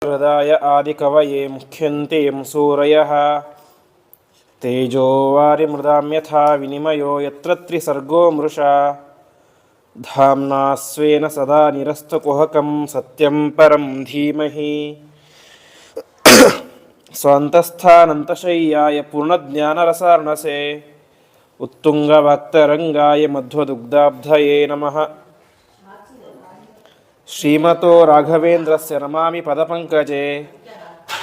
हृदाय आदिकवये मुह्यन्ते यं सूरयः तेजो वारिमृदां यथा विनिमयो यत्र त्रिसर्गो मृषा धाम्ना स्वेन सदा निरस्तकुहकं सत्यं परं धीमहि स्वान्तस्थानन्तशय्याय पूर्णज्ञानरसार्णसे उत्तुङ्गवाक्तरङ्गाय मध्वदुग्धाब्धये नमः। श्रीमतो राघवेन्द्रस्य नमामि पदपङ्कजे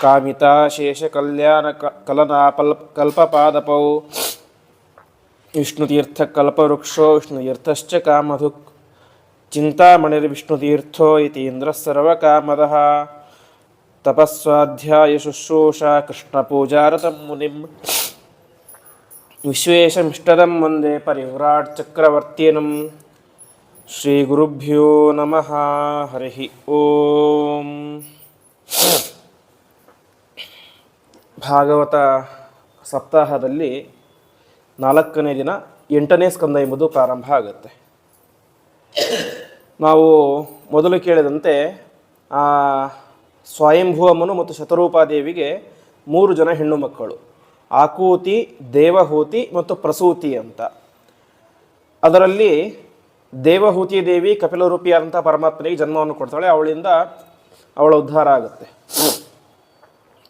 कामिताशेषकल्याणकलनाकल्पपादपौ विष्णुतीर्थकल्पवृक्षो विष्णुतीर्थश्च कामधुक् चिन्तामणिर्विष्णुतीर्थो यतीन्द्रः सर्वकामदः तपस्वाध्यायशुश्रूषा कृष्णपूजारतं मुनिं विश्वेशमिष्टदं वन्दे परिव्राट् चक्रवर्तिनं ಶ್ರೀಗುರುಭ್ಯೋ ನಮಃ. ಹರಿ ಓಂ. ಭಾಗವತ ಸಪ್ತಾಹದಲ್ಲಿ 4ನೇ ದಿನ 8ನೇ ಸ್ಕಂದ ಎಂಬುದು ಪ್ರಾರಂಭ ಆಗುತ್ತೆ. ನಾವು ಮೊದಲು ಕೇಳಿದಂತೆ ಸ್ವಯಂಭೂವಮ್ಮನು ಮತ್ತು ಶತರೂಪಾದೇವಿಗೆ 3 ಜನ ಹೆಣ್ಣು ಮಕ್ಕಳು, ಆಕೂತಿ, ದೇವಹೂತಿ ಮತ್ತು ಪ್ರಸೂತಿ ಅಂತ. ಅದರಲ್ಲಿ ದೇವಹೂತಿ ದೇವಿ ಕಪಿಲರೂಪಿಯಾದಂಥ ಪರಮಾತ್ಮನಿಗೆ ಜನ್ಮವನ್ನು ಕೊಡ್ತಾಳೆ. ಅವಳಿಂದ ಅವಳ ಉದ್ಧಾರ ಆಗುತ್ತೆ.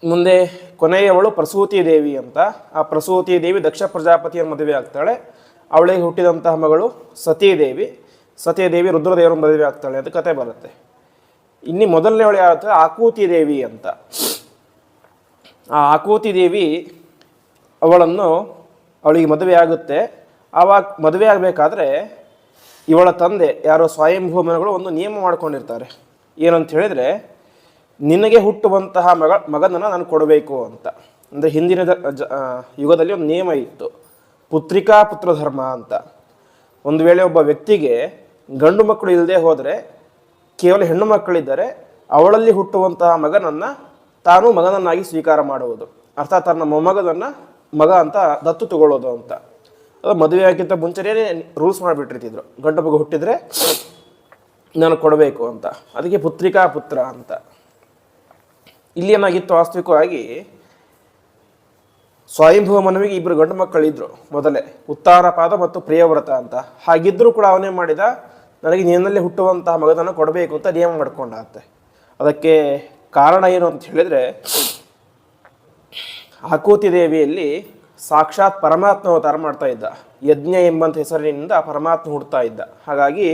ಮುಂದೆ ಕೊನೆಯವಳು ಪ್ರಸೂತಿ ದೇವಿ ಅಂತ. ಆ ಪ್ರಸೂತಿ ದೇವಿ ದಕ್ಷ ಪ್ರಜಾಪತಿಯ ಮದುವೆ ಆಗ್ತಾಳೆ. ಅವಳಿಗೆ ಹುಟ್ಟಿದಂತಹ ಮಗಳು ಸತೀದೇವಿ. ಸತೀದೇವಿ ರುದ್ರದೇವರ ಮದುವೆ ಆಗ್ತಾಳೆ ಅಂತ ಕತೆ ಬರುತ್ತೆ. ಇನ್ನು ಮೊದಲನೇವಳು ಯಾರು? ಆಕೂತಿ ದೇವಿ ಅಂತ. ಆ ಆಕೂತಿ ದೇವಿ ಅವಳಿಗೆ ಮದುವೆ ಆಗುತ್ತೆ. ಆವಾಗ ಮದುವೆ ಆಗಬೇಕಾದ್ರೆ ಇವಳ ತಂದೆ ಯಾರೋ ಸ್ವಯಂಭೂಮನಗಳು ಒಂದು ನಿಯಮ ಮಾಡ್ಕೊಂಡಿರ್ತಾರೆ. ಏನಂತ ಹೇಳಿದರೆ, ನಿನಗೆ ಹುಟ್ಟುವಂತಹ ಮಗನನ್ನು ನಾನು ಕೊಡಬೇಕು ಅಂತ. ಅಂದರೆ ಹಿಂದಿನ ಯುಗದಲ್ಲಿ ಒಂದು ನಿಯಮ ಇತ್ತು, ಪುತ್ರಿಕಾ ಪುತ್ರಧರ್ಮ ಅಂತ. ಒಂದು ವೇಳೆ ಒಬ್ಬ ವ್ಯಕ್ತಿಗೆ ಗಂಡು ಮಕ್ಕಳು ಇಲ್ಲದೆ ಹೋದರೆ, ಕೇವಲ ಹೆಣ್ಣು ಮಕ್ಕಳಿದ್ದರೆ, ಅವಳಲ್ಲಿ ಹುಟ್ಟುವಂತಹ ಮಗನನ್ನು ತಾನು ಮಗನನ್ನಾಗಿ ಸ್ವೀಕಾರ ಮಾಡುವುದು, ಅರ್ಥಾತ್ ತನ್ನ ಮೊಮ್ಮಗನನ್ನು ಮಗ ಅಂತ ದತ್ತು ತಗೊಳ್ಳೋದು ಅಂತ. ಅದು ಮದುವೆ ಆಗಿಂತ ಮುಂಚೆನೇ ರೂಲ್ಸ್ ಮಾಡಿಬಿಟ್ಟಿರ್ತಿದ್ರು, ಗಂಡು ಮಗು ಹುಟ್ಟಿದರೆ ನಾನು ಕೊಡಬೇಕು ಅಂತ. ಅದಕ್ಕೆ ಪುತ್ರಿಕಾ ಪುತ್ರ ಅಂತ. ಇಲ್ಲಿ ಏನಾಗಿತ್ತು, ವಾಸ್ತವಿಕವಾಗಿ ಸ್ವಯಂಭುವ ಮನುವಿಗೆ 2 ಗಂಡು ಮಕ್ಕಳಿದ್ರು ಮೊದಲೇ, ಉತ್ತಾನಪಾದ ಮತ್ತು ಪ್ರಿಯವ್ರತ ಅಂತ. ಹಾಗಿದ್ದರೂ ಕೂಡ ಅವನೇ ಮಾಡಿದ, ನನಗೆ ನಿನ್ನಲ್ಲಿ ಹುಟ್ಟುವಂತಹ ಮಗನನ್ನು ಕೊಡಬೇಕು ಅಂತ ನಿಯಮ ಮಾಡ್ಕೊಂಡ ಅಂತೆ. ಅದಕ್ಕೆ ಕಾರಣ ಏನು ಅಂತ ಹೇಳಿದರೆ, ಆಕೂತಿ ದೇವಿಯಲ್ಲಿ ಸಾಕ್ಷಾತ್ ಪರಮಾತ್ಮ ಅವತಾರ ಮಾಡ್ತಾ ಇದ್ದ. ಯಜ್ಞ ಎಂಬಂಥ ಹೆಸರಿನಿಂದ ಪರಮಾತ್ಮ ಹುಡ್ತಾ ಇದ್ದ. ಹಾಗಾಗಿ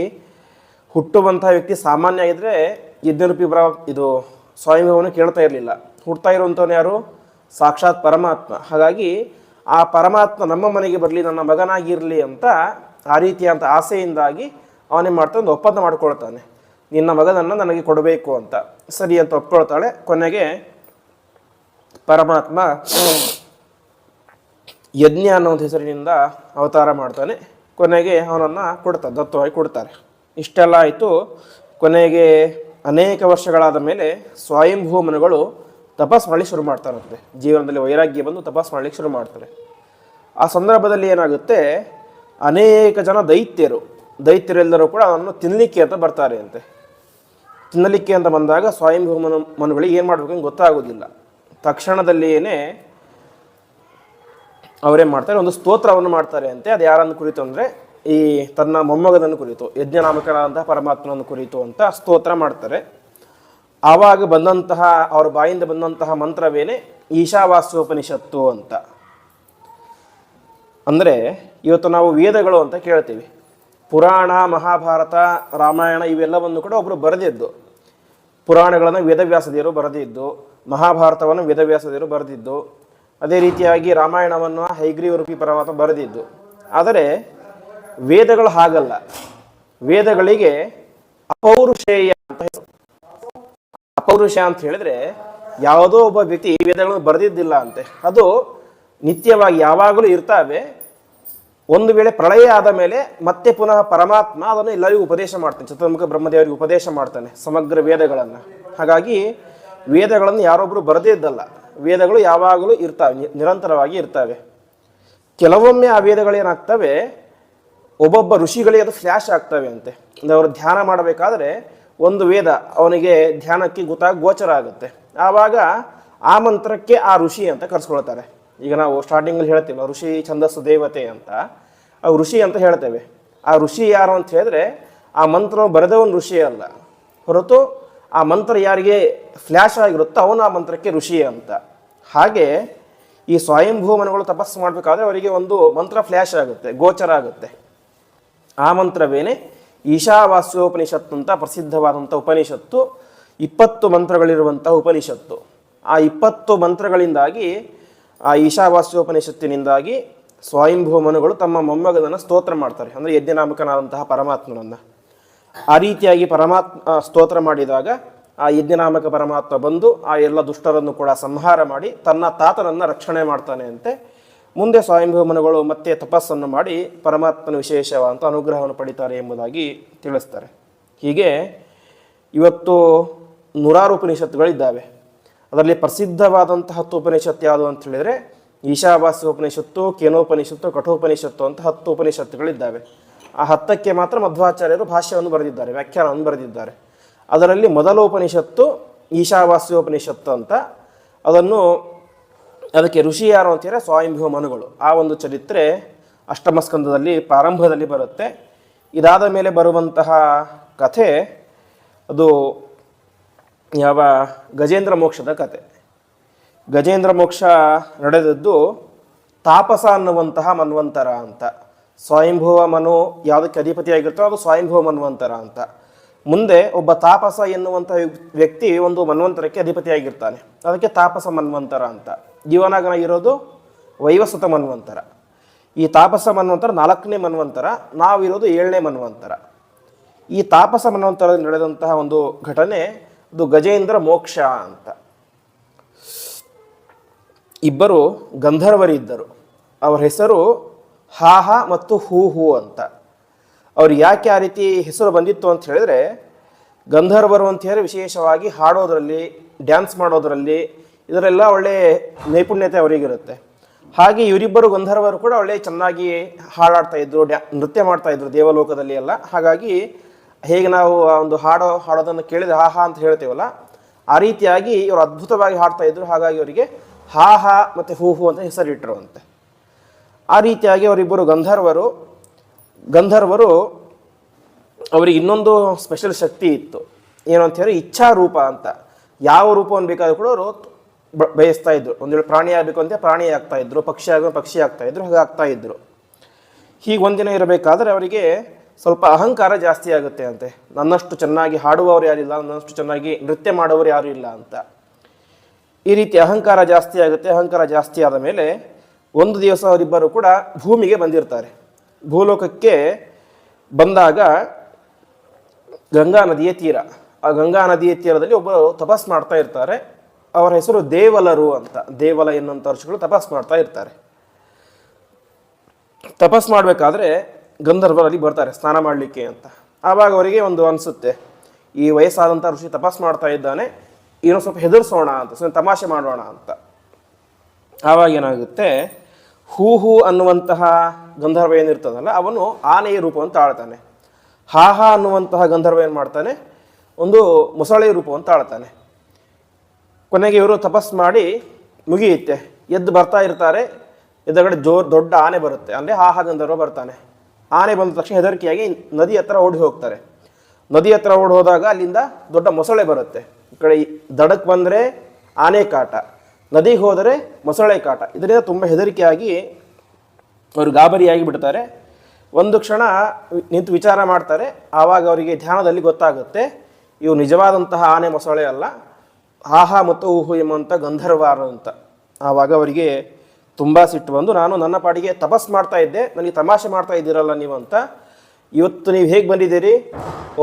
ಹುಟ್ಟುವಂತಹ ವ್ಯಕ್ತಿ ಸಾಮಾನ್ಯ ಆಗಿದ್ದರೆ ಯಜ್ಞರೂಪಿ ಇದು ಸ್ವಯಂಭವನು ಕೇಳ್ತಾ ಇರಲಿಲ್ಲ. ಹುಡ್ತಾ ಇರುವಂಥವನು ಯಾರು? ಸಾಕ್ಷಾತ್ ಪರಮಾತ್ಮ. ಹಾಗಾಗಿ ಆ ಪರಮಾತ್ಮ ನಮ್ಮ ಮನೆಗೆ ಬರಲಿ, ನನ್ನ ಮಗನಾಗಿರಲಿ ಅಂತ ಆ ರೀತಿಯಂಥ ಆಸೆಯಿಂದಾಗಿ ಅವನೇ ಮಾಡ್ತಾ ಒಂದು ಒಪ್ಪಂದ ಮಾಡ್ಕೊಳ್ತಾನೆ, ನಿನ್ನ ಮಗನನ್ನು ನನಗೆ ಕೊಡಬೇಕು ಅಂತ. ಸರಿ ಅಂತ ಒಪ್ಕೊಳ್ತಾಳೆ. ಕೊನೆಗೆ ಪರಮಾತ್ಮ ಯಜ್ಞ ಅನ್ನೋಂಥ ಹೆಸರಿನಿಂದ ಅವತಾರ ಮಾಡ್ತಾನೆ. ಕೊನೆಗೆ ಅವನನ್ನು ಕೊಡ್ತಾರೆ, ದತ್ತವಾಗಿ ಕೊಡ್ತಾರೆ. ಇಷ್ಟೆಲ್ಲ ಆಯಿತು. ಕೊನೆಗೆ ಅನೇಕ ವರ್ಷಗಳಾದ ಮೇಲೆ ಸ್ವಯಂಭೂಮನುಗಳು ತಪಸ್ ಮಾಡಲಿಕ್ಕೆ ಶುರು ಮಾಡ್ತಾರಂತೆ. ಜೀವನದಲ್ಲಿ ವೈರಾಗ್ಯ ಬಂದು ತಪಸ್ ಮಾಡಲಿಕ್ಕೆ ಶುರು ಮಾಡ್ತಾರೆ. ಆ ಸಂದರ್ಭದಲ್ಲಿ ಏನಾಗುತ್ತೆ, ಅನೇಕ ಜನ ದೈತ್ಯರೆಲ್ಲರೂ ಕೂಡ ಅವನನ್ನು ತಿನ್ನಲಿಕ್ಕೆ ಅಂತ ಬರ್ತಾರೆ ಅಂತೆ. ತಿನ್ನಲಿಕ್ಕೆ ಅಂತ ಬಂದಾಗ ಸ್ವಯಂಭೂಮನುಗಳಿಗೆ ಏನು ಮಾಡಬೇಕಂತ ಗೊತ್ತಾಗೋದಿಲ್ಲ. ತಕ್ಷಣದಲ್ಲಿಯೇ ಅವರೇನು ಮಾಡ್ತಾರೆ, ಒಂದು ಸ್ತೋತ್ರವನ್ನು ಮಾಡ್ತಾರೆ ಅಂತೆ. ಅದು ಯಾರನ್ನು ಕುರಿತು ಅಂದರೆ, ಈ ತನ್ನ ಮೊಮ್ಮಗನನ್ನು ಕುರಿತು, ಯಜ್ಞನಾಮಕನಾದಂತಹ ಪರಮಾತ್ಮನನ್ನು ಕುರಿತು ಅಂತ ಸ್ತೋತ್ರ ಮಾಡ್ತಾರೆ. ಆವಾಗ ಬಂದಂತಹ ಅವರ ಬಾಯಿಂದ ಬಂದಂತಹ ಮಂತ್ರವೇನೆ ಈಶಾವಾಸ್ಯೋಪನಿಷತ್ತು ಅಂತ. ಅಂದರೆ ಇವತ್ತು ನಾವು ವೇದಗಳು ಅಂತ ಕೇಳ್ತೀವಿ. ಪುರಾಣ, ಮಹಾಭಾರತ, ರಾಮಾಯಣ ಇವೆಲ್ಲವನ್ನು ಕೂಡ ಒಬ್ಬರು ಬರೆದಿದ್ದು. ಪುರಾಣಗಳನ್ನು ವೇದವ್ಯಾಸದೇವರು ಬರೆದಿದ್ದು, ಮಹಾಭಾರತವನ್ನು ವೇದವ್ಯಾಸದೇವರು ಬರೆದಿದ್ದು, ಅದೇ ರೀತಿಯಾಗಿ ರಾಮಾಯಣವನ್ನು ಹೈಗ್ರೀವರೂಪಿ ಪರಮಾತ್ಮ ಬರೆದಿದ್ದು. ಆದರೆ ವೇದಗಳು ಹಾಗಲ್ಲ. ವೇದಗಳಿಗೆ ಅಪೌರುಷೇಯ ಅಂತ ಹೆಸರು. ಅಪೌರುಷ ಅಂತ ಹೇಳಿದ್ರೆ, ಯಾವುದೋ ಒಬ್ಬ ವ್ಯಕ್ತಿ ವೇದಗಳನ್ನು ಬರೆದಿದ್ದಿಲ್ಲ ಅಂತೆ. ಅದು ನಿತ್ಯವಾಗಿ ಯಾವಾಗಲೂ ಇರ್ತಾವೆ. ಒಂದು ವೇಳೆ ಪ್ರಳಯ ಆದ ಮೇಲೆ ಮತ್ತೆ ಪುನಃ ಪರಮಾತ್ಮ ಅದನ್ನು ಎಲ್ಲರಿಗೂ ಉಪದೇಶ ಮಾಡ್ತಾನೆ. ಚತುರ್ಮುಖ ಬ್ರಹ್ಮದೇವರಿಗೆ ಉಪದೇಶ ಮಾಡ್ತಾನೆ ಸಮಗ್ರ ವೇದಗಳನ್ನು. ಹಾಗಾಗಿ ವೇದಗಳನ್ನು ಯಾರೊಬ್ಬರು ಬರೆದಿದ್ದಲ್ಲ. ವೇದಗಳು ಯಾವಾಗಲೂ ಇರ್ತವೆ, ನಿರಂತರವಾಗಿ ಇರ್ತವೆ. ಕೆಲವೊಮ್ಮೆ ಆ ವೇದಗಳೇನಾಗ್ತವೆ, ಒಬ್ಬೊಬ್ಬ ಋಷಿಗಳಿಗೆ ಅದು ಫ್ಲ್ಯಾಶ್ ಆಗ್ತವೆ ಅಂತೆ. ಅಂದರೆ ಅವರು ಧ್ಯಾನ ಮಾಡಬೇಕಾದ್ರೆ ಒಂದು ವೇದ ಅವನಿಗೆ ಧ್ಯಾನಕ್ಕೆ ಗೋಚರ ಆಗುತ್ತೆ. ಆವಾಗ ಆ ಮಂತ್ರಕ್ಕೆ ಆ ಋಷಿ ಅಂತ ಕರೆಸ್ಕೊಳ್ತಾರೆ. ಈಗ ನಾವು ಸ್ಟಾರ್ಟಿಂಗಲ್ಲಿ ಹೇಳ್ತೀವಿ ಋಷಿ ಛಂದಸ್ಸು ದೇವತೆ ಅಂತ, ಆ ಋಷಿ ಅಂತ ಹೇಳ್ತೇವೆ. ಆ ಋಷಿ ಯಾರು ಅಂತ ಹೇಳಿದ್ರೆ ಆ ಮಂತ್ರ ಬರೆದವನು ಋಷಿ ಅಲ್ಲ, ಹೊರತು ಆ ಮಂತ್ರ ಯಾರಿಗೆ ಫ್ಲ್ಯಾಶ್ ಆಗಿರುತ್ತೋ ಅವನು ಆ ಮಂತ್ರಕ್ಕೆ ಋಷಿ ಅಂತ. ಹಾಗೆ ಈ ಸ್ವಯಂಭೂಮನಗಳು ತಪಸ್ಸು ಮಾಡಬೇಕಾದ್ರೆ ಅವರಿಗೆ ಒಂದು ಮಂತ್ರ ಫ್ಲ್ಯಾಶ್ ಆಗುತ್ತೆ, ಗೋಚರ ಆಗುತ್ತೆ. ಆ ಮಂತ್ರವೇನೆ ಈಶಾವಾಸ್ಯೋಪನಿಷತ್ತು ಅಂತ ಪ್ರಸಿದ್ಧವಾದಂಥ ಉಪನಿಷತ್ತು. 20 ಮಂತ್ರಗಳಿರುವಂಥ ಉಪನಿಷತ್ತು. ಆ 20 ಮಂತ್ರಗಳಿಂದಾಗಿ, ಆ ಈಶಾವಾಸ್ಯೋಪನಿಷತ್ತಿನಿಂದಾಗಿ ಸ್ವಯಂಭೂಮನುಗಳು ತಮ್ಮ ಮೊಮ್ಮಗನನ್ನು ಸ್ತೋತ್ರ ಮಾಡ್ತಾರೆ, ಅಂದರೆ ಯಜ್ಞನಾಮಕನಾದಂತಹ ಪರಮಾತ್ಮನನ್ನು. ಆ ರೀತಿಯಾಗಿ ಸ್ತೋತ್ರ ಮಾಡಿದಾಗ ಆ ಯಜ್ಞನಾಮಕ ಪರಮಾತ್ಮ ಬಂದು ಆ ಎಲ್ಲ ದುಷ್ಟರನ್ನು ಕೂಡ ಸಂಹಾರ ಮಾಡಿ ತನ್ನ ತಾತನನ್ನು ರಕ್ಷಣೆ ಮಾಡ್ತಾನೆ ಅಂತೆ. ಮುಂದೆ ಸ್ವಯಂಭೂಮನುಗಳು ಮತ್ತೆ ತಪಸ್ಸನ್ನು ಮಾಡಿ ಪರಮಾತ್ಮನ ವಿಶೇಷವಾದಂಥ ಅನುಗ್ರಹವನ್ನು ಪಡಿತಾರೆ ಎಂಬುದಾಗಿ ತಿಳಿಸ್ತಾರೆ. ಹೀಗೆ ಇವತ್ತು ನೂರಾರು ಉಪನಿಷತ್ತುಗಳಿದ್ದಾವೆ. ಅದರಲ್ಲಿ ಪ್ರಸಿದ್ಧವಾದಂಥ 10 ಉಪನಿಷತ್ತು ಯಾವುದು ಅಂತ ಹೇಳಿದರೆ ಈಶಾವಾಸ್ಯ ಉಪನಿಷತ್ತು, ಕೇನೋಪನಿಷತ್ತು, ಕಠೋಪನಿಷತ್ತು ಅಂತ 10 ಉಪನಿಷತ್ತುಗಳಿದ್ದಾವೆ. ಆ 10ಕ್ಕೆ ಮಾತ್ರ ಮಧ್ವಾಚಾರ್ಯರು ಭಾಷ್ಯವನ್ನು ಬರೆದಿದ್ದಾರೆ, ವ್ಯಾಖ್ಯಾನವನ್ನು ಬರೆದಿದ್ದಾರೆ. ಅದರಲ್ಲಿ ಮೊದಲ ಉಪನಿಷತ್ತು ಈಶಾವಾಸ್ಯೋಪನಿಷತ್ತು ಅಂತ. ಅದಕ್ಕೆ ಋಷಿ ಯಾರು ಅಂತಾರೆ ಸ್ವಯಂಭೂ ಮನುಗಳು. ಆ ಒಂದು ಚರಿತ್ರೆ ಅಷ್ಟಮ ಸ್ಕಂದದಲ್ಲಿ ಪ್ರಾರಂಭದಲ್ಲಿ ಬರುತ್ತೆ. ಇದಾದ ಮೇಲೆ ಬರುವಂತಹ ಕಥೆ ಅದು ಯಾವ ಗಜೇಂದ್ರ ಮೋಕ್ಷದ ಕಥೆ. ಗಜೇಂದ್ರ ಮೋಕ್ಷ ನಡೆದದ್ದು ತಾಪಸ ಅನ್ನುವಂತಹ ಮನ್ವಂತರ ಅಂತ. ಸ್ವಯಂಭುವ ಮನು ಯಾವುದಕ್ಕೆ ಅಧಿಪತಿಯಾಗಿರ್ತೋ ಅದು ಸ್ವಯಂಭುವ ಮನ್ವಂತರ ಅಂತ. ಮುಂದೆ ಒಬ್ಬ ತಾಪಸ ಎನ್ನುವಂಥ ವ್ಯಕ್ತಿ ಒಂದು ಮನ್ವಂತರಕ್ಕೆ ಅಧಿಪತಿಯಾಗಿರ್ತಾನೆ, ಅದಕ್ಕೆ ತಾಪಸ ಮನ್ವಂತರ ಅಂತ. ಜೀವನಾಗನ ಇರೋದು ವೈವಸ್ವತ ಮನ್ವಂತರ. ಈ ತಾಪಸ ಮನ್ವಂತರ 4ನೇ ಮನ್ವಂತರ, ನಾವಿರೋದು 7ನೇ ಮನ್ವಂತರ. ಈ ತಾಪಸ ಮನ್ವಂತರದಲ್ಲಿ ನಡೆದಂತಹ ಒಂದು ಘಟನೆ ಅದು ಗಜೇಂದ್ರ ಮೋಕ್ಷ ಅಂತ. ಇಬ್ಬರು ಗಂಧರ್ವರಿದ್ದರು. ಅವರ ಹೆಸರು ಹಾಹ ಮತ್ತು ಹೂ ಅಂತ. ಅವ್ರು ಯಾಕೆ ಆ ರೀತಿ ಹೆಸರು ಬಂದಿತ್ತು ಅಂತ ಹೇಳಿದ್ರೆ, ಗಂಧರ್ವರು ಅಂತ ಹೇಳಿ ವಿಶೇಷವಾಗಿ ಹಾಡೋದ್ರಲ್ಲಿ, ಡ್ಯಾನ್ಸ್ ಮಾಡೋದರಲ್ಲಿ ಇದರೆಲ್ಲ ಒಳ್ಳೆ ನೈಪುಣ್ಯತೆ ಅವರಿಗಿರುತ್ತೆ. ಹಾಗೆ ಇವರಿಬ್ಬರು ಗಂಧರ್ವರು ಕೂಡ ಒಳ್ಳೆ ಚೆನ್ನಾಗಿ ಹಾಡಾಡ್ತಾ ಇದ್ರು, ನೃತ್ಯ ಮಾಡ್ತಾ ಇದ್ರು ದೇವಲೋಕದಲ್ಲಿ ಎಲ್ಲ. ಹಾಗಾಗಿ ಹೇಗೆ ನಾವು ಒಂದು ಹಾಡೋದನ್ನು ಕೇಳಿದ್ರೆ ಹಾಹಾ ಅಂತ ಹೇಳ್ತೀವಲ್ಲ, ಆ ರೀತಿಯಾಗಿ ಇವರು ಅದ್ಭುತವಾಗಿ ಹಾಡ್ತಾ ಇದ್ರು. ಹಾಗಾಗಿ ಅವರಿಗೆ ಹಾಹ ಮತ್ತು ಹೂ ಅಂತ ಹೆಸರಿಟ್ಟರು ಅಂತೆ. ಆ ರೀತಿಯಾಗಿ ಅವರಿಬ್ಬರು ಗಂಧರ್ವರು ಅವರಿಗೆ ಇನ್ನೊಂದು ಸ್ಪೆಷಲ್ ಶಕ್ತಿ ಇತ್ತು. ಏನು ಅಂತ ಹೇಳಿ ಇಚ್ಛಾರೂಪ ಅಂತ. ಯಾವ ರೂಪವನ್ನು ಬೇಕಾದರೂ ಕೂಡ ಅವರು ಬಯಸ್ತಾ ಇದ್ರು. ಒಂದು ವೇಳೆ ಪ್ರಾಣಿ ಆಗಬೇಕು ಅಂತ ಪ್ರಾಣಿ ಆಗ್ತಾ ಇದ್ರು, ಪಕ್ಷಿ ಆಗ್ತಾ ಇದ್ರು, ಹಾಗೆ ಆಗ್ತಾ ಇದ್ರು. ಹೀಗೆ ಒಂದಿನ ಇರಬೇಕಾದ್ರೆ ಅವರಿಗೆ ಸ್ವಲ್ಪ ಅಹಂಕಾರ ಜಾಸ್ತಿ ಆಗುತ್ತೆ ಅಂತೆ. ನನ್ನಷ್ಟು ಚೆನ್ನಾಗಿ ಹಾಡುವವರು ಯಾರಿಲ್ಲ, ನನ್ನಷ್ಟು ಚೆನ್ನಾಗಿ ನೃತ್ಯ ಮಾಡುವವರು ಯಾರು ಇಲ್ಲ ಅಂತ. ಈ ರೀತಿ ಅಹಂಕಾರ ಜಾಸ್ತಿ ಆಗುತ್ತೆ. ಅಹಂಕಾರ ಜಾಸ್ತಿ ಆದ ಮೇಲೆ ಒಂದು ದಿವಸ ಅವರಿಬ್ಬರು ಕೂಡ ಭೂಮಿಗೆ ಬಂದಿರ್ತಾರೆ. ಭೂಲೋಕಕ್ಕೆ ಬಂದಾಗ ಗಂಗಾ ನದಿಯ ತೀರ, ಆ ಗಂಗಾ ನದಿಯ ತೀರದಲ್ಲಿ ಒಬ್ಬರು ತಪಸ್ ಮಾಡ್ತಾ ಇರ್ತಾರೆ. ಅವರ ಹೆಸರು ದೇವಲರು ಅಂತ. ದೇವಲ ಎನ್ನುವಂಥ ಋಷಿಗಳು ತಪಸ್ ಮಾಡ್ತಾ ಇರ್ತಾರೆ. ತಪಸ್ ಮಾಡಬೇಕಾದ್ರೆ ಗಂಧರ್ವರಲ್ಲಿ ಬರ್ತಾರೆ ಸ್ನಾನ ಮಾಡಲಿಕ್ಕೆ ಅಂತ. ಆವಾಗ ಅವರಿಗೆ ಒಂದು ಅನಿಸುತ್ತೆ, ಈ ವಯಸ್ಸಾದಂಥ ಋಷಿ ತಪಸ್ ಮಾಡ್ತಾ ಇದ್ದಾನೆ, ಏನೋ ಸ್ವಲ್ಪ ಹೆದರ್ಸೋಣ ಅಂತ, ಸ್ವಲ್ಪ ತಮಾಷೆ ಮಾಡೋಣ ಅಂತ. ಆವಾಗ ಏನಾಗುತ್ತೆ, ಹೂ ಅನ್ನುವಂತಹ ಗಂಧರ್ವ ಏನಿರ್ತದಲ್ಲ ಅವನು ಆನೆಯ ರೂಪವನ್ನು ತಾಳ್ತಾನೆ. ಹಾಹ ಅನ್ನುವಂತಹ ಗಂಧರ್ವ ಏನು ಮಾಡ್ತಾನೆ, ಒಂದು ಮೊಸಳೆಯ ರೂಪವನ್ನು ತಾಳ್ತಾನೆ. ಕೊನೆಗೆ ಇವರು ತಪಸ್ ಮಾಡಿ ಮುಗಿಯುತ್ತೆ, ಎದ್ದು ಬರ್ತಾ ಇರ್ತಾರೆ. ಎದುರುಗಡೆ ದೊಡ್ಡ ಆನೆ ಬರುತ್ತೆ, ಅಂದರೆ ಹಾಹ ಗಂಧರ್ವ ಬರ್ತಾನೆ. ಆನೆ ಬಂದ ತಕ್ಷಣ ಹೆದರಿಕೆಯಾಗಿ ನದಿ ಹತ್ರ ಓಡಿ ಹೋಗ್ತಾರೆ. ನದಿ ಹತ್ರ ಓಡಿ ಹೋದಾಗ ಅಲ್ಲಿಂದ ದೊಡ್ಡ ಮೊಸಳೆ ಬರುತ್ತೆ. ಈ ಕಡೆ ದಡಕ್ಕೆ ಬಂದರೆ ಆನೆ ಕಾಟ, ನದಿಗೆ ಹೋದರೆ ಮೊಸಳೆ ಕಾಟ. ಇದರಿಂದ ತುಂಬ ಹೆದರಿಕೆಯಾಗಿ ಅವರು ಗಾಬರಿಯಾಗಿ ಬಿಡ್ತಾರೆ. ಒಂದು ಕ್ಷಣ ನಿಂತು ವಿಚಾರ ಮಾಡ್ತಾರೆ. ಆವಾಗ ಅವರಿಗೆ ಧ್ಯಾನದಲ್ಲಿ ಗೊತ್ತಾಗುತ್ತೆ, ಇವು ನಿಜವಾದಂತಹ ಆನೆ ಮೊಸಳೆ ಅಲ್ಲ, ಹಾಹ ಮತ್ತು ಊಹು ಎಂಬಂಥ ಗಂಧರ್ವಾರು ಅಂತ. ಆವಾಗ ಅವರಿಗೆ ತುಂಬ ಸಿಟ್ಟು ಬಂದು, ನಾನು ನನ್ನ ಪಾಡಿಗೆ ತಪಸ್ ಮಾಡ್ತಾ ಇದ್ದೆ, ನನಗೆ ತಮಾಷೆ ಮಾಡ್ತಾ ಇದ್ದೀರಲ್ಲ ನೀವು ಅಂತ. ಇವತ್ತು ನೀವು ಹೇಗೆ ಬಂದಿದ್ದೀರಿ,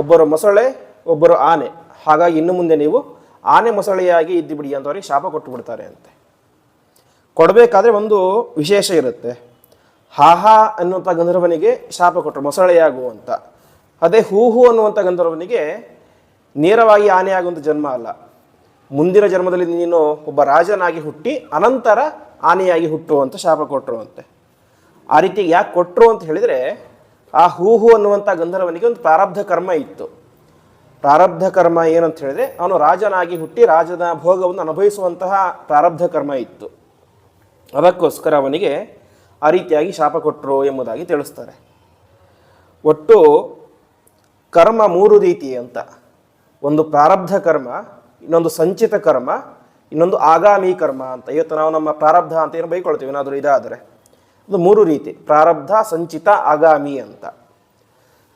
ಒಬ್ಬರು ಮೊಸಳೆ ಒಬ್ಬರು ಆನೆ, ಹಾಗಾಗಿ ಇನ್ನು ಮುಂದೆ ನೀವು ಆನೆ ಮೊಸಳೆಯಾಗಿ ಇದ್ದು ಬಿಡಿ ಅಂತ ಅವ್ರಿಗೆ ಶಾಪ ಕೊಟ್ಟು ಬಿಡ್ತಾರೆ ಅಂತೆ. ಕೊಡಬೇಕಾದ್ರೆ ಒಂದು ವಿಶೇಷ ಇರುತ್ತೆ. ಹಾಹ ಅನ್ನುವಂಥ ಗಂಧರ್ವನಿಗೆ ಶಾಪ ಕೊಟ್ಟರು ಮೊಸಳೆಯಾಗು ಅಂತ. ಅದೇ ಹೂ ಅನ್ನುವಂಥ ಗಂಧರ್ವನಿಗೆ ನೇರವಾಗಿ ಆನೆ ಆಗುವಂಥ ಜನ್ಮ ಅಲ್ಲ, ಮುಂದಿನ ಜನ್ಮದಲ್ಲಿ ನೀನು ಒಬ್ಬ ರಾಜನಾಗಿ ಹುಟ್ಟಿ ಅನಂತರ ಆನೆಯಾಗಿ ಹುಟ್ಟು ಅಂತ ಶಾಪ ಕೊಟ್ಟರು ಅಂತೆ. ಆ ರೀತಿ ಯಾಕೆ ಕೊಟ್ಟರು ಅಂತ ಹೇಳಿದರೆ, ಆ ಹೂ ಅನ್ನುವಂಥ ಗಂಧರ್ವನಿಗೆ ಒಂದು ಪ್ರಾರಬ್ಧ ಕರ್ಮ ಇತ್ತು. ಪ್ರಾರಬ್ಧ ಕರ್ಮ ಏನಂತ ಹೇಳಿದ್ರೆ ಅವನು ರಾಜನಾಗಿ ಹುಟ್ಟಿ ರಾಜನ ಭೋಗವನ್ನು ಅನುಭವಿಸುವಂತಹ ಪ್ರಾರಬ್ಧ ಕರ್ಮ ಇತ್ತು. ಅದಕ್ಕೋಸ್ಕರ ಅವನಿಗೆ ಆ ರೀತಿಯಾಗಿ ಶಾಪ ಕೊಟ್ಟರು ಎಂಬುದಾಗಿ ತಿಳಿಸ್ತಾರೆ. ಒಟ್ಟು ಕರ್ಮ 3 ರೀತಿ ಅಂತ. ಒಂದು ಪ್ರಾರಬ್ಧ ಕರ್ಮ, ಇನ್ನೊಂದು ಸಂಚಿತ ಕರ್ಮ, ಇನ್ನೊಂದು ಆಗಾಮಿ ಕರ್ಮ ಅಂತ. ಇವತ್ತು ನಾವು ನಮ್ಮ ಪ್ರಾರಬ್ಧ ಅಂತ ಏನು ಬೈಕೊಳ್ತೀವಿ ಏನಾದರೂ ಇದಾದರೆ, ಅದು 3 ರೀತಿ: ಪ್ರಾರಬ್ಧ, ಸಂಚಿತ, ಆಗಾಮಿ ಅಂತ.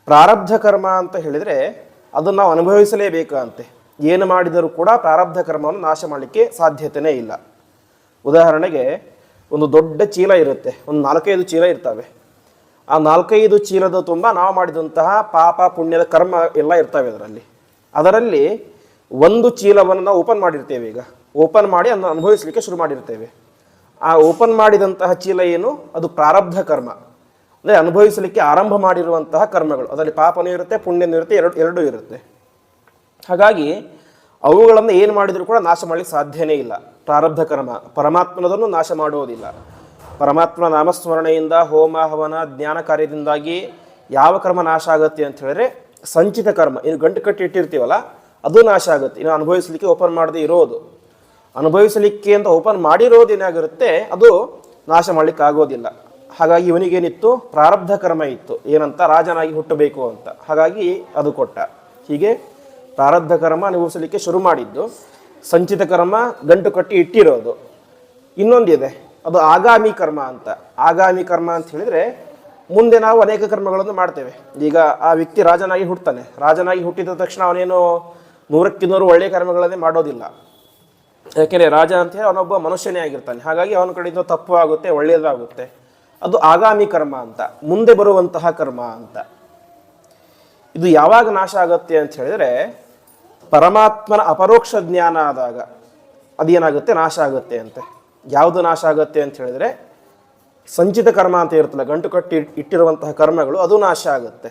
ಪ್ರಾರಬ್ಧ ಕರ್ಮ ಅಂತ ಹೇಳಿದರೆ ಅದನ್ನು ನಾವು ಅನುಭವಿಸಲೇಬೇಕಂತೆ. ಏನು ಮಾಡಿದರೂ ಕೂಡ ಪ್ರಾರಬ್ಧ ಕರ್ಮವನ್ನು ನಾಶ ಮಾಡಲಿಕ್ಕೆ ಸಾಧ್ಯತೆಯೇ ಇಲ್ಲ. ಉದಾಹರಣೆಗೆ ಒಂದು ದೊಡ್ಡ ಚೀಲ ಇರುತ್ತೆ, ಒಂದು 4-5 ಚೀಲ ಇರ್ತವೆ. ಆ 4-5 ಚೀಲದ ತುಂಬ ನಾವು ಮಾಡಿದಂತಹ ಪಾಪ ಪುಣ್ಯದ ಕರ್ಮ ಎಲ್ಲ ಇರ್ತವೆ ಅದರಲ್ಲಿ ಒಂದು ಚೀಲವನ್ನು ನಾವು ಓಪನ್ ಮಾಡಿರ್ತೇವೆ. ಈಗ ಓಪನ್ ಮಾಡಿ ಅದನ್ನು ಅನುಭವಿಸಲಿಕ್ಕೆ ಶುರು ಮಾಡಿರ್ತೇವೆ. ಆ ಓಪನ್ ಮಾಡಿದಂತಹ ಚೀಲ ಏನು, ಅದು ಪ್ರಾರಬ್ಧ ಕರ್ಮ, ಅಂದರೆ ಅನುಭವಿಸಲಿಕ್ಕೆ ಆರಂಭ ಮಾಡಿರುವಂತಹ ಕರ್ಮಗಳು. ಅದರಲ್ಲಿ ಪಾಪನೂ ಇರುತ್ತೆ, ಪುಣ್ಯನೂ ಇರುತ್ತೆ, ಎರಡೂ ಇರುತ್ತೆ. ಹಾಗಾಗಿ ಅವುಗಳನ್ನು ಏನು ಮಾಡಿದರೂ ಕೂಡ ನಾಶ ಮಾಡಲಿಕ್ಕೆ ಸಾಧ್ಯನೇ ಇಲ್ಲ. ಪ್ರಾರಬ್ಧ ಕರ್ಮ ಪರಮಾತ್ಮನದನ್ನು ನಾಶ ಮಾಡುವುದಿಲ್ಲ. ಪರಮಾತ್ಮನ ನಾಮಸ್ಮರಣೆಯಿಂದ, ಹೋಮ ಹವನ ಜ್ಞಾನ ಕಾರ್ಯದಿಂದಾಗಿ ಯಾವ ಕರ್ಮ ನಾಶ ಆಗುತ್ತೆ ಅಂತ ಹೇಳಿದ್ರೆ ಸಂಚಿತ ಕರ್ಮ. ಇನ್ನು ಗಂಟು ಕಟ್ಟಿ ಇಟ್ಟಿರ್ತೀವಲ್ಲ, ಅದು ನಾಶ ಆಗುತ್ತೆ. ಇನ್ನು ಅನುಭವಿಸಲಿಕ್ಕೆ ಓಪನ್ ಮಾಡದೇ ಇರೋದು, ಅನುಭವಿಸಲಿಕ್ಕೆ ಅಂತ ಓಪನ್ ಮಾಡಿರೋದು ಏನಾಗಿರುತ್ತೆ, ಅದು ನಾಶ ಮಾಡಲಿಕ್ಕೆ ಆಗೋದಿಲ್ಲ. ಹಾಗಾಗಿ ಇವನಿಗೇನಿತ್ತು, ಪ್ರಾರಬ್ಧ ಕರ್ಮ ಇತ್ತು, ಏನಂತ ರಾಜನಾಗಿ ಹುಟ್ಟಬೇಕು ಅಂತ. ಹಾಗಾಗಿ ಅದು ಕೊಟ್ಟ. ಹೀಗೆ ಪ್ರಾರಬ್ಧ ಕರ್ಮ ಅನುಭವಿಸಲಿಕ್ಕೆ ಶುರು ಮಾಡಿದ್ದು, ಸಂಚಿತ ಕರ್ಮ ಗಂಟು ಕಟ್ಟಿ ಇಟ್ಟಿರೋದು. ಇನ್ನೊಂದಿದೆ, ಅದು ಆಗಾಮಿ ಕರ್ಮ ಅಂತ. ಆಗಾಮಿ ಕರ್ಮ ಅಂತ ಹೇಳಿದರೆ ಮುಂದೆ ನಾವು ಅನೇಕ ಕರ್ಮಗಳನ್ನು ಮಾಡ್ತೇವೆ. ಈಗ ಆ ವ್ಯಕ್ತಿ ರಾಜನಾಗಿ ಹುಟ್ಟುತ್ತಾನೆ. ರಾಜನಾಗಿ ಹುಟ್ಟಿದ ತಕ್ಷಣ ಅವನೇನು 100ಕ್ಕೆ 100 ಒಳ್ಳೆಯ ಕರ್ಮಗಳನ್ನೇ ಮಾಡೋದಿಲ್ಲ. ಯಾಕೆಂದರೆ ರಾಜ ಅಂತ ಹೇಳಿ ಅವನೊಬ್ಬ ಮನುಷ್ಯನೇ ಆಗಿರ್ತಾನೆ. ಹಾಗಾಗಿ ಅವನ ಕಡೆಯಿಂದ ತಪ್ಪು ಆಗುತ್ತೆ, ಒಳ್ಳೆಯದಾಗುತ್ತೆ. ಅದು ಆಗಾಮಿ ಕರ್ಮ ಅಂತ, ಮುಂದೆ ಬರುವಂತಹ ಕರ್ಮ ಅಂತ. ಇದು ಯಾವಾಗ ನಾಶ ಆಗುತ್ತೆ ಅಂತ ಹೇಳಿದರೆ ಪರಮಾತ್ಮನ ಅಪರೋಕ್ಷ ಜ್ಞಾನ ಆದಾಗ ಅದೇನಾಗುತ್ತೆ, ನಾಶ ಆಗುತ್ತೆ ಅಂತೆ. ಯಾವುದು ನಾಶ ಆಗುತ್ತೆ ಅಂತ ಹೇಳಿದರೆ ಸಂಚಿತ ಕರ್ಮ ಅಂತ ಇರುತ್ತಲ್ಲ, ಗಂಟು ಕಟ್ಟಿ ಇಟ್ಟಿರುವಂತಹ ಕರ್ಮಗಳು, ಅದು ನಾಶ ಆಗುತ್ತೆ.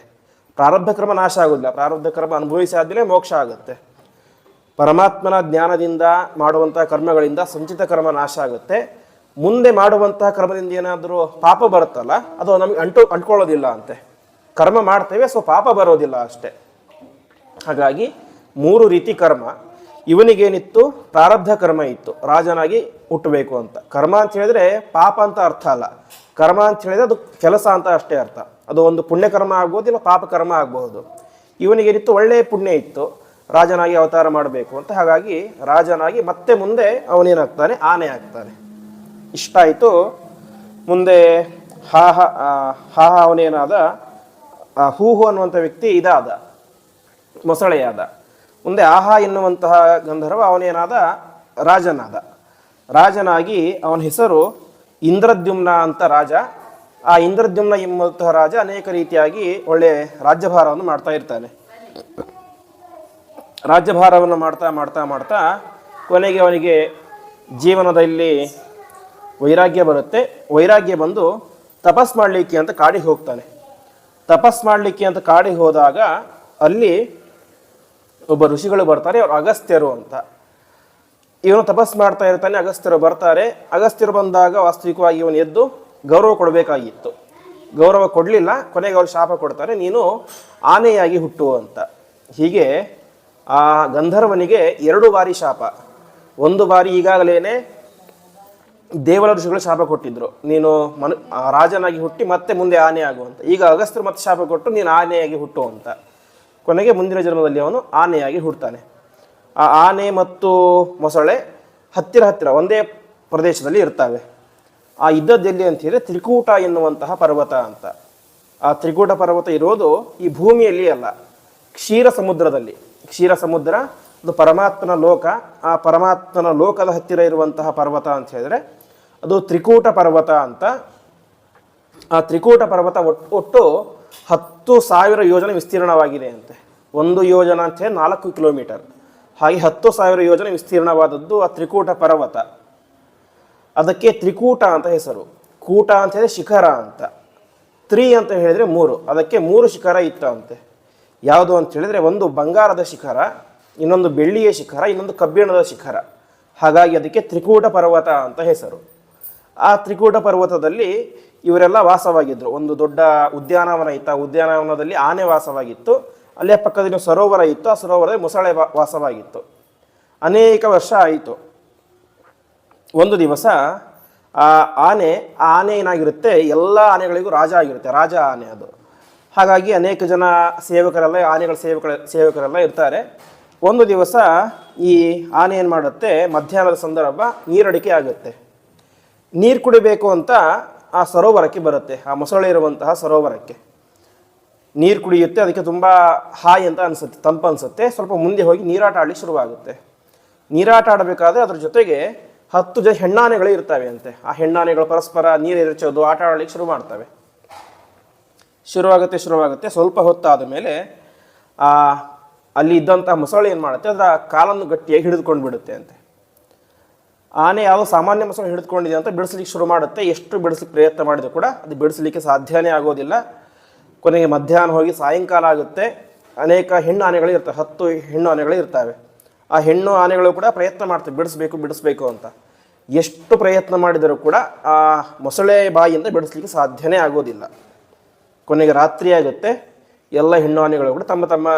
ಪ್ರಾರಬ್ಧ ಕರ್ಮ ನಾಶ ಆಗೋದಿಲ್ಲ. ಪ್ರಾರಬ್ಧ ಕರ್ಮ ಅನುಭವಿಸಿ ಆದಮೇಲೆ ಮೋಕ್ಷ ಆಗುತ್ತೆ. ಪರಮಾತ್ಮನ ಜ್ಞಾನದಿಂದ ಮಾಡುವಂತಹ ಕರ್ಮಗಳಿಂದ ಸಂಚಿತ ಕರ್ಮ ನಾಶ ಆಗುತ್ತೆ. ಮುಂದೆ ಮಾಡುವಂತಹ ಕರ್ಮದಿಂದ ಏನಾದರೂ ಪಾಪ ಬರುತ್ತಲ್ಲ, ಅದು ನಮಗೆ ಅಂಟ್ಕೊಳ್ಳೋದಿಲ್ಲ ಅಂತೆ. ಕರ್ಮ ಮಾಡ್ತೇವೆ, ಸೊ ಪಾಪ ಬರೋದಿಲ್ಲ ಅಷ್ಟೇ. ಹಾಗಾಗಿ 3 ರೀತಿ ಕರ್ಮ. ಇವನಿಗೇನಿತ್ತು, ಪ್ರಾರಬ್ಧ ಕರ್ಮ ಇತ್ತು, ರಾಜನಾಗಿ ಹುಟ್ಟಬೇಕು ಅಂತ. ಕರ್ಮ ಅಂತ ಹೇಳಿದ್ರೆ ಪಾಪ ಅಂತ ಅರ್ಥ ಅಲ್ಲ. ಕರ್ಮ ಅಂತ ಹೇಳಿದ್ರೆ ಅದು ಕೆಲಸ ಅಂತ ಅಷ್ಟೇ ಅರ್ಥ. ಅದು ಒಂದು ಪುಣ್ಯಕರ್ಮ ಆಗ್ಬೋದು, ಇಲ್ಲ ಪಾಪ ಕರ್ಮ ಆಗಬಹುದು. ಇವನಿಗೇನಿತ್ತು, ಒಳ್ಳೆಯ ಪುಣ್ಯ ಇತ್ತು, ರಾಜನಾಗಿ ಅವತಾರ ಮಾಡಬೇಕು ಅಂತ. ಹಾಗಾಗಿ ರಾಜನಾಗಿ ಮತ್ತೆ ಮುಂದೆ ಅವನೇನಾಗ್ತಾನೆ, ಆನೆ ಆಗ್ತಾನೆ. ಇಷ್ಟ ಆಯಿತು. ಮುಂದೆ ಅವನೇನಾದ, ಹೂಹು ಅನ್ನುವಂಥ ವ್ಯಕ್ತಿ ಇದಾದ, ಮೊಸಳೆಯಾದ. ಮುಂದೆ ಆಹಾ ಎನ್ನುವಂತಹ ಗಂಧರ್ವ ಅವನೇನಾದ, ರಾಜನಾದ. ರಾಜನಾಗಿ ಅವನ ಹೆಸರು ಇಂದ್ರದ್ಯುಮ್ನ ಅಂತ ರಾಜ. ಆ ಇಂದ್ರದ್ಯುಮ್ನ ಎಂಬಂತಹ ರಾಜ ಅನೇಕ ರೀತಿಯಾಗಿ ಒಳ್ಳೆ ರಾಜ್ಯಭಾರವನ್ನು ಮಾಡ್ತಾ ಇರ್ತಾನೆ. ರಾಜ್ಯಭಾರವನ್ನು ಮಾಡ್ತಾ ಮಾಡ್ತಾ ಮಾಡ್ತಾ ಕೊನೆಗೆ ಅವನಿಗೆ ಜೀವನದಲ್ಲಿ ವೈರಾಗ್ಯ ಬರುತ್ತೆ. ವೈರಾಗ್ಯ ಬಂದು ತಪಸ್ ಮಾಡಲಿಕ್ಕೆ ಅಂತ ಕಾಡಿಗೆ ಹೋಗ್ತಾನೆ. ತಪಸ್ ಮಾಡಲಿಕ್ಕೆ ಅಂತ ಕಾಡಿಗೆ ಹೋದಾಗ ಅಲ್ಲಿ ಒಬ್ಬ ಋಷಿಗಳು ಬರ್ತಾರೆ, ಅವರು ಅಗಸ್ತ್ಯರು ಅಂತ. ಇವನು ತಪಸ್ ಮಾಡ್ತಾ ಇರ್ತಾನೆ, ಅಗಸ್ತ್ಯರು ಬರ್ತಾರೆ. ಅಗಸ್ತ್ಯರು ಬಂದಾಗ ವಾಸ್ತವಿಕವಾಗಿ ಇವನು ಎದ್ದು ಗೌರವ ಕೊಡಬೇಕಾಗಿತ್ತು. ಗೌರವ ಕೊಡಲಿಲ್ಲ. ಕೊನೆಗೆ ಅವರು ಶಾಪ ಕೊಡ್ತಾರೆ, ನೀನು ಆನೆಯಾಗಿ ಹುಟ್ಟು ಅಂತ. ಹೀಗೆ ಆ ಗಂಧರ್ವನಿಗೆ 2 ಬಾರಿ ಶಾಪ. ಒಂದು ಬಾರಿ ಈಗಾಗಲೇ ದೇವರ ಋಷಿಗಳು ಶಾಪ ಕೊಟ್ಟಿದ್ರು, ನೀನು ರಾಜನಾಗಿ ಹುಟ್ಟಿ ಮತ್ತೆ ಮುಂದೆ ಆನೆ ಆಗುವಂತ. ಈಗ ಅಗಸ್ತ್ಯರು ಮತ್ತೆ ಶಾಪ ಕೊಟ್ಟು ನೀನು ಆನೆಯಾಗಿ ಹುಟ್ಟು ಅಂತ. ಕೊನೆಗೆ ಮುಂದಿನ ಜನ್ಮದಲ್ಲಿ ಅವನು ಆನೆಯಾಗಿ ಹುಡ್ತಾನೆ. ಆ ಆನೆ ಮತ್ತು ಮೊಸಳೆ ಹತ್ತಿರ ಒಂದೇ ಪ್ರದೇಶದಲ್ಲಿ ಇರ್ತವೆ. ಆ ಇದ್ದದ್ದೆಲ್ಲಿ ಅಂತ ಹೇಳಿದ್ರೆ ತ್ರಿಕೂಟ ಎನ್ನುವಂತಹ ಪರ್ವತ ಅಂತ. ಆ ತ್ರಿಕೂಟ ಪರ್ವತ ಇರೋದು ಈ ಭೂಮಿಯಲ್ಲಿ ಅಲ್ಲ, ಕ್ಷೀರ ಸಮುದ್ರದಲ್ಲಿ. ಕ್ಷೀರ ಸಮುದ್ರ ಅದು ಪರಮಾತ್ಮನ ಲೋಕ. ಆ ಪರಮಾತ್ಮನ ಲೋಕದ ಹತ್ತಿರ ಇರುವಂತಹ ಪರ್ವತ ಅಂತ ಹೇಳಿದ್ರೆ ಅದು ತ್ರಿಕೂಟ ಪರ್ವತ ಅಂತ. ಆ ತ್ರಿಕೂಟ ಪರ್ವತ ಒಟ್ಟು 10,000 ಯೋಜನೆ ವಿಸ್ತೀರ್ಣವಾಗಿದೆ ಅಂತೆ. 1 ಯೋಜನ ಅಂತ ಹೇಳಿ 4 ಕಿಲೋಮೀಟರ್. ಹಾಗೆ 10,000 ಯೋಜನೆ ವಿಸ್ತೀರ್ಣವಾದದ್ದು ಆ ತ್ರಿಕೂಟ ಪರ್ವತ. ಅದಕ್ಕೆ ತ್ರಿಕೂಟ ಅಂತ ಹೆಸರು. ಕೂಟ ಅಂತ ಹೇಳಿದ್ರೆ ಶಿಖರ ಅಂತ. ಅಂತ ಹೇಳಿದ್ರೆ 3. ಅದಕ್ಕೆ 3 ಶಿಖರ ಇತ್ತು ಅಂತೆ. ಯಾವುದು ಅಂತ ಹೇಳಿದ್ರೆ ಒಂದು ಬಂಗಾರದ ಶಿಖರ, ಇನ್ನೊಂದು ಬೆಳ್ಳಿಯ ಶಿಖರ, ಇನ್ನೊಂದು ಕಬ್ಬಿಣದ ಶಿಖರ. ಹಾಗಾಗಿ ಅದಕ್ಕೆ ತ್ರಿಕೂಟ ಪರ್ವತ ಅಂತ ಹೆಸರು. ಆ ತ್ರಿಕೂಟ ಪರ್ವತದಲ್ಲಿ ಇವರೆಲ್ಲ ವಾಸವಾಗಿದ್ದರು. ಒಂದು ದೊಡ್ಡ ಉದ್ಯಾನವನ ಇತ್ತು. ಆ ಉದ್ಯಾನವನದಲ್ಲಿ ಆನೆ ವಾಸವಾಗಿತ್ತು. ಅಲ್ಲೇ ಪಕ್ಕದಲ್ಲಿ ಸರೋವರ ಇತ್ತು, ಆ ಸರೋವರದಲ್ಲಿ ಮೊಸಳೆ ವಾಸವಾಗಿತ್ತು. ಅನೇಕ ವರ್ಷ ಆಯಿತು. ಒಂದು ದಿವಸ ಆ ಆನೆ ಏನಾಗಿರುತ್ತೆ, ಎಲ್ಲ ಆನೆಗಳಿಗೂ ರಾಜ ಆಗಿರುತ್ತೆ, ರಾಜ ಆನೆ ಅದು. ಹಾಗಾಗಿ ಅನೇಕ ಜನ ಸೇವಕರೆಲ್ಲ, ಆನೆಗಳ ಸೇವಕರೆಲ್ಲ ಇರ್ತಾರೆ. ಒಂದು ದಿವಸ ಈ ಆನೆ ಏನು ಮಾಡುತ್ತೆ, ಮಧ್ಯಾಹ್ನದ ಸಂದರ್ಭ ನೀರಡಿಕೆ ಆಗುತ್ತೆ. ನೀರು ಕುಡಿಬೇಕು ಅಂತ ಆ ಸರೋವರಕ್ಕೆ ಬರುತ್ತೆ, ಆ ಮೊಸಳೆ ಇರುವಂತಹ ಸರೋವರಕ್ಕೆ ನೀರು ಕುಡಿಯುತ್ತೆ. ಅದಕ್ಕೆ ತುಂಬ ಹಾಯ್ ಅಂತ ಅನಿಸುತ್ತೆ, ತಂಪು ಅನಿಸುತ್ತೆ. ಸ್ವಲ್ಪ ಮುಂದೆ ಹೋಗಿ ನೀರಾಟ ಆಡಲಿಕ್ಕೆ ಶುರುವಾಗುತ್ತೆ. ನೀರಾಟ ಆಡಬೇಕಾದ್ರೆ ಅದ್ರ ಜೊತೆಗೆ 10 ಹೆಣ್ಣಾನೆಗಳು ಇರ್ತವೆ ಅಂತೆ. ಆ ಹೆಣ್ಣಾನೆಗಳು ಪರಸ್ಪರ ನೀರು ಎರಚೋದು, ಆಟ ಆಡಲಿಕ್ಕೆ ಶುರುವಾಗುತ್ತೆ. ಸ್ವಲ್ಪ ಹೊತ್ತಾದ ಮೇಲೆ ಅಲ್ಲಿ ಇದ್ದಂಥ ಮೊಸಳೆ ಏನು ಮಾಡುತ್ತೆ, ಅದರ ಕಾಲನ್ನು ಗಟ್ಟಿಯಾಗಿ ಹಿಡಿದುಕೊಂಡು ಬಿಡುತ್ತೆ ಅಂತೆ. ಆನೆ ಯಾವುದೋ ಸಾಮಾನ್ಯ ಮೊಸಳೆ ಹಿಡಿದುಕೊಂಡಿದೆ ಅಂತ ಬಿಡಿಸ್ಲಿಕ್ಕೆ ಶುರು ಮಾಡುತ್ತೆ. ಎಷ್ಟು ಬಿಡಿಸ್ಲಿಕ್ಕೆ ಪ್ರಯತ್ನ ಮಾಡಿದ್ರು ಕೂಡ ಅದು ಬಿಡಿಸ್ಲಿಕ್ಕೆ ಸಾಧ್ಯನೇ ಆಗೋದಿಲ್ಲ. ಕೊನೆಗೆ ಮಧ್ಯಾಹ್ನ ಹೋಗಿ ಸಾಯಂಕಾಲ ಆಗುತ್ತೆ. ಅನೇಕ ಹೆಣ್ಣು ಆನೆಗಳು ಇರ್ತವೆ, 10 ಹೆಣ್ಣು ಆನೆಗಳು ಇರ್ತವೆ. ಆ ಹೆಣ್ಣು ಆನೆಗಳು ಕೂಡ ಪ್ರಯತ್ನ ಮಾಡ್ತವೆ ಬಿಡಿಸ್ಬೇಕು ಅಂತ. ಎಷ್ಟು ಪ್ರಯತ್ನ ಮಾಡಿದರೂ ಕೂಡ ಆ ಮೊಸಳೆ ಬಾಯಿಯಿಂದ ಬಿಡಿಸ್ಲಿಕ್ಕೆ ಸಾಧ್ಯನೇ ಆಗೋದಿಲ್ಲ. ಕೊನೆಗೆ ರಾತ್ರಿ ಆಗುತ್ತೆ. ಎಲ್ಲ ಹೆಣ್ಣು ಆನೆಗಳು ಕೂಡ ತಮ್ಮ ತಮ್ಮ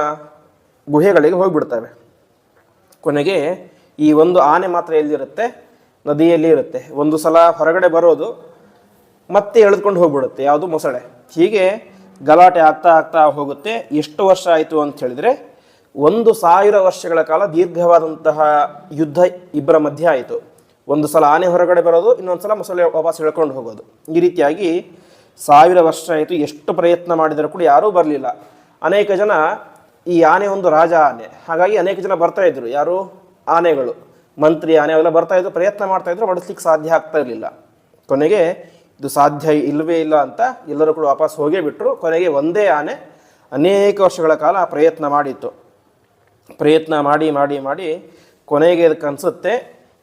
ಗುಹೆಗಳಿಗೆ ಹೋಗಿಬಿಡ್ತವೆ. ಕೊನೆಗೆ ಈ ಒಂದು ಆನೆ ಮಾತ್ರ ಎಲ್ಲಿರುತ್ತೆ, ನದಿಯಲ್ಲಿ ಇರುತ್ತೆ. ಒಂದು ಸಲ ಹೊರಗಡೆ ಬರೋದು, ಮತ್ತೆ ಎಳೆದುಕೊಂಡು ಹೋಗ್ಬಿಡುತ್ತೆ ಯಾವುದು, ಮೊಸಳೆ. ಹೀಗೆ ಗಲಾಟೆ ಆಗ್ತಾ ಹೋಗುತ್ತೆ. ಎಷ್ಟು ವರ್ಷ ಆಯಿತು ಅಂತ ಹೇಳಿದರೆ 1000 ವರ್ಷಗಳ ಕಾಲ ದೀರ್ಘವಾದಂತಹ ಯುದ್ಧ ಇಬ್ಬರ ಮಧ್ಯೆ ಆಯಿತು. ಒಂದು ಸಲ ಆನೆ ಹೊರಗಡೆ ಬರೋದು, ಇನ್ನೊಂದು ಸಲ ಮೊಸಳೆ ವಾಪಸ್ ಎಳ್ಕೊಂಡು ಹೋಗೋದು. ಈ ರೀತಿಯಾಗಿ 1000 ವರ್ಷ ಆಯಿತು. ಎಷ್ಟು ಪ್ರಯತ್ನ ಮಾಡಿದರೂ ಕೂಡ ಯಾರೂ ಬರಲಿಲ್ಲ. ಅನೇಕ ಜನ, ಈ ಆನೆ ಒಂದು ರಾಜ ಆನೆ, ಹಾಗಾಗಿ ಅನೇಕ ಜನ ಬರ್ತಾಯಿದ್ರು. ಯಾರು, ಆನೆಗಳು, ಮಂತ್ರಿ ಆನೆ ಅವೆಲ್ಲ ಬರ್ತಾಯಿದ್ರು, ಪ್ರಯತ್ನ ಮಾಡ್ತಾಯಿದ್ರು, ಬಡಿಸ್ಲಿಕ್ಕೆ ಸಾಧ್ಯ ಆಗ್ತಾ ಇರಲಿಲ್ಲ. ಕೊನೆಗೆ ಇದು ಸಾಧ್ಯ ಇಲ್ಲವೇ ಇಲ್ಲ ಅಂತ ಎಲ್ಲರೂ ಕೂಡ ವಾಪಸ್ ಹೋಗೇ ಬಿಟ್ಟರು. ಕೊನೆಗೆ ಒಂದೇ ಆನೆ ಅನೇಕ ವರ್ಷಗಳ ಕಾಲ ಪ್ರಯತ್ನ ಮಾಡಿತ್ತು. ಪ್ರಯತ್ನ ಮಾಡಿ ಕೊನೆಗೆ ಅದಕ್ಕೆ ಅನಿಸುತ್ತೆ,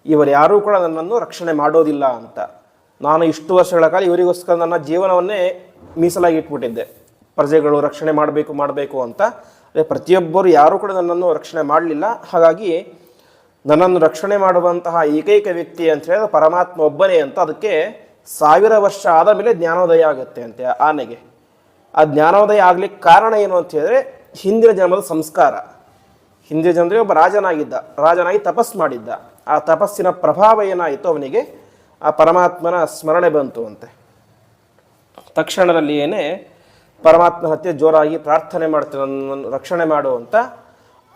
ಇವರು ಯಾರೂ ಕೂಡ ನನ್ನನ್ನು ರಕ್ಷಣೆ ಮಾಡೋದಿಲ್ಲ ಅಂತ. ನಾನು ಇಷ್ಟು ವರ್ಷಗಳ ಕಾಲ ಇವರಿಗೋಸ್ಕರ ನನ್ನ ಜೀವನವನ್ನೇ ಮೀಸಲಾಗಿ ಇಟ್ಬಿಟ್ಟಿದ್ದೆ, ಪ್ರಜೆಗಳು ರಕ್ಷಣೆ ಮಾಡಬೇಕು ಅಂತ. ಪ್ರತಿಯೊಬ್ಬರು ಯಾರೂ ಕೂಡ ನನ್ನನ್ನು ರಕ್ಷಣೆ ಮಾಡಲಿಲ್ಲ. ಹಾಗಾಗಿ ನನ್ನನ್ನು ರಕ್ಷಣೆ ಮಾಡುವಂತಹ ಏಕೈಕ ವ್ಯಕ್ತಿ ಅಂತ ಹೇಳಿದ್ರೆ ಪರಮಾತ್ಮ ಒಬ್ಬನೇ ಅಂತ. ಅದಕ್ಕೆ 1000 ವರ್ಷ ಆದ ಮೇಲೆ ಜ್ಞಾನೋದಯ ಆಗುತ್ತೆ ಅಂತೆ ಆನೆಗೆ. ಆ ಜ್ಞಾನೋದಯ ಆಗ್ಲಿಕ್ಕೆ ಕಾರಣ ಏನು ಅಂತ ಹೇಳಿದ್ರೆ ಹಿಂದಿನ ಜನ್ಮದ ಸಂಸ್ಕಾರ. ಹಿಂದಿನ ಜನ್ಮದಲ್ಲಿ ಒಬ್ಬ ರಾಜನಾಗಿ ತಪಸ್ಸು ಮಾಡಿದ್ದ. ಆ ತಪಸ್ಸಿನ ಪ್ರಭಾವ ಏನಾಯಿತು, ಅವನಿಗೆ ಆ ಪರಮಾತ್ಮನ ಸ್ಮರಣೆ ಬಂತು ಅಂತೆ. ತಕ್ಷಣದಲ್ಲಿ ಪರಮಾತ್ಮ ಹತ್ತಿರ ಜೋರಾಗಿ ಪ್ರಾರ್ಥನೆ ಮಾಡ್ತಾನೆ, ನನ್ನನ್ನು ರಕ್ಷಣೆ ಮಾಡು ಅಂತ.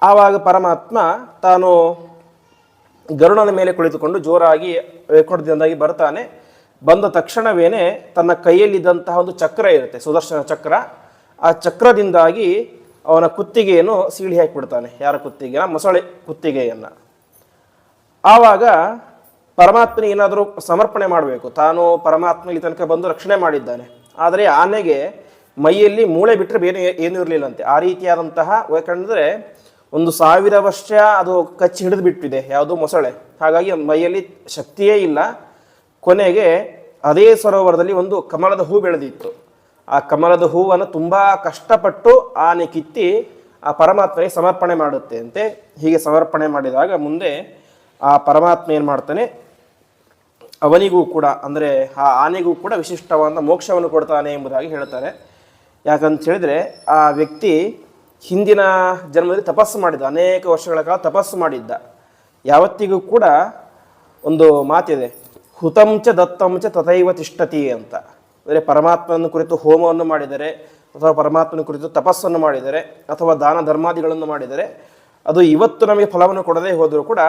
ಆವಾಗ ಪರಮಾತ್ಮ ತಾನು ಗರುಡನ ಮೇಲೆ ಕುಳಿತುಕೊಂಡು ಜೋರಾಗಿ ವೈಕುಂಠದಿಂದಾಗಿ ಬರ್ತಾನೆ. ಬಂದ ತಕ್ಷಣವೇ ತನ್ನ ಕೈಯಲ್ಲಿದ್ದಂತಹ ಒಂದು ಚಕ್ರ ಇರುತ್ತೆ, ಸುದರ್ಶನ ಚಕ್ರ. ಆ ಚಕ್ರದಿಂದಾಗಿ ಅವನ ಕುತ್ತಿಗೆಯನ್ನು ಸೀಳಿ ಹಾಕಿಬಿಡ್ತಾನೆ. ಯಾರ ಕುತ್ತಿಗೆನ, ಮೊಸಳೆ ಕುತ್ತಿಗೆಯನ್ನು. ಆವಾಗ ಪರಮಾತ್ಮನಿಗೆ ಏನಾದರೂ ಸಮರ್ಪಣೆ ಮಾಡಬೇಕು. ತಾನು ಪರಮಾತ್ಮ ಇಲ್ಲಿ ತನಕ ಬಂದು ರಕ್ಷಣೆ ಮಾಡಿದ್ದಾನೆ, ಆದರೆ ಆನೆಗೆ ಮೈಯಲ್ಲಿ ಮೂಳೆ ಬಿಟ್ಟರೆ ಬೇರೆ ಏನೂ ಇರಲಿಲ್ಲಂತೆ. ಆ ರೀತಿಯಾದಂತಹ, ಯಾಕಂದರೆ 1000 ವರ್ಷ ಅದು ಕಚ್ಚಿ ಹಿಡಿದು ಬಿಟ್ಟಿದೆ ಯಾವುದು, ಮೊಸಳೆ. ಹಾಗಾಗಿ ಮೈಯಲ್ಲಿ ಶಕ್ತಿಯೇ ಇಲ್ಲ. ಕೊನೆಗೆ ಅದೇ ಸರೋವರದಲ್ಲಿ ಒಂದು ಕಮಲದ ಹೂ ಬೆಳೆದಿತ್ತು. ಆ ಕಮಲದ ಹೂವನ್ನು ತುಂಬ ಕಷ್ಟಪಟ್ಟು ಆನೆ ಕಿತ್ತಿ ಆ ಪರಮಾತ್ಮನಿಗೆ ಸಮರ್ಪಣೆ ಮಾಡುತ್ತೆ ಅಂತೆ. ಹೀಗೆ ಸಮರ್ಪಣೆ ಮಾಡಿದಾಗ ಮುಂದೆ ಆ ಪರಮಾತ್ಮ ಏನು ಮಾಡ್ತಾನೆ, ಅವನಿಗೂ ಕೂಡ, ಅಂದರೆ ಆ ಆನೆಗೂ ಕೂಡ ವಿಶಿಷ್ಟವಾದ ಮೋಕ್ಷವನ್ನು ಕೊಡ್ತಾನೆ ಎಂಬುದಾಗಿ ಹೇಳ್ತಾರೆ. ಯಾಕಂತ ಹೇಳಿದರೆ ಆ ವ್ಯಕ್ತಿ ಹಿಂದಿನ ಜನ್ಮದಲ್ಲಿ ತಪಸ್ಸು ಮಾಡಿದ್ದ, ಅನೇಕ ವರ್ಷಗಳ ಕಾಲ ತಪಸ್ಸು ಮಾಡಿದ್ದ. ಯಾವತ್ತಿಗೂ ಕೂಡ ಒಂದು ಮಾತಿದೆ, ಹುತಂಚ ದತ್ತಂಚ ತಥೈವ ತಿಷ್ಠತಿ ಅಂತ. ಅಂದರೆ ಪರಮಾತ್ಮನ ಕುರಿತು ಹೋಮವನ್ನು ಮಾಡಿದರೆ, ಅಥವಾ ಪರಮಾತ್ಮನ ಕುರಿತು ತಪಸ್ಸನ್ನು ಮಾಡಿದರೆ, ಅಥವಾ ದಾನ ಧರ್ಮಾದಿಗಳನ್ನು ಮಾಡಿದರೆ, ಅದು ಇವತ್ತು ನಮಗೆ ಫಲವನ್ನು ಕೊಡದೇ ಹೋದರೂ ಕೂಡ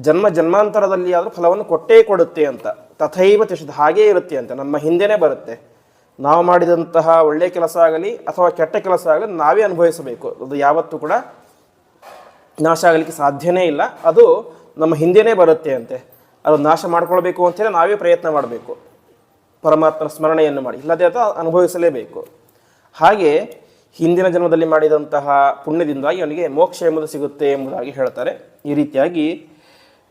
ಜನ್ಮಾಂತರದಲ್ಲಿ ಆದರೂ ಫಲವನ್ನು ಕೊಟ್ಟೇ ಕೊಡುತ್ತೆ ಅಂತ. ತಥೈವ ತಿಷ್ಠತಿ, ಹಾಗೇ ಇರುತ್ತೆ ಅಂತ, ನಮ್ಮ ಹಿಂದೆನೇ ಬರುತ್ತೆ. ನಾವು ಮಾಡಿದಂತಹ ಒಳ್ಳೆಯ ಕೆಲಸ ಆಗಲಿ ಅಥವಾ ಕೆಟ್ಟ ಕೆಲಸ ಆಗಲಿ ನಾವೇ ಅನುಭವಿಸಬೇಕು. ಅದು ಯಾವತ್ತೂ ಕೂಡ ನಾಶ ಆಗಲಿಕ್ಕೆ ಸಾಧ್ಯನೇ ಇಲ್ಲ. ಅದು ನಮ್ಮ ಹಿಂದೆನೇ ಬರುತ್ತೆ ಅಂತೆ. ಅದು ನಾಶ ಮಾಡ್ಕೊಳ್ಬೇಕು ಅಂತೇಳಿ ನಾವೇ ಪ್ರಯತ್ನ ಮಾಡಬೇಕು, ಪರಮಾತ್ಮನ ಸ್ಮರಣೆಯನ್ನು ಮಾಡಿ, ಇಲ್ಲದೆ ಅದು ಅನುಭವಿಸಲೇಬೇಕು. ಹಾಗೆ ಹಿಂದಿನ ಜನ್ಮದಲ್ಲಿ ಮಾಡಿದಂತಹ ಪುಣ್ಯದಿಂದಾಗಿ ಅವನಿಗೆ ಮೋಕ್ಷ ಎಂಬುದು ಸಿಗುತ್ತೆ ಎಂಬುದಾಗಿ ಹೇಳ್ತಾರೆ. ಈ ರೀತಿಯಾಗಿ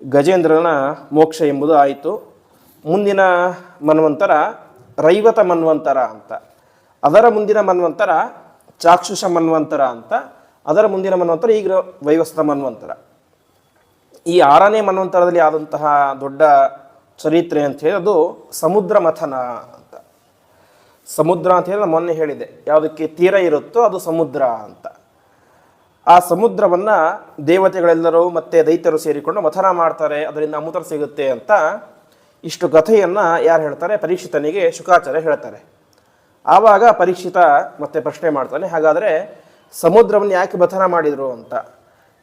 ಗಜೇಂದ್ರನ ಮೋಕ್ಷ ಎಂಬುದು ಆಯಿತು. ಮುಂದಿನ ಮನ್ವಂತರ ರೈವತ ಮನ್ವಂತರ ಅಂತ, ಅದರ ಮುಂದಿನ ಮನ್ವಂತರ ಚಾಕ್ಷುಷ ಮನ್ವಂತರ ಅಂತ, ಅದರ ಮುಂದಿನ ಮನ್ವಂತರ ಈಗ ವೈವಸ್ವತ ಮನ್ವಂತರ. ಈ 6ನೇ ಮನ್ವಂತರದಲ್ಲಿ ಆದಂತಹ ದೊಡ್ಡ ಚರಿತ್ರೆ ಅಂತ ಹೇಳಿ ಅದು ಸಮುದ್ರ ಮಥನ ಅಂತ. ಸಮುದ್ರ ಅಂತ ಹೇಳಿ ನಾನು ಮೊನ್ನೆ ಹೇಳಿದೆ, ಯಾವುದಕ್ಕೆ ತೀರ ಇರುತ್ತೋ ಅದು ಸಮುದ್ರ ಅಂತ. ಆ ಸಮುದ್ರವನ್ನು ದೇವತೆಗಳೆಲ್ಲರೂ ಮತ್ತು ದೈತ್ಯರು ಸೇರಿಕೊಂಡು ಮಥನ ಮಾಡ್ತಾರೆ, ಅದರಿಂದ ಅಮೃತ ಸಿಗುತ್ತೆ ಅಂತ ಇಷ್ಟು ಕಥೆಯನ್ನು ಯಾರು ಹೇಳ್ತಾರೆ? ಪರೀಕ್ಷಿತನಿಗೆ ಶುಕಾಚಾರ್ಯ ಹೇಳ್ತಾರೆ. ಆವಾಗ ಪರೀಕ್ಷಿತ ಮತ್ತೆ ಪ್ರಶ್ನೆ ಮಾಡ್ತಾನೆ, ಹಾಗಾದರೆ ಸಮುದ್ರವನ್ನು ಯಾಕೆ ಮಥನ ಮಾಡಿದರು ಅಂತ.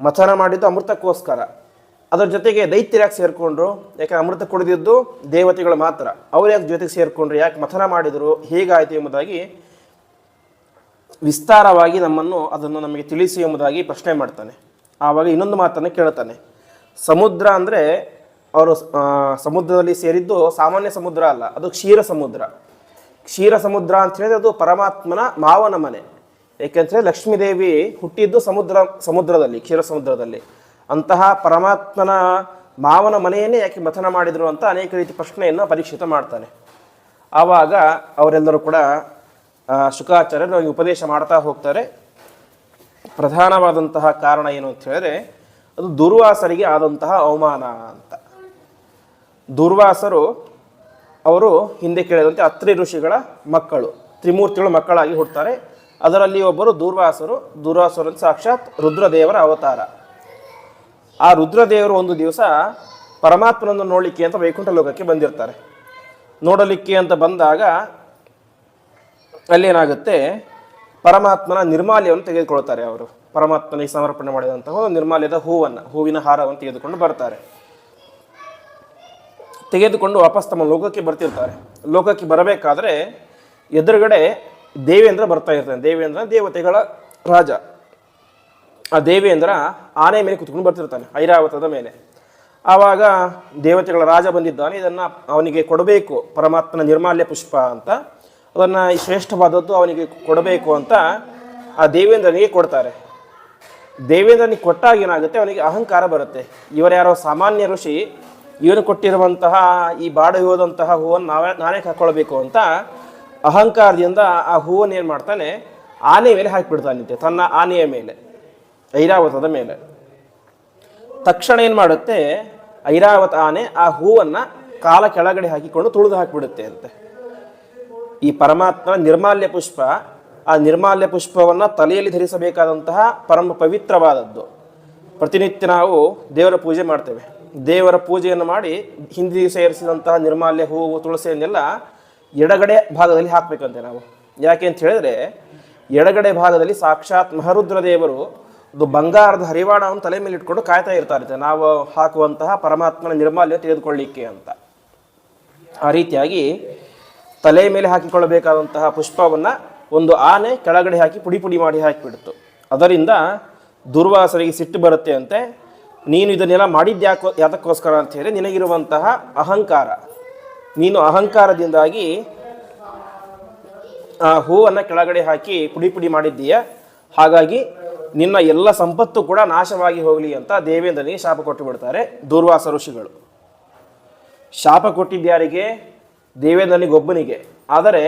ಮಥನ ಮಾಡಿದ್ದು ಅಮೃತಕ್ಕೋಸ್ಕರ, ಅದರ ಜೊತೆಗೆ ದೈತ್ಯರು ಯಾಕೆ ಸೇರಿಕೊಂಡ್ರು? ಯಾಕೆ ಅಮೃತ ಕುಡಿದಿದ್ದು ದೇವತೆಗಳು ಮಾತ್ರ, ಅವ್ರು ಯಾಕೆ ಜೊತೆಗೆ ಸೇರಿಕೊಂಡ್ರು, ಯಾಕೆ ಮಥನ ಮಾಡಿದರು, ಹೇಗಾಯಿತು ಎಂಬುದಾಗಿ ವಿಸ್ತಾರವಾಗಿ ಅದನ್ನು ನಮಗೆ ತಿಳಿಸಿ ಎಂಬುದಾಗಿ ಪ್ರಶ್ನೆ ಮಾಡ್ತಾನೆ. ಆವಾಗ ಇನ್ನೊಂದು ಮಾತನ್ನು ಕೇಳ್ತಾನೆ. ಸಮುದ್ರ ಅಂದರೆ ಅವರು ಸಮುದ್ರದಲ್ಲಿ ಸೇರಿದ್ದು ಸಾಮಾನ್ಯ ಸಮುದ್ರ ಅಲ್ಲ, ಅದು ಕ್ಷೀರ ಸಮುದ್ರ. ಕ್ಷೀರ ಸಮುದ್ರ ಅಂತ ಹೇಳಿದ್ರೆ ಅದು ಪರಮಾತ್ಮನ ಮಾವನ ಮನೆ. ಏಕೆಂದರೆ ಲಕ್ಷ್ಮೀದೇವಿ ಹುಟ್ಟಿದ್ದು ಸಮುದ್ರದಲ್ಲಿ, ಕ್ಷೀರ ಸಮುದ್ರದಲ್ಲಿ. ಅಂತಹ ಪರಮಾತ್ಮನ ಮಾವನ ಮನೆಯನ್ನೇ ಯಾಕೆ ಮಥನ ಮಾಡಿದರು ಅಂತ ಅನೇಕ ರೀತಿ ಪ್ರಶ್ನೆಯನ್ನು ಪರೀಕ್ಷಿತ ಮಾಡ್ತಾನೆ. ಆವಾಗ ಅವರೆಲ್ಲರೂ ಕೂಡ ಶುಕಾಚಾರ್ಯರು ಅವರಿಗೆ ಉಪದೇಶ ಮಾಡ್ತಾ ಹೋಗ್ತಾರೆ. ಪ್ರಧಾನವಾದಂತಹ ಕಾರಣ ಏನು ಅಂತ ಹೇಳಿದ್ರೆ ಅದು ದುರ್ವಾಸರಿಗೆ ಆದಂತಹ ಅವಮಾನ ಅಂತ. ದುರ್ವಾಸರು ಅವರು ಹಿಂದೆ ಕೇಳಿದಂತೆ ಅತ್ರಿ ಋಷಿಗಳ ಮಕ್ಕಳು, ತ್ರಿಮೂರ್ತಿಗಳು ಮಕ್ಕಳಾಗಿ ಹುಡ್ತಾರೆ. ಅದರಲ್ಲಿ ಒಬ್ಬರು ದುರ್ವಾಸರು. ದುರ್ವಾಸರು ಸಾಕ್ಷಾತ್ ರುದ್ರದೇವರ ಅವತಾರ. ಆ ರುದ್ರದೇವರು ಒಂದು ದಿವಸ ಪರಮಾತ್ಮನನ್ನು ನೋಡಲಿಕ್ಕೆ ಅಂತ ವೈಕುಂಠ ಲೋಕಕ್ಕೆ ಬಂದಿರ್ತಾರೆ. ನೋಡಲಿಕ್ಕೆ ಅಂತ ಬಂದಾಗ ಅಲ್ಲೇನಾಗುತ್ತೆ, ಪರಮಾತ್ಮನ ನಿರ್ಮಾಲ್ಯವನ್ನು ತೆಗೆದುಕೊಳ್ತಾರೆ. ಅವರು ಪರಮಾತ್ಮನಿಗೆ ಸಮರ್ಪಣೆ ಮಾಡಿದಂತಹ ಒಂದು ನಿರ್ಮಾಲ್ಯದ ಹೂವಿನ ಹಾರವನ್ನು ತೆಗೆದುಕೊಂಡು ಬರ್ತಾರೆ. ತೆಗೆದುಕೊಂಡು ವಾಪಸ್ ತಮ್ಮ ಲೋಕಕ್ಕೆ ಬರ್ತಿರ್ತಾರೆ. ಲೋಕಕ್ಕೆ ಬರಬೇಕಾದ್ರೆ ಎದುರುಗಡೆ ದೇವೇಂದ್ರ ಬರ್ತಾ ಇರ್ತಾನೆ. ದೇವೇಂದ್ರ ದೇವತೆಗಳ ರಾಜ. ಆ ದೇವೇಂದ್ರ ಆನೆ ಮೇಲೆ ಕುತ್ಕೊಂಡು ಬರ್ತಿರ್ತಾನೆ, ಐರಾವತದ ಮೇಲೆ. ಆವಾಗ ದೇವತೆಗಳ ರಾಜ ಬಂದಿದ್ದಾನೆ, ಇದನ್ನು ಅವನಿಗೆ ಕೊಡಬೇಕು, ಪರಮಾತ್ಮನ ನಿರ್ಮಾಲ್ಯ ಪುಷ್ಪ ಅಂತ, ಅದನ್ನು ಶ್ರೇಷ್ಠವಾದದ್ದು ಅವನಿಗೆ ಕೊಡಬೇಕು ಅಂತ ಆ ದೇವೇಂದ್ರನಿಗೆ ಕೊಡ್ತಾರೆ. ದೇವೇಂದ್ರನಿಗೆ ಕೊಟ್ಟಾಗ ಏನಾಗುತ್ತೆ, ಅವನಿಗೆ ಅಹಂಕಾರ ಬರುತ್ತೆ. ಇವರ್ಯಾರೋ ಸಾಮಾನ್ಯ ಋಷಿ, ಇವನು ಕೊಟ್ಟಿರುವಂತಹ ಈ ಬಾಡ ಹೋದಂತಹ ಹೂವನ್ನು ನಾನೇ ಹಾಕ್ಕೊಳ್ಬೇಕು ಅಂತ ಅಹಂಕಾರದಿಂದ ಆ ಹೂವನ್ನು ಏನು ಮಾಡ್ತಾನೆ, ಆನೆ ಮೇಲೆ ಹಾಕಿಬಿಡ್ತಾನಂತೆ, ತನ್ನ ಆನೆಯ ಮೇಲೆ, ಐರಾವತದ ಮೇಲೆ. ತಕ್ಷಣ ಏನು ಮಾಡುತ್ತೆ, ಐರಾವತ ಆನೆ ಆ ಹೂವನ್ನು ಕಾಲ ಕೆಳಗಡೆ ಹಾಕಿಕೊಂಡು ತುಳಿದು ಹಾಕಿಬಿಡುತ್ತೆ ಅಂತೆ. ಈ ಪರಮಾತ್ಮನ ನಿರ್ಮಾಲ್ಯ ಪುಷ್ಪ, ಆ ನಿರ್ಮಾಲ್ಯ ಪುಷ್ಪವನ್ನು ತಲೆಯಲ್ಲಿ ಧರಿಸಬೇಕಾದಂತಹ ಪರಮ ಪವಿತ್ರವಾದದ್ದು. ಪ್ರತಿನಿತ್ಯ ನಾವು ದೇವರ ಪೂಜೆ ಮಾಡ್ತೇವೆ. ದೇವರ ಪೂಜೆಯನ್ನು ಮಾಡಿ ಹಿಂದಿ ದಿವಸ ಏರಿಸಿದಂತಹ ನಿರ್ಮಾಲ್ಯ ಹೂವು ತುಳಸಿಯನ್ನೆಲ್ಲ ಎಡಗಡೆ ಭಾಗದಲ್ಲಿ ಹಾಕಬೇಕಂತೆ ನಾವು. ಯಾಕೆ ಅಂತ ಹೇಳಿದ್ರೆ, ಎಡಗಡೆ ಭಾಗದಲ್ಲಿ ಸಾಕ್ಷಾತ್ ಮಹಾರುದ್ರದೇವರು ಒಂದು ಬಂಗಾರದ ಹರಿವಾಣವನ್ನು ತಲೆ ಮೇಲೆ ಇಟ್ಕೊಂಡು ಕಾಯ್ತಾ ಇರ್ತಾರೆ, ನಾವು ಹಾಕುವಂತಹ ಪರಮಾತ್ಮನ ನಿರ್ಮಾಲ್ಯ ತೆಗೆದುಕೊಳ್ಳಿಕ್ಕೆ ಅಂತ. ಆ ರೀತಿಯಾಗಿ ತಲೆ ಮೇಲೆ ಹಾಕಿಕೊಳ್ಳಬೇಕಾದಂತಹ ಪುಷ್ಪವನ್ನು ಒಂದು ಆನೆ ಕೆಳಗಡೆ ಹಾಕಿ ಪುಡಿ ಪುಡಿ ಮಾಡಿ ಹಾಕಿಬಿಡ್ತು. ಅದರಿಂದ ದುರ್ವಾಸರಿಗೆ ಸಿಟ್ಟು ಬರುತ್ತೆ ಅಂತೆ. ನೀನು ಇದನ್ನೆಲ್ಲ ಯಾತಕ್ಕೋಸ್ಕರ ಅಂತ ಹೇಳಿ ನಿನಗಿರುವಂತಹ ಅಹಂಕಾರ, ನೀನು ಅಹಂಕಾರದಿಂದಾಗಿ ಆ ಹೂವನ್ನು ಕೆಳಗಡೆ ಹಾಕಿ ಪುಡಿ ಪುಡಿ ಮಾಡಿದ್ದೀಯ, ಹಾಗಾಗಿ ನಿನ್ನ ಎಲ್ಲ ಸಂಪತ್ತು ಕೂಡ ನಾಶವಾಗಿ ಹೋಗಲಿ ಅಂತ ದೇವೇಂದ್ರನಿಗೆ ಶಾಪ ಕೊಟ್ಟು ಬಿಡ್ತಾರೆ ದುರ್ವಾಸ ಋಷಿಗಳು. ಶಾಪ ಕೊಟ್ಟಿದ್ಯಾರಿಗೆ? ದೇವೇಂದ್ರನಿಗೊಬ್ಬನಿಗೆ. ಆದರೆ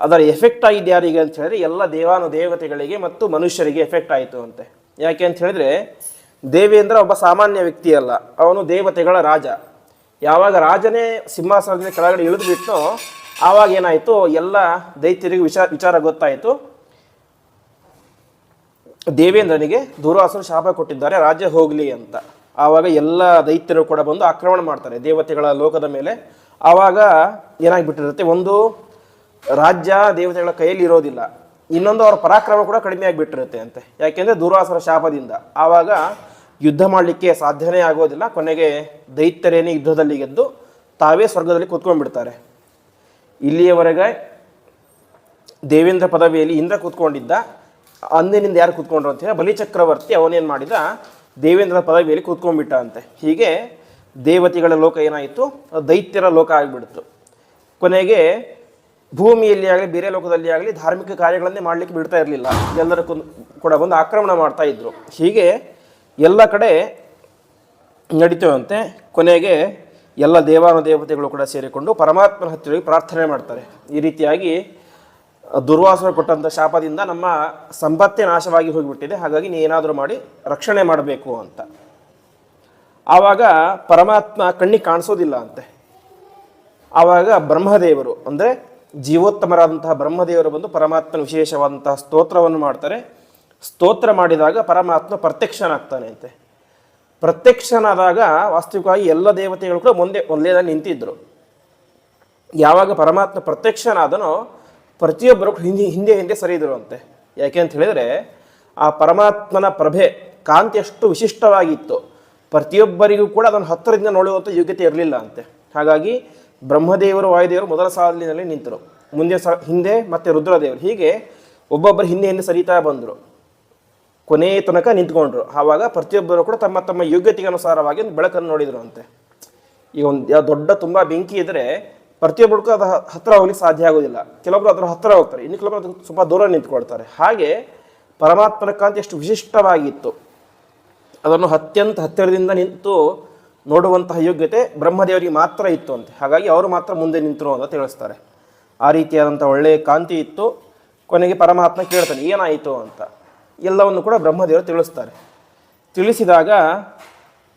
ಅದರ ಎಫೆಕ್ಟ್ ಆಗಿದ್ದು ಯಾರಿಗೆ ಅಂತ ಹೇಳಿದ್ರೆ ಎಲ್ಲ ದೇವಾನುದೇವತೆಗಳಿಗೆ ಮತ್ತು ಮನುಷ್ಯರಿಗೆ ಎಫೆಕ್ಟ್ ಆಯಿತು ಅಂತೆ. ಯಾಕೆ ಅಂತ ಹೇಳಿದ್ರೆ, ದೇವೇಂದ್ರ ಒಬ್ಬ ಸಾಮಾನ್ಯ ವ್ಯಕ್ತಿ ಅಲ್ಲ, ಅವನು ದೇವತೆಗಳ ರಾಜ. ಯಾವಾಗ ರಾಜನೇ ಸಿಂಹಾಸನದಿಂದ ಕೆಳಗಡೆ ಇಳಿದು ಬಿಟ್ಟು ಆವಾಗ ಏನಾಯಿತು, ಎಲ್ಲ ದೈತ್ಯರಿಗೆ ವಿಚಾರ ಗೊತ್ತಾಯಿತು. ದೇವೇಂದ್ರನಿಗೆ ದುರ್ವಾಸರು ಶಾಪ ಕೊಟ್ಟಿದ್ದಾರೆ ರಾಜ್ಯ ಹೋಗಲಿ ಅಂತ. ಆವಾಗ ಎಲ್ಲ ದೈತ್ಯರು ಕೂಡ ಬಂದು ಆಕ್ರಮಣ ಮಾಡ್ತಾರೆ ದೇವತೆಗಳ ಲೋಕದ ಮೇಲೆ. ಆವಾಗ ಏನಾಗಿಬಿಟ್ಟಿರುತ್ತೆ, ಒಂದು ರಾಜ್ಯ ದೇವತೆಗಳ ಕೈಯಲ್ಲಿ ಇರೋದಿಲ್ಲ, ಇನ್ನೊಂದು ಅವರ ಪರಾಕ್ರಮ ಕೂಡ ಕಡಿಮೆ ಆಗಿಬಿಟ್ಟಿರುತ್ತೆ ಅಂತೆ. ಯಾಕೆಂದರೆ ದುರ್ವಾಸರ ಶಾಪದಿಂದ ಆವಾಗ ಯುದ್ಧ ಮಾಡಲಿಕ್ಕೆ ಸಾಧ್ಯನೇ ಆಗೋದಿಲ್ಲ. ಕೊನೆಗೆ ದೈತ್ಯರೇನೇ ಯುದ್ಧದಲ್ಲಿ ಗೆದ್ದು ತಾವೇ ಸ್ವರ್ಗದಲ್ಲಿ ಕೂತ್ಕೊಂಡ್ಬಿಡ್ತಾರೆ. ಇಲ್ಲಿಯವರೆಗೆ ದೇವೇಂದ್ರ ಪದವಿಯಲ್ಲಿ ಇಂದ್ರ ಕೂತ್ಕೊಂಡಿದ್ದ, ಅಂದಿನಿಂದ ಯಾರು ಕೂತ್ಕೊಂಡ್ರು ಅಂತ ಹೇಳಿ ಬಲಿಚಕ್ರವರ್ತಿ ಅವನೇನು ಮಾಡಿದ, ದೇವೇಂದ್ರ ಪದವಿಯಲ್ಲಿ ಕೂತ್ಕೊಂಡ್ಬಿಟ್ಟ ಅಂತೆ. ಹೀಗೆ ದೇವತೆಗಳ ಲೋಕ ಏನಾಯಿತು, ದೈತ್ಯರ ಲೋಕ ಆಗಿಬಿಡ್ತು. ಕೊನೆಗೆ ಭೂಮಿಯಲ್ಲಿ ಆಗಲಿ ಬೇರೆ ಲೋಕದಲ್ಲಿ ಆಗಲಿ ಧಾರ್ಮಿಕ ಕಾರ್ಯಗಳನ್ನೇ ಮಾಡಲಿಕ್ಕೆ ಬಿಡ್ತಾ ಇರಲಿಲ್ಲ, ಎಲ್ಲರೂ ಕೂಡ ಬಂದು ಆಕ್ರಮಣ ಮಾಡ್ತಾ ಇದ್ರು. ಹೀಗೆ ಎಲ್ಲ ಕಡೆ ನಡೀತೇವಂತೆ. ಕೊನೆಗೆ ಎಲ್ಲ ದೇವಾನುದೇವತೆಗಳು ಕೂಡ ಸೇರಿಕೊಂಡು ಪರಮಾತ್ಮನ ಹತ್ತಿರ ಪ್ರಾರ್ಥನೆ ಮಾಡ್ತಾರೆ. ಈ ರೀತಿಯಾಗಿ ದುರ್ವಾಸರು ಕೊಟ್ಟಂಥ ಶಾಪದಿಂದ ನಮ್ಮ ಸಂಪತ್ತೇ ನಾಶವಾಗಿ ಹೋಗಿಬಿಟ್ಟಿದೆ, ಹಾಗಾಗಿ ನೀನೇನಾದರೂ ಮಾಡಿ ರಕ್ಷಣೆ ಮಾಡಬೇಕು ಅಂತ. ಆವಾಗ ಪರಮಾತ್ಮ ಕಣ್ಣಿಗೆ ಕಾಣಿಸೋದಿಲ್ಲ ಅಂತೆ. ಆವಾಗ ಬ್ರಹ್ಮದೇವರು ಅಂದರೆ ಜೀವೋತ್ತಮರಾದಂತಹ ಬ್ರಹ್ಮದೇವರು ಬಂದು ಪರಮಾತ್ಮನ ವಿಶೇಷವಾದಂತಹ ಸ್ತೋತ್ರವನ್ನು ಮಾಡ್ತಾರೆ. ಸ್ತೋತ್ರ ಮಾಡಿದಾಗ ಪರಮಾತ್ಮ ಪ್ರತ್ಯಕ್ಷನಾಗ್ತಾನೆ ಅಂತೆ. ಪ್ರತ್ಯಕ್ಷನಾದಾಗ ವಾಸ್ತವಿಕವಾಗಿ ಎಲ್ಲ ದೇವತೆಗಳು ಕೂಡ ಒಂದೇದಾಗಿ ನಿಂತಿದ್ದರು. ಯಾವಾಗ ಪರಮಾತ್ಮ ಪ್ರತ್ಯಕ್ಷನಾದನೋ ಪ್ರತಿಯೊಬ್ಬರು ಹಿಂದೆ ಹಿಂದೆ ಸರಿದರು ಅಂತೆ. ಯಾಕೆ ಅಂತ ಹೇಳಿದರೆ ಆ ಪರಮಾತ್ಮನ ಪ್ರಭೆ ಕಾಂತಿ ಅಷ್ಟು ವಿಶಿಷ್ಟವಾಗಿತ್ತು, ಪ್ರತಿಯೊಬ್ಬರಿಗೂ ಕೂಡ ಅದನ್ನು ಹತ್ತಿರದಿಂದ ನೋಡುವಂಥ ಯೋಗ್ಯತೆ ಇರಲಿಲ್ಲ ಅಂತೆ. ಹಾಗಾಗಿ ಬ್ರಹ್ಮದೇವರು ವಾಯುದೇವರು ಮೊದಲ ಸಾಲಿನಲ್ಲಿ ನಿಂತರು, ಮುಂದೆ ಹಿಂದೆ ಮತ್ತು ರುದ್ರದೇವರು, ಹೀಗೆ ಒಬ್ಬೊಬ್ಬರು ಹಿಂದೆ ಹಿಂದೆ ಸರಿತಾ ಬಂದರು, ಕೊನೆಯ ತನಕ ನಿಂತ್ಕೊಂಡ್ರು. ಆವಾಗ ಪ್ರತಿಯೊಬ್ಬರು ಕೂಡ ತಮ್ಮ ತಮ್ಮ ಯೋಗ್ಯತೆಗೆ ಅನುಸಾರವಾಗಿ ಒಂದು ಬೆಳಕನ್ನು ನೋಡಿದರು ಅಂತೆ. ಈಗ ಒಂದು ದೊಡ್ಡ ತುಂಬ ಬೆಂಕಿ ಇದ್ದರೆ ಪ್ರತಿಯೊಬ್ಬರಿಗೂ ಅದು ಹತ್ತಿರ ಹೋಗ್ಲಿಕ್ಕೆ ಸಾಧ್ಯ ಆಗೋದಿಲ್ಲ. ಕೆಲವೊಬ್ರು ಅದರ ಹತ್ತಿರ ಹೋಗ್ತಾರೆ, ಇನ್ನು ಕೆಲವೊಬ್ರು ಅದಕ್ಕೆ ಸ್ವಲ್ಪ ದೂರ ನಿಂತ್ಕೊಳ್ತಾರೆ. ಹಾಗೆ ಪರಮಾತ್ಮನ ಕಾಂತಿ ಎಷ್ಟು ವಿಶಿಷ್ಟವಾಗಿತ್ತು, ಅದನ್ನು ಅತ್ಯಂತ ಹತ್ತಿರದಿಂದ ನಿಂತು ನೋಡುವಂತಹ ಯೋಗ್ಯತೆ ಬ್ರಹ್ಮದೇವರಿಗೆ ಮಾತ್ರ ಇತ್ತು ಅಂತೆ. ಹಾಗಾಗಿ ಅವರು ಮಾತ್ರ ಮುಂದೆ ನಿಂತರು ಅಂತ ತಿಳಿಸ್ತಾರೆ. ಆ ರೀತಿಯಾದಂಥ ಒಳ್ಳೆಯ ಕಾಂತಿ ಇತ್ತು. ಕೊನೆಗೆ ಪರಮಾತ್ಮ ಕೇಳ್ತಾನೆ ಏನಾಯಿತು ಅಂತ. ಎಲ್ಲವನ್ನು ಕೂಡ ಬ್ರಹ್ಮದೇವರು ತಿಳಿಸ್ತಾರೆ. ತಿಳಿಸಿದಾಗ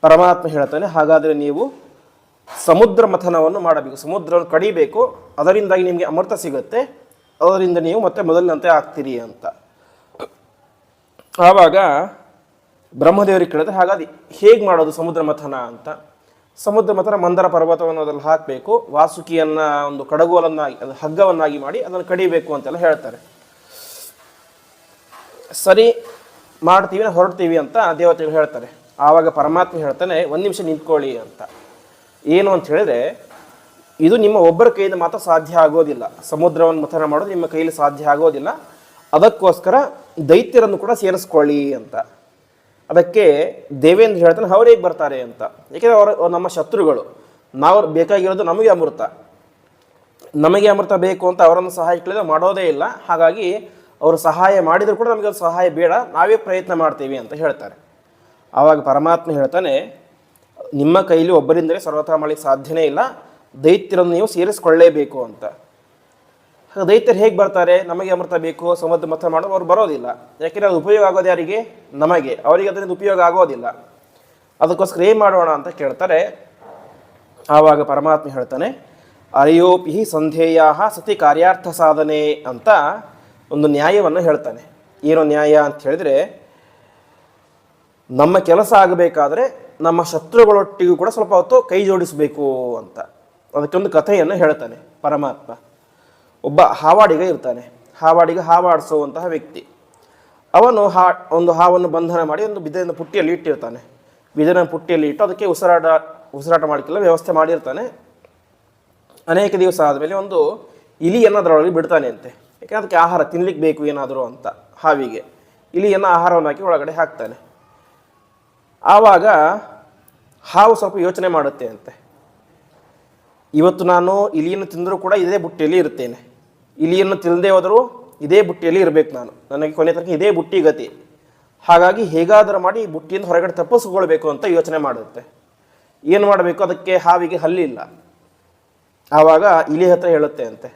ಪರಮಾತ್ಮ ಹೇಳ್ತಾನೆ, ಹಾಗಾದರೆ ನೀವು ಸಮುದ್ರ ಮಥನವನ್ನು ಮಾಡಬೇಕು, ಸಮುದ್ರವನ್ನು ಕಡಿಬೇಕು, ಅದರಿಂದಾಗಿ ನಿಮಗೆ ಅಮೃತ ಸಿಗುತ್ತೆ, ಅದರಿಂದ ನೀವು ಮತ್ತೆ ಮೊದಲಿನಂತೆ ಆಗ್ತೀರಿ ಅಂತ. ಆವಾಗ ಬ್ರಹ್ಮದೇವರಿಗೆ ಕೇಳಿದ್ರೆ, ಹಾಗಾದ್ರೆ ಹೇಗೆ ಮಾಡೋದು ಸಮುದ್ರ ಮಥನ ಅಂತ. ಸಮುದ್ರ ಮಥನ ಮಂದರ ಪರ್ವತವನ್ನು ಅದರಲ್ಲಿ ಹಾಕಬೇಕು, ವಾಸುಕಿಯನ್ನು ಒಂದು ಕಡಗೋಲನ್ನಾಗಿ ಅದು ಹಗ್ಗವನ್ನಾಗಿ ಮಾಡಿ ಅದನ್ನು ಕಡಿಬೇಕು ಅಂತೆಲ್ಲ ಹೇಳ್ತಾರೆ. ಸರಿ ಮಾಡ್ತೀವಿ, ಹೊರಡ್ತೀವಿ ಅಂತ ದೇವತೆಗಳು ಹೇಳ್ತಾರೆ. ಆವಾಗ ಪರಮಾತ್ಮ ಹೇಳ್ತಾನೆ, ಒಂದು ನಿಮಿಷ ನಿಂತ್ಕೊಳ್ಳಿ ಅಂತ. ಏನು ಅಂತ ಹೇಳಿದ್ರೆ, ಇದು ನಿಮ್ಮ ಒಬ್ಬರ ಕೈಯಿಂದ ಮಾತ್ರ ಸಾಧ್ಯ ಆಗೋದಿಲ್ಲ, ಸಮುದ್ರವನ್ನು ಮಥನ ಮಾಡೋದು ನಿಮ್ಮ ಕೈಯಲ್ಲಿ ಸಾಧ್ಯ ಆಗೋದಿಲ್ಲ, ಅದಕ್ಕೋಸ್ಕರ ದೈತ್ಯರನ್ನು ಕೂಡ ಸೇರಿಸ್ಕೊಳ್ಳಿ ಅಂತ. ಅದಕ್ಕೆ ದೇವೇಂದ್ರ ಹೇಳ್ತಾನೆ, ಅವ್ರು ಹೇಗೆ ಬರ್ತಾರೆ ಅಂತ. ಏಕೆಂದರೆ ಅವರು ನಮ್ಮ ಶತ್ರುಗಳು, ನಾವು ಬೇಕಾಗಿರೋದು ನಮಗೆ ಅಮೃತ, ನಮಗೆ ಅಮೃತ ಬೇಕು ಅಂತ ಅವರನ್ನು ಸಹಾಯ ಕೇಳಿದ್ರೆ ಮಾಡೋದೇ ಇಲ್ಲ. ಹಾಗಾಗಿ ಅವರು ಸಹಾಯ ಮಾಡಿದರೂ ಕೂಡ ನಮಗೆ ಸಹಾಯ ಬೇಡ, ನಾವೇ ಪ್ರಯತ್ನ ಮಾಡ್ತೀವಿ ಅಂತ ಹೇಳ್ತಾರೆ. ಆವಾಗ ಪರಮಾತ್ಮ ಹೇಳ್ತಾನೆ, ನಿಮ್ಮ ಕೈಲಿ ಒಬ್ಬರಿಂದಲೇ ಸರ್ವಥಾ ಮಾಡಲಿಕ್ಕೆ ಸಾಧ್ಯನೇ ಇಲ್ಲ, ದೈತ್ಯರನ್ನು ನೀವು ಸೇರಿಸ್ಕೊಳ್ಳೇಬೇಕು ಅಂತ. ದೈತ್ಯರು ಹೇಗೆ ಬರ್ತಾರೆ, ನಮಗೆ ಅಮೃತ ಬೇಕು ಸಮುದ್ರ ಮಥನ ಮಾಡೋದು, ಅವ್ರು ಬರೋದಿಲ್ಲ. ಯಾಕೆಂದರೆ ಅದು ಉಪಯೋಗ ಆಗೋದು ಯಾರಿಗೆ, ನಮಗೆ, ಅವರಿಗೆ ಅದರಿಂದ ಉಪಯೋಗ ಆಗೋದಿಲ್ಲ. ಅದಕ್ಕೋಸ್ಕರ ಏನು ಮಾಡೋಣ ಅಂತ ಕೇಳ್ತಾರೆ. ಆವಾಗ ಪರಮಾತ್ಮ ಹೇಳ್ತಾನೆ, ಅರಿಯೋಪಿ ಸಂಧೇಯ ಸತಿ ಕಾರ್ಯಾರ್ಥ ಸಾಧನೆ ಅಂತ ಒಂದು ನ್ಯಾಯವನ್ನು ಹೇಳ್ತಾನೆ. ಏನೋ ನ್ಯಾಯ ಅಂತ ಹೇಳಿದರೆ, ನಮ್ಮ ಕೆಲಸ ಆಗಬೇಕಾದ್ರೆ ನಮ್ಮ ಶತ್ರುಗಳೊಟ್ಟಿಗೂ ಕೂಡ ಸ್ವಲ್ಪ ಹೊತ್ತು ಕೈ ಜೋಡಿಸಬೇಕು ಅಂತ. ಅದಕ್ಕೊಂದು ಕಥೆಯನ್ನು ಹೇಳ್ತಾನೆ ಪರಮಾತ್ಮ. ಒಬ್ಬ ಹಾವಾಡಿಗ ಇರ್ತಾನೆ, ಹಾವಾಡಿಸುವಂತಹ ವ್ಯಕ್ತಿ. ಅವನು ಒಂದು ಹಾವನ್ನು ಬಂಧನ ಮಾಡಿ ಒಂದು ಬಿದಿರಿನ ಪುಟ್ಟಿಯಲ್ಲಿ ಇಟ್ಟಿರ್ತಾನೆ. ಬಿದಿರಿನ ಪುಟ್ಟಿಯಲ್ಲಿ ಇಟ್ಟು ಅದಕ್ಕೆ ಉಸಿರಾಟ ಮಾಡಲಿಕ್ಕೆಲ್ಲ ವ್ಯವಸ್ಥೆ ಮಾಡಿರ್ತಾನೆ. ಅನೇಕ ದಿವಸ ಆದಮೇಲೆ ಒಂದು ಇಲಿಯನ್ನು ಅದರೊಳಗೆ ಬಿಡ್ತಾನೆ ಅಂತೆ. ಯಾಕೆಂದರೆ ಅದಕ್ಕೆ ಆಹಾರ ತಿನ್ಲಿಕ್ಕೆ ಬೇಕು ಏನಾದರೂ ಅಂತ. ಹಾವಿಗೆ ಇಲಿಯನ್ನು ಆಹಾರವನ್ನು ಹಾಕಿ ಒಳಗಡೆ ಹಾಕ್ತಾನೆ. ಆವಾಗ ಹಾವು ಸ್ವಲ್ಪ ಯೋಚನೆ ಮಾಡುತ್ತೆ ಅಂತೆ, ಇವತ್ತು ನಾನು ಇಲಿಯನ್ನು ತಿಂದರೂ ಕೂಡ ಇದೇ ಬುಟ್ಟಿಯಲ್ಲಿ ಇರ್ತೇನೆ, ಇಲಿಯನ್ನು ತಿನ್ನದೇ ಹೋದರೂ ಇದೇ ಬುಟ್ಟಿಯಲ್ಲಿ ಇರಬೇಕು, ನನಗೆ ಕೊನೆ ತನಕ ಇದೇ ಬುಟ್ಟಿ ಗತಿ. ಹಾಗಾಗಿ ಹೇಗಾದರೂ ಮಾಡಿ ಈ ಬುಟ್ಟಿಯಿಂದ ಹೊರಗಡೆ ತಪ್ಪಿಸ್ಕೊಳ್ಬೇಕು ಅಂತ ಯೋಚನೆ ಮಾಡುತ್ತೆ. ಏನು ಮಾಡಬೇಕು, ಅದಕ್ಕೆ ಹಾವಿಗೆ ಹಲ್ಲಿಲ್ಲ. ಆವಾಗ ಇಲಿ ಹತ್ರ ಹೇಳುತ್ತೆ ಅಂತೆ,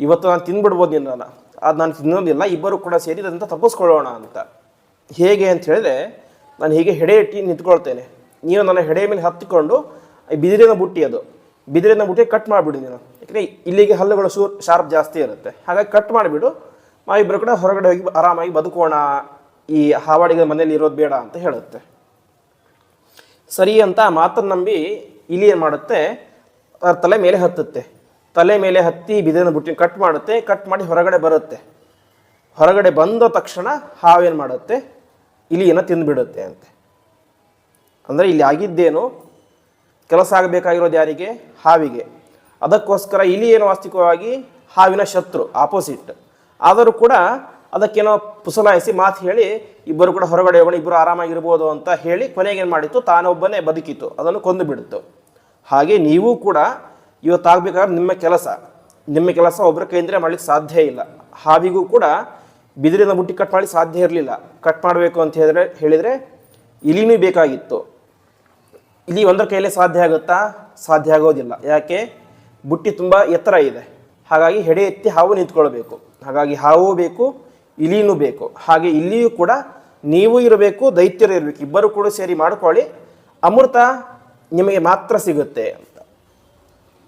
ಇವತ್ತು ನಾನು ತಿಂದ್ಬಿಡ್ಬೋದು ನಿನ್ನ, ಅದು ನಾನು ತಿನ್ನೋದಿಲ್ಲ, ಇಬ್ಬರು ಕೂಡ ಸೇರಿ ಅದಂತ ತಪ್ಪಿಸ್ಕೊಳ್ಳೋಣ ಅಂತ. ಹೇಗೆ ಅಂತ ಹೇಳಿದ್ರೆ, ನಾನು ಹೀಗೆ ಹೆಡೆ ಇಟ್ಟು ನಿಂತ್ಕೊಳ್ತೇನೆ, ನೀನು ನನ್ನ ಹೆಡೆ ಮೇಲೆ ಹತ್ತಿಕೊಂಡು ಬಿದಿರಿನ ಬುಟ್ಟಿ, ಅದು ಬಿದಿರಿನ ಬುಟ್ಟಿ ಕಟ್ ಮಾಡಿಬಿಡು ನೀನು, ಯಾಕಂದರೆ ಇಲ್ಲಿಗೆ ಹಲ್ಲುಗಳು ಶಾರ್ಪ್ ಜಾಸ್ತಿ ಇರುತ್ತೆ. ಹಾಗಾಗಿ ಕಟ್ ಮಾಡಿಬಿಡು, ನಾವಿಬ್ಬರು ಕೂಡ ಹೊರಗಡೆ ಹೋಗಿ ಆರಾಮಾಗಿ ಬದುಕೋಣ, ಈ ಹಾವಾಡಿಗ ಮನೇಲಿ ಇರೋದು ಬೇಡ ಅಂತ ಹೇಳುತ್ತೆ. ಸರಿ ಅಂತ ಮಾತನ್ನು ನಂಬಿ ಇಲಿ ಏನು ಮಾಡುತ್ತೆ, ತಲೆ ಮೇಲೆ ಹತ್ತುತ್ತೆ. ತಲೆ ಮೇಲೆ ಹತ್ತಿ ಬಿದಿರಿನ ಬುಟ್ಟಿನ ಕಟ್ ಮಾಡುತ್ತೆ. ಕಟ್ ಮಾಡಿ ಹೊರಗಡೆ ಬರುತ್ತೆ. ಹೊರಗಡೆ ಬಂದ ತಕ್ಷಣ ಹಾವೇನು ಮಾಡುತ್ತೆ, ಇಲಿಯನ್ನು ತಿಂದುಬಿಡುತ್ತೆ ಅಂತೆ. ಅಂದರೆ ಇಲ್ಲಿ ಆಗಿದ್ದೇನು, ಕೆಲಸ ಆಗಬೇಕಾಗಿರೋದು ಯಾರಿಗೆ, ಹಾವಿಗೆ. ಅದಕ್ಕೋಸ್ಕರ ಇಲಿ ಏನು ವಾಸ್ತವಿಕವಾಗಿ ಹಾವಿನ ಶತ್ರು, ಆಪೋಸಿಟ್. ಆದರೂ ಕೂಡ ಅದಕ್ಕೇನೋ ಪುಸಲಾಯಿಸಿ ಮಾತು ಹೇಳಿ ಇಬ್ಬರು ಕೂಡ ಹೊರಗಡೆ ಹೋಗೋಣ, ಇಬ್ಬರು ಆರಾಮಾಗಿರ್ಬೋದು ಅಂತ ಹೇಳಿ ಕೊನೆಗೆ ಏನು ಮಾಡಿತ್ತು, ತಾನೊಬ್ಬನೇ ಬದುಕಿತು, ಅದನ್ನು ಕೊಂದು ಬಿಡ್ತು. ಹಾಗೆ ನೀವು ಕೂಡ ಇವತ್ತಾಗಬೇಕಾದ್ರೆ ನಿಮ್ಮ ಕೆಲಸ ಒಬ್ಬರ ಕೈಯಿಂದ ಮಾಡಲಿಕ್ಕೆ ಸಾಧ್ಯ ಇಲ್ಲ. ಹಾವಿಗೂ ಕೂಡ ಬಿದಿರಿನ ಬುಟ್ಟಿ ಕಟ್ ಮಾಡಿ ಸಾಧ್ಯ ಇರಲಿಲ್ಲ. ಕಟ್ ಮಾಡಬೇಕು ಅಂತ ಹೇಳಿದರೆ ಇಲಿನೂ ಬೇಕಾಗಿತ್ತು. ಇಲಿ ಒಂದರ ಕೈಯಲ್ಲೇ ಸಾಧ್ಯ ಆಗುತ್ತಾ, ಸಾಧ್ಯ ಆಗೋದಿಲ್ಲ. ಯಾಕೆ, ಬುಟ್ಟಿ ತುಂಬ ಎತ್ತರ ಇದೆ. ಹಾಗಾಗಿ ಹೆಡೆ ಎತ್ತಿ ಹಾವು ನಿಂತ್ಕೊಳ್ಬೇಕು. ಹಾಗಾಗಿ ಹಾವು ಬೇಕು, ಇಲಿನೂ ಬೇಕು. ಹಾಗೆ ಇಲ್ಲಿಯೂ ಕೂಡ ನೀವು ಇರಬೇಕು, ದೈತ್ಯರು ಇರಬೇಕು, ಇಬ್ಬರು ಕೂಡ ಸೇರಿ ಮಾಡ್ಕೊಳ್ಳಿ, ಅಮೃತ ನಿಮಗೆ ಮಾತ್ರ ಸಿಗುತ್ತೆ ಅಂತ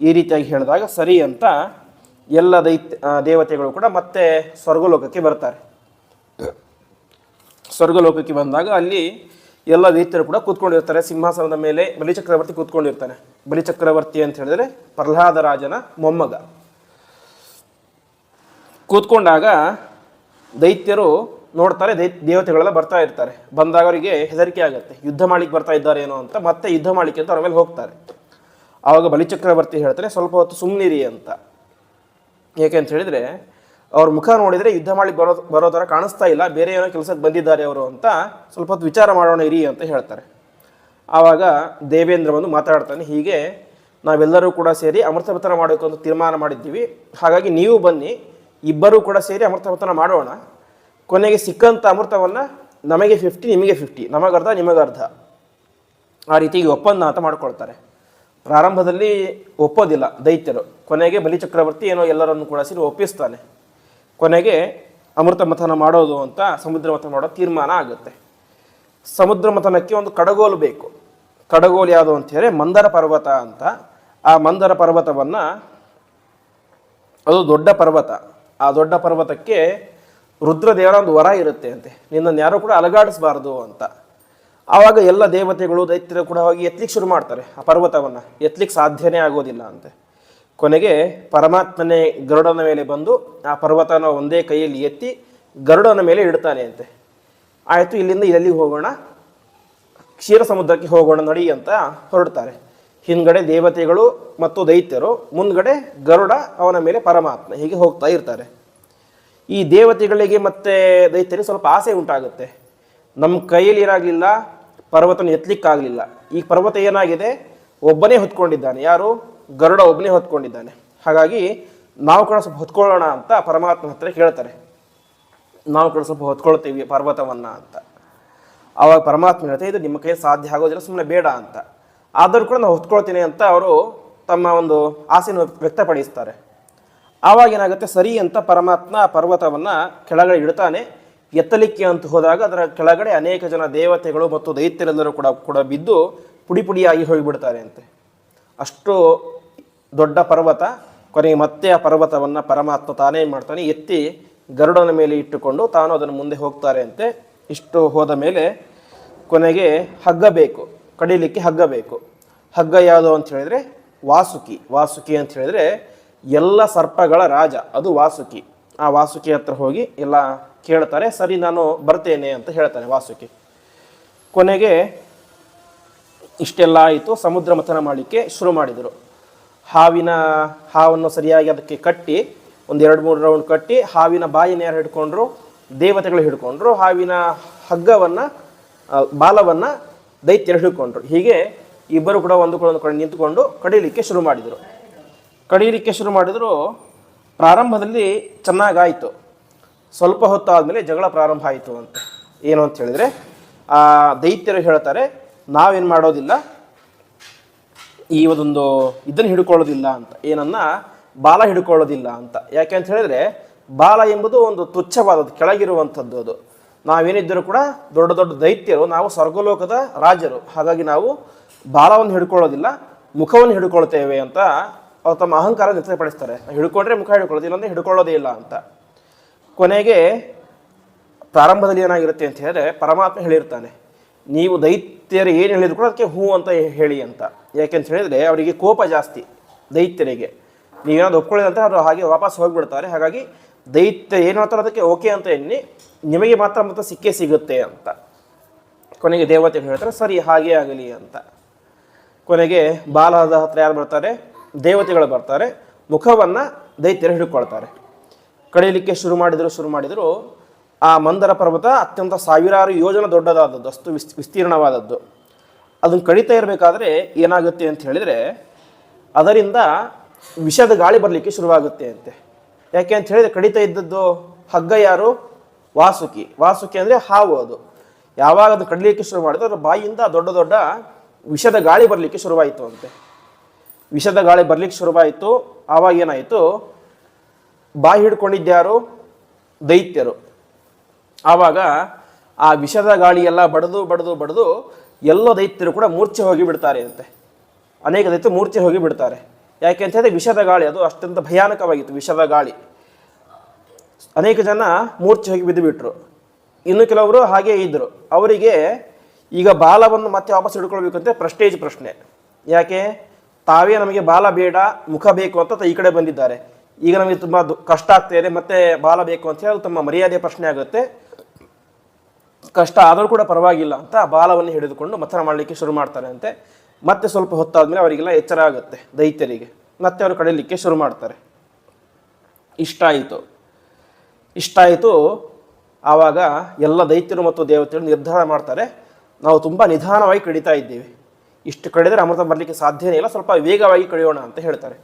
ಈ ರೀತಿಯಾಗಿ ಹೇಳಿದಾಗ ಸರಿ ಅಂತ ಎಲ್ಲ ದೇವತೆಗಳು ಕೂಡ ಮತ್ತೆ ಸ್ವರ್ಗಲೋಕಕ್ಕೆ ಬರ್ತಾರೆ. ಸ್ವರ್ಗಲೋಕಕ್ಕೆ ಬಂದಾಗ ಅಲ್ಲಿ ಎಲ್ಲ ದೈತ್ಯರು ಕೂಡ ಕೂತ್ಕೊಂಡಿರ್ತಾರೆ. ಸಿಂಹಾಸನದ ಮೇಲೆ ಬಲಿಚಕ್ರವರ್ತಿ ಕೂತ್ಕೊಂಡಿರ್ತಾನೆ. ಬಲಿಚಕ್ರವರ್ತಿ ಅಂತ ಹೇಳಿದ್ರೆ ಪ್ರಹ್ಲಾದ ರಾಜನ ಮೊಮ್ಮಗ. ಕೂತ್ಕೊಂಡಾಗ ದೈತ್ಯರು ನೋಡ್ತಾರೆ, ದೇವತೆಗಳೆಲ್ಲ ಬರ್ತಾ ಇರ್ತಾರೆ. ಬಂದಾಗ ಅವರಿಗೆ ಹೆದರಿಕೆ ಆಗುತ್ತೆ, ಯುದ್ಧ ಮಾಡ್ಲಿಕ್ಕೆ ಬರ್ತಾ ಇದ್ದಾರೆ ಏನೋ ಅಂತ. ಮತ್ತೆ ಯುದ್ಧ ಮಾಡ್ಲಿಕ್ಕೆ ಅಂತ ಅವ್ರ ಮೇಲೆ ಹೋಗ್ತಾರೆ. ಆವಾಗ ಬಲಿಚಕ್ರವರ್ತಿ ಹೇಳ್ತಾರೆ, ಸ್ವಲ್ಪ ಹೊತ್ತು ಸುಮ್ಮನಿರಿ ಅಂತ. ಏಕೆ ಅಂತ ಹೇಳಿದ್ರೆ ಅವ್ರ ಮುಖ ನೋಡಿದರೆ ಯುದ್ಧ ಮಾಡ್ಲಿಕ್ಕೆ ಬರೋ ಥರ ಕಾಣಿಸ್ತಾ ಇಲ್ಲ, ಬೇರೆ ಏನೋ ಕೆಲಸಕ್ಕೆ ಬಂದಿದ್ದಾರೆ ಅವರು ಅಂತ. ಸ್ವಲ್ಪ ಹೊತ್ತು ವಿಚಾರ ಮಾಡೋಣ ಇರಿ ಅಂತ ಹೇಳ್ತಾರೆ. ಆವಾಗ ದೇವೇಂದ್ರ ಬಂದು ಮಾತಾಡ್ತಾನೆ, ಹೀಗೆ ನಾವೆಲ್ಲರೂ ಕೂಡ ಸೇರಿ ಅಮೃತಮಥನ ಮಾಡಬೇಕು ಅಂತ ತೀರ್ಮಾನ ಮಾಡಿದ್ದೀವಿ. ಹಾಗಾಗಿ ನೀವು ಬನ್ನಿ, ಇಬ್ಬರೂ ಕೂಡ ಸೇರಿ ಅಮೃತಮಥನ ಮಾಡೋಣ. ಕೊನೆಗೆ ಸಿಕ್ಕಂಥ ಅಮೃತವನ್ನು ನಮಗೆ 50, ನಿಮಗೆ 50, ನಮಗರ್ಧ ನಿಮಗರ್ಧ, ಆ ರೀತಿಗೆ ಒಪ್ಪಂದ ಅಂತ ಮಾಡ್ಕೊಳ್ತಾರೆ. ಪ್ರಾರಂಭದಲ್ಲಿ ಒಪ್ಪೋದಿಲ್ಲ ದೈತ್ಯರು. ಕೊನೆಗೆ ಬಲಿಚಕ್ರವರ್ತಿ ಏನೋ ಎಲ್ಲರನ್ನು ಕೂಡ ಸೇರಿ ಒಪ್ಪಿಸ್ತಾನೆ. ಕೊನೆಗೆ ಅಮೃತ ಮಥನ ಮಾಡೋದು ಅಂತ ಸಮುದ್ರ ಮಥನ ಮಾಡೋ ತೀರ್ಮಾನ ಆಗುತ್ತೆ. ಸಮುದ್ರ ಮಥನಕ್ಕೆ ಒಂದು ಕಡಗೋಲು ಬೇಕು. ಕಡಗೋಲು ಯಾವುದು ಅಂತ ಹೇಳಿದ್ರೆ ಮಂದರ ಪರ್ವತ ಅಂತ. ಆ ಮಂದರ ಪರ್ವತವನ್ನು, ಅದು ದೊಡ್ಡ ಪರ್ವತ. ಆ ದೊಡ್ಡ ಪರ್ವತಕ್ಕೆ ರುದ್ರದೇವರ ಒಂದು ವರ ಇರುತ್ತೆ ಅಂತೆ, ನಿನ್ನನ್ನು ಯಾರೂ ಕೂಡ ಅಲಗಾಡಿಸಬಾರ್ದು ಅಂತ. ಆವಾಗ ಎಲ್ಲ ದೇವತೆಗಳು ದೈತ್ಯರು ಕೂಡ ಹೋಗಿ ಎತ್ತಲಿಕ್ಕೆ ಶುರು ಮಾಡ್ತಾರೆ. ಆ ಪರ್ವತವನ್ನು ಎತ್ತಲಿಕ್ಕೆ ಸಾಧ್ಯನೇ ಆಗೋದಿಲ್ಲ ಅಂತೆ. ಕೊನೆಗೆ ಪರಮಾತ್ಮನೇ ಗರುಡನ ಮೇಲೆ ಬಂದು ಆ ಪರ್ವತನ ಒಂದೇ ಕೈಯಲ್ಲಿ ಎತ್ತಿ ಗರುಡನ ಮೇಲೆ ಇಡ್ತಾನೆ ಅಂತೆ. ಆಯಿತು, ಇಲ್ಲಿಂದ ಎಲ್ಲಿಗೆ ಹೋಗೋಣ, ಕ್ಷೀರ ಸಮುದ್ರಕ್ಕೆ ಹೋಗೋಣ ನಡಿ ಅಂತ ಹೊರಡ್ತಾರೆ. ಹಿಂದ್ಗಡೆ ದೇವತೆಗಳು ಮತ್ತು ದೈತ್ಯರು, ಮುಂದ್ಗಡೆ ಗರುಡ, ಅವನ ಮೇಲೆ ಪರಮಾತ್ಮ, ಹೀಗೆ ಹೋಗ್ತಾ ಇರ್ತಾರೆ. ಈ ದೇವತೆಗಳಿಗೆ ಮತ್ತು ದೈತ್ಯರಿಗೆ ಸ್ವಲ್ಪ ಆಸೆ ಉಂಟಾಗುತ್ತೆ. ನಮ್ಮ ಕೈಯಲ್ಲಿ ಏನಾಗಲಿಲ್ಲ, ಪರ್ವತನ ಎತ್ತಲಿಕ್ಕಾಗಲಿಲ್ಲ. ಈ ಪರ್ವತ ಏನಾಗಿದೆ, ಒಬ್ಬನೇ ಹೊತ್ಕೊಂಡಿದ್ದಾನೆ. ಯಾರು? ಗರುಡ ಒಬ್ಬನೇ ಹೊತ್ಕೊಂಡಿದ್ದಾನೆ. ಹಾಗಾಗಿ ನಾವು ಕೂಡ ಸ್ವಲ್ಪ ಹೊತ್ಕೊಳ್ಳೋಣ ಅಂತ ಪರಮಾತ್ಮ ಹತ್ರ ಕೇಳ್ತಾರೆ. ನಾವು ಕೂಡ ಸ್ವಲ್ಪ ಹೊತ್ಕೊಳ್ತೀವಿ ಪರ್ವತವನ್ನು ಅಂತ. ಆವಾಗ ಪರಮಾತ್ಮ ಹೇಳ್ತಾರೆ, ಇದು ನಿಮ್ಮ ಕೈ ಸಾಧ್ಯ ಆಗೋದಿಲ್ಲ, ಸುಮ್ಮನೆ ಬೇಡ ಅಂತ. ಆದರೂ ಕೂಡ ನಾವು ಹೊತ್ಕೊಳ್ತೀನಿ ಅಂತ ಅವರು ತಮ್ಮ ಒಂದು ಆಸೆಯನ್ನು ವ್ಯಕ್ತಪಡಿಸ್ತಾರೆ. ಆವಾಗ ಏನಾಗುತ್ತೆ, ಸರಿ ಅಂತ ಪರಮಾತ್ಮ ಪರ್ವತವನ್ನು ಕೆಳಗಡೆ ಇಡ್ತಾನೆ. ಎತ್ತಲಿಕ್ಕೆ ಅಂತ ಹೋದಾಗ ಅದರ ಕೆಳಗಡೆ ಅನೇಕ ಜನ ದೇವತೆಗಳು ಮತ್ತು ದೈತ್ಯರೆಲ್ಲರೂ ಕೂಡ ಬಿದ್ದು ಪುಡಿ ಪುಡಿಯಾಗಿ ಹೋಗಿಬಿಡ್ತಾರೆ ಅಂತೆ. ಅಷ್ಟು ದೊಡ್ಡ ಪರ್ವತ. ಕೊನೆಗೆ ಮತ್ತೆ ಆ ಪರ್ವತವನ್ನು ಪರಮಾತ್ಮ ತಾನೇ ಮಾಡ್ತಾನೆ, ಎತ್ತಿ ಗರುಡನ ಮೇಲೆ ಇಟ್ಟುಕೊಂಡು ತಾನು ಅದನ್ನು ಮುಂದೆ ಹೋಗ್ತಾರೆ ಅಂತೆ. ಇಷ್ಟು ಹೋದ ಮೇಲೆ ಕೊನೆಗೆ ಹಗ್ಗ ಬೇಕು, ಕಡಿಲಿಕ್ಕೆ ಹಗ್ಗ ಬೇಕು. ಹಗ್ಗ ಯಾವುದು ಅಂತ ಹೇಳಿದರೆ ವಾಸುಕಿ. ವಾಸುಕಿ ಅಂತ ಹೇಳಿದರೆ ಎಲ್ಲ ಸರ್ಪಗಳ ರಾಜ, ಅದು ವಾಸುಕಿ. ಆ ವಾಸುಕಿ ಹತ್ರ ಹೋಗಿ ಎಲ್ಲ ಕೇಳ್ತಾರೆ. ಸರಿ, ನಾನು ಬರ್ತೇನೆ ಅಂತ ಹೇಳ್ತಾನೆ ವಾಸುಕಿ. ಕೊನೆಗೆ ಇಷ್ಟೆಲ್ಲ ಆಯಿತು. ಸಮುದ್ರ ಮಥನ ಮಾಡಲಿಕ್ಕೆ ಶುರು ಮಾಡಿದರು. ಹಾವನ್ನು ಸರಿಯಾಗಿ ಅದಕ್ಕೆ ಕಟ್ಟಿ ಒಂದು 2-3 ರೌಂಡ್ ಕಟ್ಟಿ, ಹಾವಿನ ಬಾಯಿನ ಯಾರು ಹಿಡ್ಕೊಂಡ್ರು? ದೇವತೆಗಳು ಹಿಡ್ಕೊಂಡ್ರು. ಹಾವಿನ ಹಗ್ಗವನ್ನು, ಬಾಲವನ್ನು ದೈತ್ಯರು ಹಿಡ್ಕೊಂಡ್ರು. ಹೀಗೆ ಇಬ್ಬರು ಕೂಡ ಒಂದು ಕಡೆ ನಿಂತುಕೊಂಡು ಕಡಿಲಿಕ್ಕೆ ಶುರು ಮಾಡಿದರು. ಪ್ರಾರಂಭದಲ್ಲಿ ಚೆನ್ನಾಗಾಯಿತು. ಸ್ವಲ್ಪ ಹೊತ್ತಾದಮೇಲೆ ಜಗಳ ಪ್ರಾರಂಭ ಆಯಿತು ಅಂತ. ಏನು ಅಂತ ಹೇಳಿದರೆ, ಆ ದೈತ್ಯರು ಹೇಳ್ತಾರೆ, ನಾವೇನು ಮಾಡೋದಿಲ್ಲ, ಈ ಒಂದು ಇದನ್ನು ಹಿಡ್ಕೊಳ್ಳೋದಿಲ್ಲ ಅಂತ. ಏನನ್ನ ಬಾಲ ಹಿಡ್ಕೊಳ್ಳೋದಿಲ್ಲ ಅಂತ. ಯಾಕೆ ಅಂತ ಹೇಳಿದ್ರೆ ಬಾಲ ಎಂಬುದು ಒಂದು ತುಚ್ಛವಾದದ್ದು, ಕೆಳಗಿರುವಂಥದ್ದು. ಅದು ನಾವೇನಿದ್ದರೂ ಕೂಡ ದೊಡ್ಡ ದೊಡ್ಡ ದೈತ್ಯರು, ನಾವು ಸ್ವರ್ಗಲೋಕದ ರಾಜರು. ಹಾಗಾಗಿ ನಾವು ಬಾಲವನ್ನು ಹಿಡ್ಕೊಳ್ಳೋದಿಲ್ಲ, ಮುಖವನ್ನು ಹಿಡ್ಕೊಳ್ತೇವೆ ಅಂತ ಅವ್ರು ತಮ್ಮ ಅಹಂಕಾರ ವ್ಯಕ್ತಪಡಿಸ್ತಾರೆ. ಹಿಡ್ಕೊಂಡ್ರೆ ಮುಖ ಹಿಡ್ಕೊಳ್ಳೋದು, ಇಲ್ಲಂದ್ರೆ ಹಿಡ್ಕೊಳ್ಳೋದೇ ಇಲ್ಲ ಅಂತ. ಕೊನೆಗೆ ಪ್ರಾರಂಭದಲ್ಲಿ ಏನಾಗಿರುತ್ತೆ ಅಂತ ಹೇಳಿದ್ರೆ, ಪರಮಾತ್ಮ ಹೇಳಿರ್ತಾನೆ, ನೀವು ದೈತ್ಯರು ಏನು ಹೇಳಿದ್ರು ಕೂಡ ಅದಕ್ಕೆ ಹೂ ಅಂತ ಹೇಳಿ ಅಂತ. ಯಾಕೆಂತ ಹೇಳಿದರೆ ಅವರಿಗೆ ಕೋಪ ಜಾಸ್ತಿ ದೈತ್ಯರಿಗೆ. ನೀವೇನಾದ್ರು ಒಪ್ಕೊಳ್ಳಿದಂತೆ ಅವರು ಹಾಗೆ ವಾಪಸ್ ಹೋಗಿಬಿಡ್ತಾರೆ. ಹಾಗಾಗಿ ದೈತ್ಯ ಏನು ಹೇಳ್ತಾರೋ ಅದಕ್ಕೆ ಓಕೆ ಅಂತ ಎನ್ನಿ, ನಿಮಗೆ ಮಾತ್ರ ಮತ್ತೆ ಸಿಕ್ಕೇ ಸಿಗುತ್ತೆ ಅಂತ. ಕೊನೆಗೆ ದೇವತೆಗಳು ಹೇಳ್ತಾರೆ, ಸರಿ ಹಾಗೇ ಆಗಲಿ ಅಂತ. ಕೊನೆಗೆ ಬಾಲದ ಹತ್ರ ಯಾರು ಬರ್ತಾರೆ? ದೇವತೆಗಳು ಬರ್ತಾರೆ. ಮುಖವನ್ನು ದೈತ್ಯರು ಹಿಡ್ಕೊಳ್ತಾರೆ. ಕಡಿಲಿಕ್ಕೆ ಶುರು ಮಾಡಿದರು. ಆ ಮಂದರ ಪರ್ವತ ಅತ್ಯಂತ ಸಾವಿರಾರು ಯೋಜನ ದೊಡ್ಡದಾದದ್ದು, ಅಷ್ಟು ವಿಸ್ತೀರ್ಣವಾದದ್ದು. ಅದನ್ನು ಕಡಿತಾ ಇರಬೇಕಾದ್ರೆ ಏನಾಗುತ್ತೆ ಅಂತ ಹೇಳಿದರೆ, ಅದರಿಂದ ವಿಷದ ಗಾಳಿ ಬರಲಿಕ್ಕೆ ಶುರುವಾಗುತ್ತೆ ಅಂತೆ. ಯಾಕೆ ಅಂತ ಹೇಳಿದರೆ, ಕಡಿತಾ ಇದ್ದದ್ದು ಹಗ್ಗ ಯಾರು? ವಾಸುಕಿ. ವಾಸುಕಿ ಅಂದರೆ ಹಾವು. ಅದು ಯಾವಾಗ ಅದು ಕಡಿಲಿಕ್ಕೆ ಶುರು ಮಾಡಿದ್ರು ಅದರ ಬಾಯಿಯಿಂದ ದೊಡ್ಡ ದೊಡ್ಡ ವಿಷದ ಗಾಳಿ ಬರಲಿಕ್ಕೆ ಶುರುವಾಯಿತು ಅಂತೆ. ವಿಷದ ಗಾಳಿ ಬರಲಿಕ್ಕೆ ಶುರುವಾಯಿತು. ಆವಾಗ ಏನಾಯಿತು, ಬಾಯಿ ಹಿಡ್ಕೊಂಡಿದ್ದ್ಯಾರು? ದೈತ್ಯರು. ಆವಾಗ ಆ ವಿಷದ ಗಾಳಿ ಎಲ್ಲ ಬಡಿದು ಎಲ್ಲೋ ದೈತ್ಯರು ಕೂಡ ಮೂರ್ಛೆ ಹೋಗಿ ಬಿಡ್ತಾರೆ ಅಂತೆ. ಅನೇಕ ದೈತ್ಯರು ಮೂರ್ಛೆ ಹೋಗಿ ಬಿಡ್ತಾರೆ. ಯಾಕೆ ಅಂತ ಹೇಳಿದ್ರೆ ವಿಷದ ಗಾಳಿ ಅದು ಅತ್ಯಂತ ಭಯಾನಕವಾಗಿತ್ತು. ವಿಷದ ಗಾಳಿ, ಅನೇಕ ಜನ ಮೂರ್ಛೆ ಹೋಗಿ ಬಿದ್ದು ಬಿಟ್ರು. ಇನ್ನು ಕೆಲವರು ಹಾಗೇ ಇದ್ದರು. ಅವರಿಗೆ ಈಗ ಬಾಲವನ್ನು ಮತ್ತೆ ವಾಪಸ್ ಹಿಡ್ಕೊಳ್ಬೇಕಂತ ಪ್ರೆಸ್ಟೇಜ್ ಪ್ರಶ್ನೆ. ಯಾಕೆ? ತಾವೇ ನಮಗೆ ಬಾಲ ಬೇಡ ಮುಖ ಬೇಕು ಅಂತ ಈ ಕಡೆ ಬಂದಿದ್ದಾರೆ. ಈಗ ನಮಗೆ ತುಂಬ ಕಷ್ಟ ಆಗ್ತಾ ಇದೆ, ಮತ್ತೆ ಬಾಲ ಬೇಕು ಅಂತ ಹೇಳಿ ತಮ್ಮ ಮರ್ಯಾದೆ ಪ್ರಶ್ನೆ ಆಗುತ್ತೆ. ಕಷ್ಟ ಆದರೂ ಕೂಡ ಪರವಾಗಿಲ್ಲ ಅಂತ ಬಾಲವನ್ನು ಹಿಡಿದುಕೊಂಡು ಮಥನ ಮಾಡಲಿಕ್ಕೆ ಶುರು ಮಾಡ್ತಾರೆ ಅಂತೆ. ಮತ್ತೆ ಸ್ವಲ್ಪ ಹೊತ್ತಾದ್ಮೇಲೆ ಅವರಿಗೆಲ್ಲ ಎಚ್ಚರ ಆಗುತ್ತೆ ದೈತ್ಯರಿಗೆ. ಮತ್ತೆ ಅವರು ಕಡಿಲಿಕ್ಕೆ ಶುರು ಮಾಡ್ತಾರೆ. ಇಷ್ಟ ಆಯಿತು. ಆವಾಗ ಎಲ್ಲ ದೈತ್ಯರು ಮತ್ತು ದೇವತೆಗಳು ನಿರ್ಧಾರ ಮಾಡ್ತಾರೆ, ನಾವು ತುಂಬ ನಿಧಾನವಾಗಿ ಕಡಿತಾ ಇದ್ದೀವಿ, ಇಷ್ಟು ಕಡಿದರೆ ಅಮೃತ ಬರಲಿಕ್ಕೆ ಸಾಧ್ಯನೇ ಇಲ್ಲ, ಸ್ವಲ್ಪ ವೇಗವಾಗಿ ಕಡಿಯೋಣ ಅಂತ ಹೇಳ್ತಾರೆ.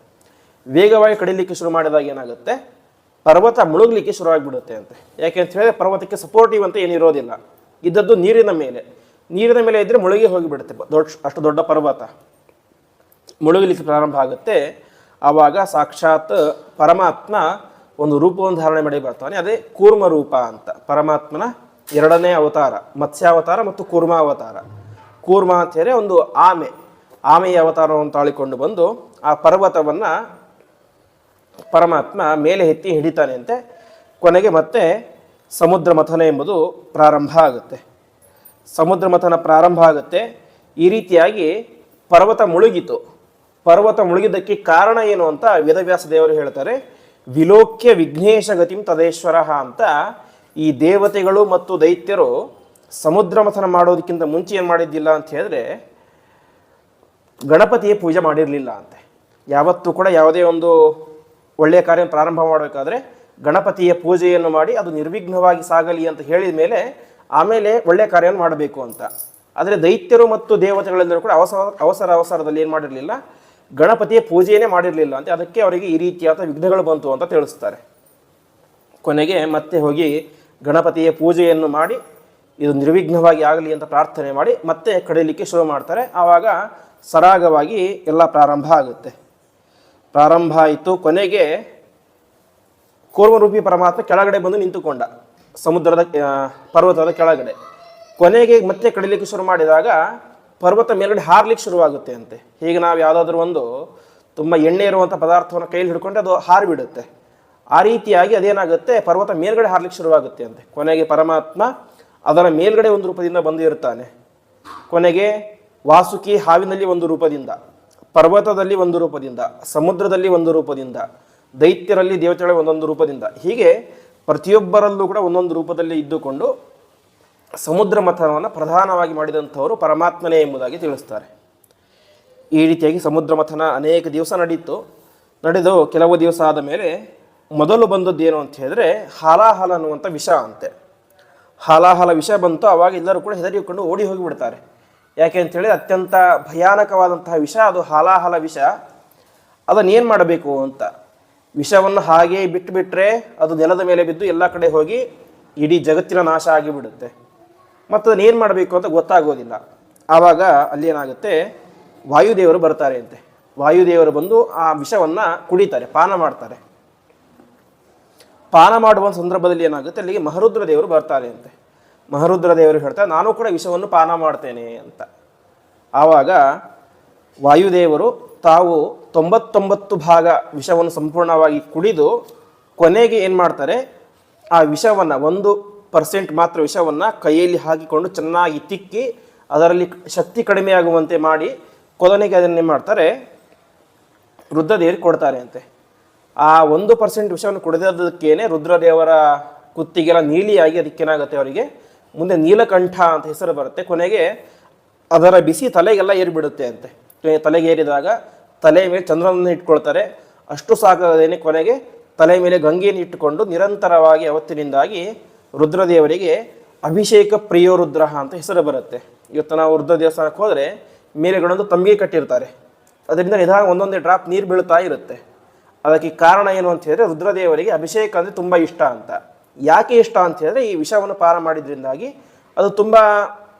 ವೇಗವಾಗಿ ಕಡಿಲಿಕ್ಕೆ ಶುರು ಮಾಡಿದಾಗ ಏನಾಗುತ್ತೆ, ಪರ್ವತ ಮುಳುಗಲಿಕ್ಕೆ ಶುರುವಾಗಿಬಿಡುತ್ತೆ ಅಂತೆ. ಯಾಕೆ ಅಂತ ಹೇಳಿದ್ರೆ ಪರ್ವತಕ್ಕೆ ಸಪೋರ್ಟಿವ್ ಅಂತ ಏನಿರೋದಿಲ್ಲ, ಇದ್ದದ್ದು ನೀರಿನ ಮೇಲೆ ಇದ್ದರೆ ಮುಳುಗಿ ಹೋಗಿಬಿಡುತ್ತೆ. ಅಷ್ಟು ದೊಡ್ಡ ಪರ್ವತ ಮುಳುಗಲಿಕ್ಕೆ ಪ್ರಾರಂಭ ಆಗುತ್ತೆ. ಆವಾಗ ಸಾಕ್ಷಾತ್ ಪರಮಾತ್ಮ ಒಂದು ರೂಪವನ್ನು ಧಾರಣೆ ಮಾಡಿ ಬರ್ತಾನೆ. ಅದೇ ಕೂರ್ಮ ರೂಪ ಅಂತ. ಪರಮಾತ್ಮನ ಎರಡನೇ ಅವತಾರ, ಮತ್ಸ್ಯಾವತಾರ ಮತ್ತು ಕೂರ್ಮ ಅವತಾರ. ಕೂರ್ಮ ಅಂತ ಹೇಳಿದ್ರೆ ಒಂದು ಆಮೆಯ ಅವತಾರವನ್ನು ತಾಳಿಕೊಂಡು ಬಂದು ಆ ಪರ್ವತವನ್ನು ಪರಮಾತ್ಮ ಮೇಲೆ ಎತ್ತಿ ಹಿಡಿತಾನೆ ಅಂತೆ. ಕೊನೆಗೆ ಮತ್ತೆ ಸಮುದ್ರ ಮಥನ ಎಂಬುದು ಪ್ರಾರಂಭ ಆಗುತ್ತೆ. ಈ ರೀತಿಯಾಗಿ ಪರ್ವತ ಮುಳುಗಿದ್ದಕ್ಕೆ ಕಾರಣ ಏನು ಅಂತ ವೇದವ್ಯಾಸ ದೇವರು ಹೇಳ್ತಾರೆ. ವಿಲೋಕ್ಯ ವಿಘ್ನೇಶ ಗತಿಂ ತದೇಶ್ವರ ಅಂತ. ಈ ದೇವತೆಗಳು ಮತ್ತು ದೈತ್ಯರು ಸಮುದ್ರ ಮಥನ ಮಾಡೋದಕ್ಕಿಂತ ಮುಂಚೆ ಏನು ಮಾಡಿದ್ದಿಲ್ಲ ಅಂತ ಹೇಳಿದ್ರೆ ಗಣಪತಿಯ ಪೂಜೆ ಮಾಡಿರಲಿಲ್ಲ ಅಂತೆ. ಯಾವತ್ತೂ ಕೂಡ ಯಾವುದೇ ಒಂದು ಒಳ್ಳೆಯ ಕಾರ್ಯ ಪ್ರಾರಂಭ ಮಾಡಬೇಕಾದ್ರೆ ಗಣಪತಿಯ ಪೂಜೆಯನ್ನು ಮಾಡಿ ಅದು ನಿರ್ವಿಘ್ನವಾಗಿ ಸಾಗಲಿ ಅಂತ ಹೇಳಿದ ಮೇಲೆ ಆಮೇಲೆ ಒಳ್ಳೆಯ ಕಾರ್ಯವನ್ನು ಮಾಡಬೇಕು ಅಂತ. ಆದರೆ ದೈತ್ಯರು ಮತ್ತು ದೇವತೆಗಳೆಲ್ಲರೂ ಕೂಡ ಅವಸರದಲ್ಲಿ ಏನು ಮಾಡಿರಲಿಲ್ಲ, ಗಣಪತಿಯ ಪೂಜೆಯೇ ಮಾಡಿರಲಿಲ್ಲ ಅಂತ. ಅದಕ್ಕೆ ಅವರಿಗೆ ಈ ರೀತಿಯಾದ ವಿಘ್ನಗಳು ಬಂತು ಅಂತ ತಿಳಿಸ್ತಾರೆ. ಕೊನೆಗೆ ಮತ್ತೆ ಹೋಗಿ ಗಣಪತಿಯ ಪೂಜೆಯನ್ನು ಮಾಡಿ ಇದು ನಿರ್ವಿಘ್ನವಾಗಿ ಆಗಲಿ ಅಂತ ಪ್ರಾರ್ಥನೆ ಮಾಡಿ ಮತ್ತೆ ಕಡಿಲಿಕ್ಕೆ ಶುರು ಮಾಡ್ತಾರೆ. ಆವಾಗ ಸರಾಗವಾಗಿ ಎಲ್ಲ ಪ್ರಾರಂಭ ಆಗುತ್ತೆ. ಪ್ರಾರಂಭ ಆಯಿತು. ಕೊನೆಗೆ ಕೂರ್ಮರೂಪಿ ಪರಮಾತ್ಮ ಕೆಳಗಡೆ ಬಂದು ನಿಂತುಕೊಂಡ, ಪರ್ವತದ ಕೆಳಗಡೆ. ಕೊನೆಗೆ ಮತ್ತೆ ಕಡಿಲಿಕ್ಕೆ ಶುರು ಮಾಡಿದಾಗ ಪರ್ವತ ಮೇಲ್ಗಡೆ ಹಾರ್ಲಿಕ್ಕೆ ಶುರುವಾಗುತ್ತೆ ಅಂತೆ. ಹೀಗೆ ನಾವು ಯಾವುದಾದ್ರೂ ಒಂದು ತುಂಬ ಎಣ್ಣೆ ಇರುವಂಥ ಪದಾರ್ಥವನ್ನು ಕೈಯಲ್ಲಿ ಹಿಡ್ಕೊಂಡ್ರೆ ಅದು ಹಾರಿಬಿಡುತ್ತೆ. ಆ ರೀತಿಯಾಗಿ ಅದೇನಾಗುತ್ತೆ, ಪರ್ವತ ಮೇಲ್ಗಡೆ ಹಾರ್ಲಿಕ್ಕೆ ಶುರುವಾಗುತ್ತೆ ಅಂತೆ. ಕೊನೆಗೆ ಪರಮಾತ್ಮ ಅದರ ಮೇಲ್ಗಡೆ ಒಂದು ರೂಪದಿಂದ ಬಂದು ಇರ್ತಾನೆ. ಕೊನೆಗೆ ವಾಸುಕಿ ಹಾವಿನಲ್ಲಿ ಒಂದು ರೂಪದಿಂದ, ಪರ್ವತದಲ್ಲಿ ಒಂದು ರೂಪದಿಂದ, ಸಮುದ್ರದಲ್ಲಿ ಒಂದು ರೂಪದಿಂದ, ದೈತ್ಯರಲ್ಲಿ ದೇವತೆಗಳ ಒಂದೊಂದು ರೂಪದಿಂದ, ಹೀಗೆ ಪ್ರತಿಯೊಬ್ಬರಲ್ಲೂ ಕೂಡ ಒಂದೊಂದು ರೂಪದಲ್ಲಿ ಇದ್ದುಕೊಂಡು ಸಮುದ್ರ ಮಥನವನ್ನು ಪ್ರಧಾನವಾಗಿ ಮಾಡಿದಂಥವರು ಪರಮಾತ್ಮನೇ ಎಂಬುದಾಗಿ ತಿಳಿಸ್ತಾರೆ. ಈ ರೀತಿಯಾಗಿ ಸಮುದ್ರ ಮಥನ ಅನೇಕ ದಿವಸ ನಡೆದು ಕೆಲವು ದಿವಸ ಆದ ಮೇಲೆ ಮೊದಲು ಬಂದದ್ದೇನು ಅಂತ ಹೇಳಿದ್ರೆ ಹಾಲಾಹಲ ಅನ್ನುವಂಥ ವಿಷ ಅಂತೆ. ಹಾಲಾಹಲ ವಿಷ ಬಂತು. ಆವಾಗ ಎಲ್ಲರೂ ಕೂಡ ಹೆದರಿಕೊಂಡು ಓಡಿ ಹೋಗಿಬಿಡ್ತಾರೆ. ಯಾಕೆ ಅಂತೇಳಿ ಅತ್ಯಂತ ಭಯಾನಕವಾದಂತಹ ವಿಷ ಅದು, ಹಾಲಾಹಲ ವಿಷ. ಅದನ್ನೇನು ಮಾಡಬೇಕು ಅಂತ, ವಿಷವನ್ನು ಹಾಗೇ ಬಿಟ್ಟುಬಿಟ್ರೆ ಅದು ನೆಲದ ಮೇಲೆ ಬಿದ್ದು ಎಲ್ಲ ಕಡೆ ಹೋಗಿ ಇಡೀ ಜಗತ್ತಿನ ನಾಶ ಆಗಿಬಿಡುತ್ತೆ. ಮತ್ತು ಅದನ್ನೇನು ಮಾಡಬೇಕು ಅಂತ ಗೊತ್ತಾಗೋದಿಲ್ಲ. ಆವಾಗ ಅಲ್ಲೇನಾಗುತ್ತೆ, ವಾಯುದೇವರು ಬರ್ತಾರೆ ಅಂತೆ. ವಾಯುದೇವರು ಬಂದು ಆ ವಿಷವನ್ನು ಕುಡಿತಾರೆ, ಪಾನ ಮಾಡ್ತಾರೆ. ಪಾನ ಮಾಡುವ ಸಂದರ್ಭದಲ್ಲಿ ಏನಾಗುತ್ತೆ, ಅಲ್ಲಿಗೆ ಮಹರುದ್ರ ದೇವರು ಬರ್ತಾರೆ ಅಂತೆ. ಮಹರುದ್ರ ದೇವರು ಹೇಳ್ತಾರೆ, ನಾನು ಕೂಡ ವಿಷವನ್ನು ಪಾನ ಮಾಡ್ತೇನೆ ಅಂತ. ಆವಾಗ ವಾಯುದೇವರು ತಾವು 99 ಭಾಗ ವಿಷವನ್ನು ಸಂಪೂರ್ಣವಾಗಿ ಕುಡಿದು ಕೊನೆಗೆ ಏನು ಮಾಡ್ತಾರೆ, ಆ ವಿಷವನ್ನು 1% ಮಾತ್ರ ವಿಷವನ್ನು ಕೈಯಲ್ಲಿ ಹಾಕಿಕೊಂಡು ಚೆನ್ನಾಗಿ ತಿಕ್ಕಿ ಅದರಲ್ಲಿ ಶಕ್ತಿ ಕಡಿಮೆಯಾಗುವಂತೆ ಮಾಡಿ ಕೊನೆಗೆ ಅದನ್ನೇನು ಮಾಡ್ತಾರೆ, ರುದ್ರದೇವರಿಗೆ ಕೊಡ್ತಾರೆ ಅಂತೆ. ಆ 1% ವಿಷವನ್ನು ಕುಡಿದದಕ್ಕೇನೆ ರುದ್ರದೇವರ ಕುತ್ತಿಗೆಲ್ಲ ನೀಲಿಯಾಗಿ ಅದಕ್ಕೇನಾಗುತ್ತೆ, ಅವರಿಗೆ ಮುಂದೆ ನೀಲಕಂಠ ಅಂತ ಹೆಸರು ಬರುತ್ತೆ. ಕೊನೆಗೆ ಅದರ ಬಿಸಿ ತಲೆಗೆಲ್ಲ ಏರಿಬಿಡುತ್ತೆ ಅಂತೆ. ತಲೆಗೆ ಏರಿದಾಗ ತಲೆಯ ಮೇಲೆ ಚಂದ್ರನನ್ನು ಇಟ್ಕೊಳ್ತಾರೆ. ಅಷ್ಟು ಸಾಕಾಗದೇನೆ ಕೊನೆಗೆ ತಲೆ ಮೇಲೆ ಗಂಗೆಯನ್ನು ಇಟ್ಟುಕೊಂಡು ನಿರಂತರವಾಗಿ ಅವತ್ತಿನಿಂದಾಗಿ ರುದ್ರದೇವರಿಗೆ ಅಭಿಷೇಕ ಪ್ರಿಯೋ ರುದ್ರ ಅಂತ ಹೆಸರು ಬರುತ್ತೆ. ಇವತ್ತು ನಾವು ರುದ್ರ ದೇವಸ್ಥಾನಕ್ಕೆ ಹೋದರೆ ಮೇಲೆಗಳೊಂದು ತಂಬಿಗೆ ಕಟ್ಟಿರ್ತಾರೆ, ಅದರಿಂದ ನಿಧಾನ ಒಂದೊಂದೇ ಡ್ರಾಪ್ ನೀರು ಬೀಳ್ತಾ ಇರುತ್ತೆ. ಅದಕ್ಕೆ ಕಾರಣ ಏನು ಅಂತ ಹೇಳಿದ್ರೆ ರುದ್ರದೇವರಿಗೆ ಅಭಿಷೇಕ ಅಂದರೆ ತುಂಬ ಇಷ್ಟ ಅಂತ. ಯಾಕೆ ಇಷ್ಟ ಅಂತ ಹೇಳಿದ್ರೆ ಈ ವಿಷವನ್ನು ಪಾನ ಮಾಡಿದ್ರಿಂದಾಗಿ ಅದು ತುಂಬ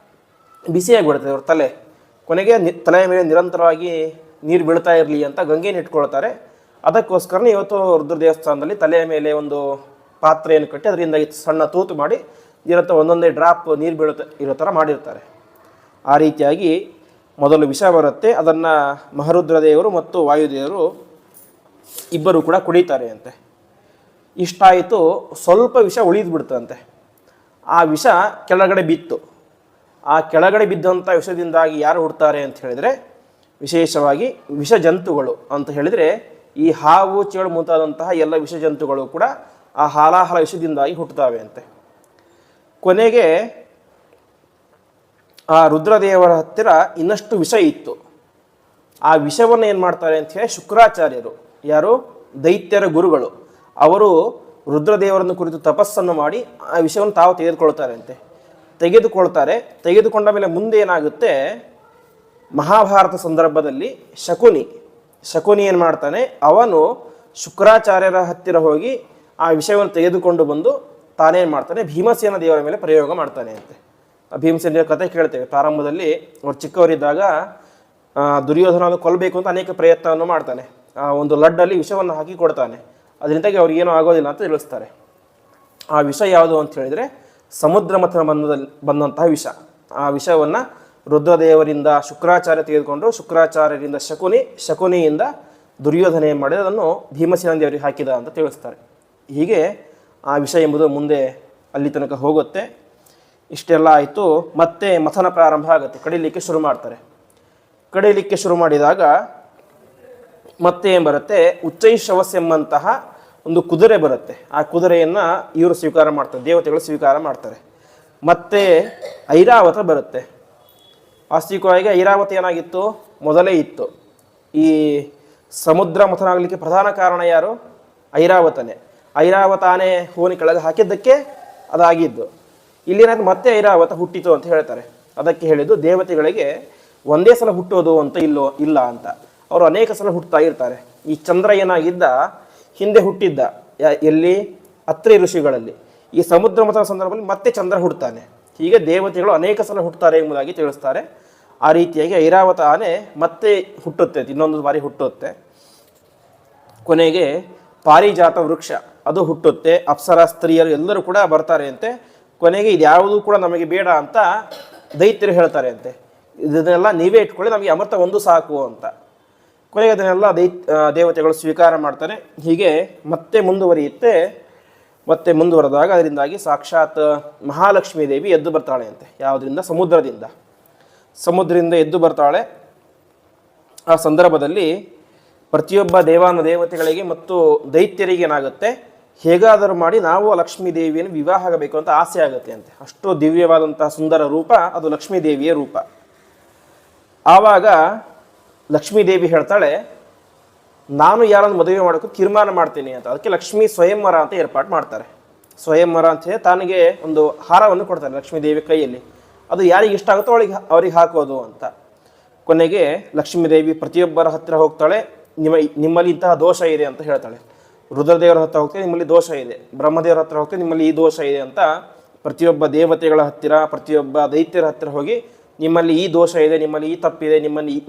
ಬಿಸಿಯಾಗಿಬಿಡುತ್ತೆ ಅವ್ರ ತಲೆ. ಕೊನೆಗೆ ತಲೆಯ ಮೇಲೆ ನಿರಂತರವಾಗಿ ನೀರು ಬೀಳ್ತಾ ಇರಲಿ ಅಂತ ಗಂಗೆಯನ್ನು ಇಟ್ಕೊಳ್ತಾರೆ. ಅದಕ್ಕೋಸ್ಕರನೇ ಇವತ್ತು ರುದ್ರ ದೇವಸ್ಥಾನದಲ್ಲಿ ತಲೆಯ ಮೇಲೆ ಒಂದು ಪಾತ್ರೆಯನ್ನು ಕಟ್ಟಿ ಅದರಿಂದ ಸಣ್ಣ ತೂತು ಮಾಡಿ ಇರುತ್ತೆ, ಒಂದೊಂದೇ ಡ್ರಾಪ್ ನೀರು ಇರೋ ಥರ ಮಾಡಿರ್ತಾರೆ. ಆ ರೀತಿಯಾಗಿ ಮೊದಲು ವಿಷ ಬರುತ್ತೆ. ಅದನ್ನು ಮಹರುದ್ರ ದೇವರು ಮತ್ತು ವಾಯುದೇವರು ಇಬ್ಬರು ಕೂಡ ಕುಡಿತಾರೆ ಅಂತೆ. ಇಷ್ಟಾಯಿತು, ಸ್ವಲ್ಪ ವಿಷ ಉಳಿದು ಬಿಡ್ತಂತೆ. ಆ ವಿಷ ಕೆಳಗಡೆ ಬಿತ್ತು. ಆ ಕೆಳಗಡೆ ಬಿದ್ದಂಥ ವಿಷದಿಂದಾಗಿ ಯಾರು ಹುಡ್ತಾರೆ ಅಂತ ಹೇಳಿದರೆ ವಿಶೇಷವಾಗಿ ವಿಷ ಜಂತುಗಳು ಅಂತ ಹೇಳಿದರೆ ಈ ಹಾವು ಚೇಳು ಮುಂತಾದಂತಹ ಎಲ್ಲ ವಿಷ ಜಂತುಗಳು ಕೂಡ ಆ ಹಾಲಾಹಲ ವಿಷದಿಂದಾಗಿ ಹುಟ್ಟುತ್ತವೆ ಅಂತೆ. ಕೊನೆಗೆ ಆ ರುದ್ರದೇವರ ಹತ್ತಿರ ಇನ್ನಷ್ಟು ವಿಷ ಇತ್ತು. ಆ ವಿಷವನ್ನು ಏನು ಮಾಡ್ತಾರೆ ಅಂತ ಹೇಳಿ ಶುಕ್ರಾಚಾರ್ಯರು, ಯಾರು ದೈತ್ಯರ ಗುರುಗಳು, ಅವರು ರುದ್ರದೇವರನ್ನು ಕುರಿತು ತಪಸ್ಸನ್ನು ಮಾಡಿ ಆ ವಿಷಯವನ್ನು ತಾವು ತೆಗೆದುಕೊಂಡ ಮೇಲೆ ಮುಂದೆ ಏನಾಗುತ್ತೆ, ಮಹಾಭಾರತ ಸಂದರ್ಭದಲ್ಲಿ ಶಕುನಿ ಏನು ಮಾಡ್ತಾನೆ, ಅವನು ಶುಕ್ರಾಚಾರ್ಯರ ಹತ್ತಿರ ಹೋಗಿ ಆ ವಿಷಯವನ್ನು ತೆಗೆದುಕೊಂಡು ಬಂದು ತಾನೇನು ಮಾಡ್ತಾನೆ, ಭೀಮಸೇನ ದೇವರ ಮೇಲೆ ಪ್ರಯೋಗ ಮಾಡ್ತಾನೆ ಅಂತೆ. ಭೀಮಸೇನ ದೇವರ ಕಥೆ ಕೇಳ್ತೇವೆ. ಪ್ರಾರಂಭದಲ್ಲಿ ಅವ್ರು ಚಿಕ್ಕವರಿದ್ದಾಗ ದುರ್ಯೋಧನವನ್ನು ಕೊಲ್ಲಬೇಕು ಅಂತ ಅನೇಕ ಪ್ರಯತ್ನವನ್ನು ಮಾಡ್ತಾನೆ. ಒಂದು ಲಡ್ಡಲ್ಲಿ ವಿಷವನ್ನು ಹಾಕಿ ಕೊಡ್ತಾನೆ. ಅದರಿಂದಾಗಿ ಅವ್ರಿಗೇನೂ ಆಗೋದಿಲ್ಲ ಅಂತ ತಿಳಿಸ್ತಾರೆ. ಆ ವಿಷ ಯಾವುದು ಅಂತ ಹೇಳಿದರೆ ಸಮುದ್ರ ಮಥನ ಬಂದಂತಹ ವಿಷ. ಆ ವಿಷವನ್ನು ರುದ್ರದೇವರಿಂದ ಶುಕ್ರಾಚಾರ್ಯ ತೆಗೆದುಕೊಂಡು, ಶುಕ್ರಾಚಾರ್ಯರಿಂದ ಶಕುನಿಯಿಂದ ದುರ್ಯೋಧನ ಏನು ಮಾಡಿದ ಅದನ್ನು ಭೀಮಸೇನ ದೇವರಿಗೆ ಹಾಕಿದ ಅಂತ ತಿಳಿಸ್ತಾರೆ. ಹೀಗೆ ಆ ವಿಷ ಎಂಬುದು ಮುಂದೆ ಅಲ್ಲಿ ತನಕ ಹೋಗುತ್ತೆ. ಇಷ್ಟೆಲ್ಲ ಆಯಿತು. ಮತ್ತೆ ಮಥನ ಪ್ರಾರಂಭ ಆಗುತ್ತೆ. ಕಡಿಲಿಕ್ಕೆ ಶುರು ಮಾಡಿದಾಗ ಮತ್ತೆ ಏನು ಬರುತ್ತೆ, ಉಚ್ಚೈಶ್ರವಸ್ ಎಂಬಂತಹ ಒಂದು ಕುದುರೆ ಬರುತ್ತೆ. ಆ ಕುದುರೆಯನ್ನು ಇವರು ಸ್ವೀಕಾರ ಮಾಡ್ತಾರೆ, ದೇವತೆಗಳು ಸ್ವೀಕಾರ ಮಾಡ್ತಾರೆ. ಮತ್ತೆ ಐರಾವತ ಬರುತ್ತೆ. ವಾಸ್ತವಿಕವಾಗಿ ಐರಾವತ ಏನಾಗಿತ್ತು, ಮೊದಲೇ ಇತ್ತು. ಈ ಸಮುದ್ರ ಮಥನ ಆಗಲಿಕ್ಕೆ ಪ್ರಧಾನ ಕಾರಣ ಯಾರು, ಐರಾವತನೇ. ಐರಾವತ ಆನೆ ಹೋನಿ ಕೆಳಗೆ ಹಾಕಿದ್ದಕ್ಕೆ ಅದಾಗಿದ್ದು. ಇಲ್ಲೇನಾದ್ರು ಮತ್ತೆ ಐರಾವತ ಹುಟ್ಟಿತು ಅಂತ ಹೇಳ್ತಾರೆ. ಅದಕ್ಕೆ ಹೇಳಿದ್ದು ದೇವತೆಗಳಿಗೆ ಒಂದೇ ಸಲ ಹುಟ್ಟೋದು ಅಂತ ಇಲ್ಲ ಅಂತ. ಅವರು ಅನೇಕ ಸಲ ಹುಟ್ಟುತ್ತಾ ಇರ್ತಾರೆ. ಈ ಚಂದ್ರ ಏನಾಗಿದ್ದ, ಹಿಂದೆ ಹುಟ್ಟಿದ್ದ ಎಲ್ಲಿ, ಅತ್ರಿ ಋಷಿಗಳಲ್ಲಿ. ಈ ಸಮುದ್ರ ಮಥನ ಸಂದರ್ಭದಲ್ಲಿ ಮತ್ತೆ ಚಂದ್ರ ಹುಟ್ಟುತ್ತಾನೆ. ಹೀಗೆ ದೇವತೆಗಳು ಅನೇಕ ಸಲ ಹುಟ್ಟುತ್ತಾರೆ ಎಂಬುದಾಗಿ ತಿಳಿಸ್ತಾರೆ. ಆ ರೀತಿಯಾಗಿ ಐರಾವತ ಆನೆ ಮತ್ತೆ ಹುಟ್ಟುತ್ತೆ, ಇನ್ನೊಂದು ಬಾರಿ ಹುಟ್ಟುತ್ತೆ. ಕೊನೆಗೆ ಪಾರಿಜಾತ ವೃಕ್ಷ ಅದು ಹುಟ್ಟುತ್ತೆ. ಅಪ್ಸರ ಸ್ತ್ರೀಯರು ಎಲ್ಲರೂ ಕೂಡ ಬರ್ತಾರೆ ಅಂತೆ. ಕೊನೆಗೆ ಇದ್ಯಾವುದೂ ಕೂಡ ನಮಗೆ ಬೇಡ ಅಂತ ದೈತ್ಯರು ಹೇಳ್ತಾರೆ ಅಂತೆ. ಇದನ್ನೆಲ್ಲ ನೀವೇ ಇಟ್ಕೊಳ್ಳಿ, ನಮಗೆ ಅಮೃತ ಒಂದು ಸಾಕು ಅಂತ. ಕೊನೆಗೆ ಅದನ್ನೆಲ್ಲ ದೇವತೆಗಳು ಸ್ವೀಕಾರ ಮಾಡ್ತಾರೆ. ಹೀಗೆ ಮತ್ತೆ ಮುಂದುವರಿಯುತ್ತೆ. ಮತ್ತೆ ಮುಂದುವರೆದಾಗ ಅದರಿಂದಾಗಿ ಸಾಕ್ಷಾತ್ ಮಹಾಲಕ್ಷ್ಮೀ ದೇವಿ ಎದ್ದು ಬರ್ತಾಳೆ ಅಂತೆ. ಯಾವುದರಿಂದ, ಸಮುದ್ರದಿಂದ ಎದ್ದು ಬರ್ತಾಳೆ. ಆ ಸಂದರ್ಭದಲ್ಲಿ ಪ್ರತಿಯೊಬ್ಬ ದೇವತೆಗಳಿಗೆ ಮತ್ತು ದೈತ್ಯರಿಗೆ ಏನಾಗುತ್ತೆ, ಹೇಗಾದರೂ ಮಾಡಿ ನಾವು ಲಕ್ಷ್ಮೀ ದೇವಿಯನ್ನು ವಿವಾಹ ಆಗಬೇಕು ಅಂತ ಆಸೆ ಆಗುತ್ತೆ ಅಂತೆ. ಅಷ್ಟು ದಿವ್ಯವಾದಂತಹ ಸುಂದರ ರೂಪ ಅದು ಲಕ್ಷ್ಮೀ ದೇವಿಯ ರೂಪ. ಆವಾಗ ಲಕ್ಷ್ಮೀ ದೇವಿ ಹೇಳ್ತಾಳೆ, ನಾನು ಯಾರನ್ನು ಮದುವೆ ಮಾಡೋಕ್ಕೆ ತೀರ್ಮಾನ ಮಾಡ್ತೀನಿ ಅಂತ. ಅದಕ್ಕೆ ಲಕ್ಷ್ಮೀ ಸ್ವಯಂವರ ಅಂತ ಏರ್ಪಾಡು ಮಾಡ್ತಾರೆ. ಸ್ವಯಂವರ ಅಂತ ಹೇಳಿ ತನಗೆ ಒಂದು ಹಾರವನ್ನು ಕೊಡ್ತಾರೆ ಲಕ್ಷ್ಮೀ ದೇವಿ ಕೈಯಲ್ಲಿ. ಅದು ಯಾರಿಗೆ ಇಷ್ಟ ಆಗುತ್ತೋ ಅವ್ರಿಗೆ ಹಾಕೋದು ಅಂತ. ಕೊನೆಗೆ ಲಕ್ಷ್ಮೀ ದೇವಿ ಪ್ರತಿಯೊಬ್ಬರ ಹತ್ತಿರ ಹೋಗ್ತಾಳೆ. ನಿಮ್ಮಲ್ಲಿ ಇಂತಹ ದೋಷ ಇದೆ ಅಂತ ಹೇಳ್ತಾಳೆ. ರುದ್ರದೇವರ ಹತ್ರ ಹೋಗ್ತೇವೆ, ನಿಮ್ಮಲ್ಲಿ ದೋಷ ಇದೆ. ಬ್ರಹ್ಮದೇವರ ಹತ್ರ ಹೋಗ್ತೇವೆ, ನಿಮ್ಮಲ್ಲಿ ಈ ದೋಷ ಇದೆ ಅಂತ ಪ್ರತಿಯೊಬ್ಬ ದೇವತೆಗಳ ಹತ್ತಿರ, ಪ್ರತಿಯೊಬ್ಬ ದೈತ್ಯರ ಹತ್ತಿರ ಹೋಗಿ ನಿಮ್ಮಲ್ಲಿ ಈ ದೋಷ ಇದೆ, ನಿಮ್ಮಲ್ಲಿ ಈ ತಪ್ಪಿದೆ,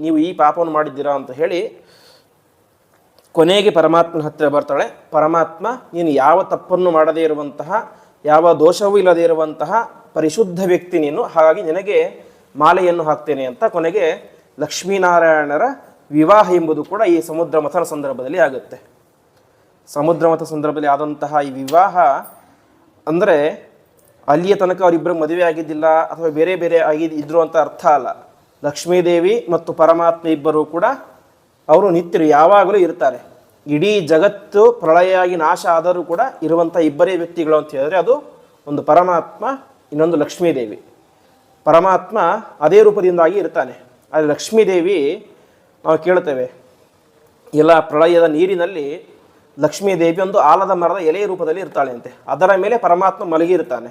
ನೀವು ಈ ಪಾಪವನ್ನು ಮಾಡಿದ್ದೀರಾ ಅಂತ ಹೇಳಿ ಕೊನೆಗೆ ಪರಮಾತ್ಮನ ಹತ್ತಿರ ಬರ್ತಾಳೆ. ಪರಮಾತ್ಮ, ನೀನು ಯಾವ ತಪ್ಪನ್ನು ಮಾಡದೇ ಇರುವಂತಹ, ಯಾವ ದೋಷವೂ ಇಲ್ಲದೇ ಇರುವಂತಹ ಪರಿಶುದ್ಧ ವ್ಯಕ್ತಿ ನೀನು, ಹಾಗಾಗಿ ನಿನಗೆ ಮಾಲೆಯನ್ನು ಹಾಕ್ತೇನೆ ಅಂತ ಕೊನೆಗೆ ಲಕ್ಷ್ಮೀನಾರಾಯಣರ ವಿವಾಹ ಎಂಬುದು ಕೂಡ ಈ ಸಮುದ್ರ ಮಥನ ಸಂದರ್ಭದಲ್ಲಿ ಆಗುತ್ತೆ. ಸಮುದ್ರ ಮಥನ ಸಂದರ್ಭದಲ್ಲಿ ಆದಂತಹ ಈ ವಿವಾಹ ಅಂದರೆ ಅಲ್ಲಿಯ ತನಕ ಅವರಿಬ್ಬರು ಮದುವೆ ಆಗಿದ್ದಿಲ್ಲ ಅಥವಾ ಬೇರೆ ಬೇರೆ ಇದ್ರು ಅಂತ ಅರ್ಥ ಅಲ್ಲ. ಲಕ್ಷ್ಮೀದೇವಿ ಮತ್ತು ಪರಮಾತ್ಮ ಇಬ್ಬರು ಕೂಡ ಅವರು ನಿತ್ಯರು ಯಾವಾಗಲೂ ಇರ್ತಾರೆ. ಇಡೀ ಜಗತ್ತು ಪ್ರಳಯಾಗಿ ನಾಶ ಆದರೂ ಕೂಡ ಇರುವಂಥ ಇಬ್ಬರೇ ವ್ಯಕ್ತಿಗಳು ಅಂತ ಹೇಳಿದ್ರೆ ಅದು ಒಂದು ಪರಮಾತ್ಮ, ಇನ್ನೊಂದು ಲಕ್ಷ್ಮೀದೇವಿ. ಪರಮಾತ್ಮ ಅದೇ ರೂಪದಿಂದಾಗಿ ಇರ್ತಾನೆ. ಆದರೆ ಲಕ್ಷ್ಮೀದೇವಿ ನಾವು ಕೇಳ್ತೇವೆ, ಎಲ್ಲ ಪ್ರಳಯದ ನೀರಿನಲ್ಲಿ ಲಕ್ಷ್ಮೀದೇವಿ ಒಂದು ಆಲದ ಮರದ ಎಲೆಯ ರೂಪದಲ್ಲಿ ಇರ್ತಾಳೆ ಅಂತೆ. ಅದರ ಮೇಲೆ ಪರಮಾತ್ಮ ಮಲಗಿರ್ತಾನೆ.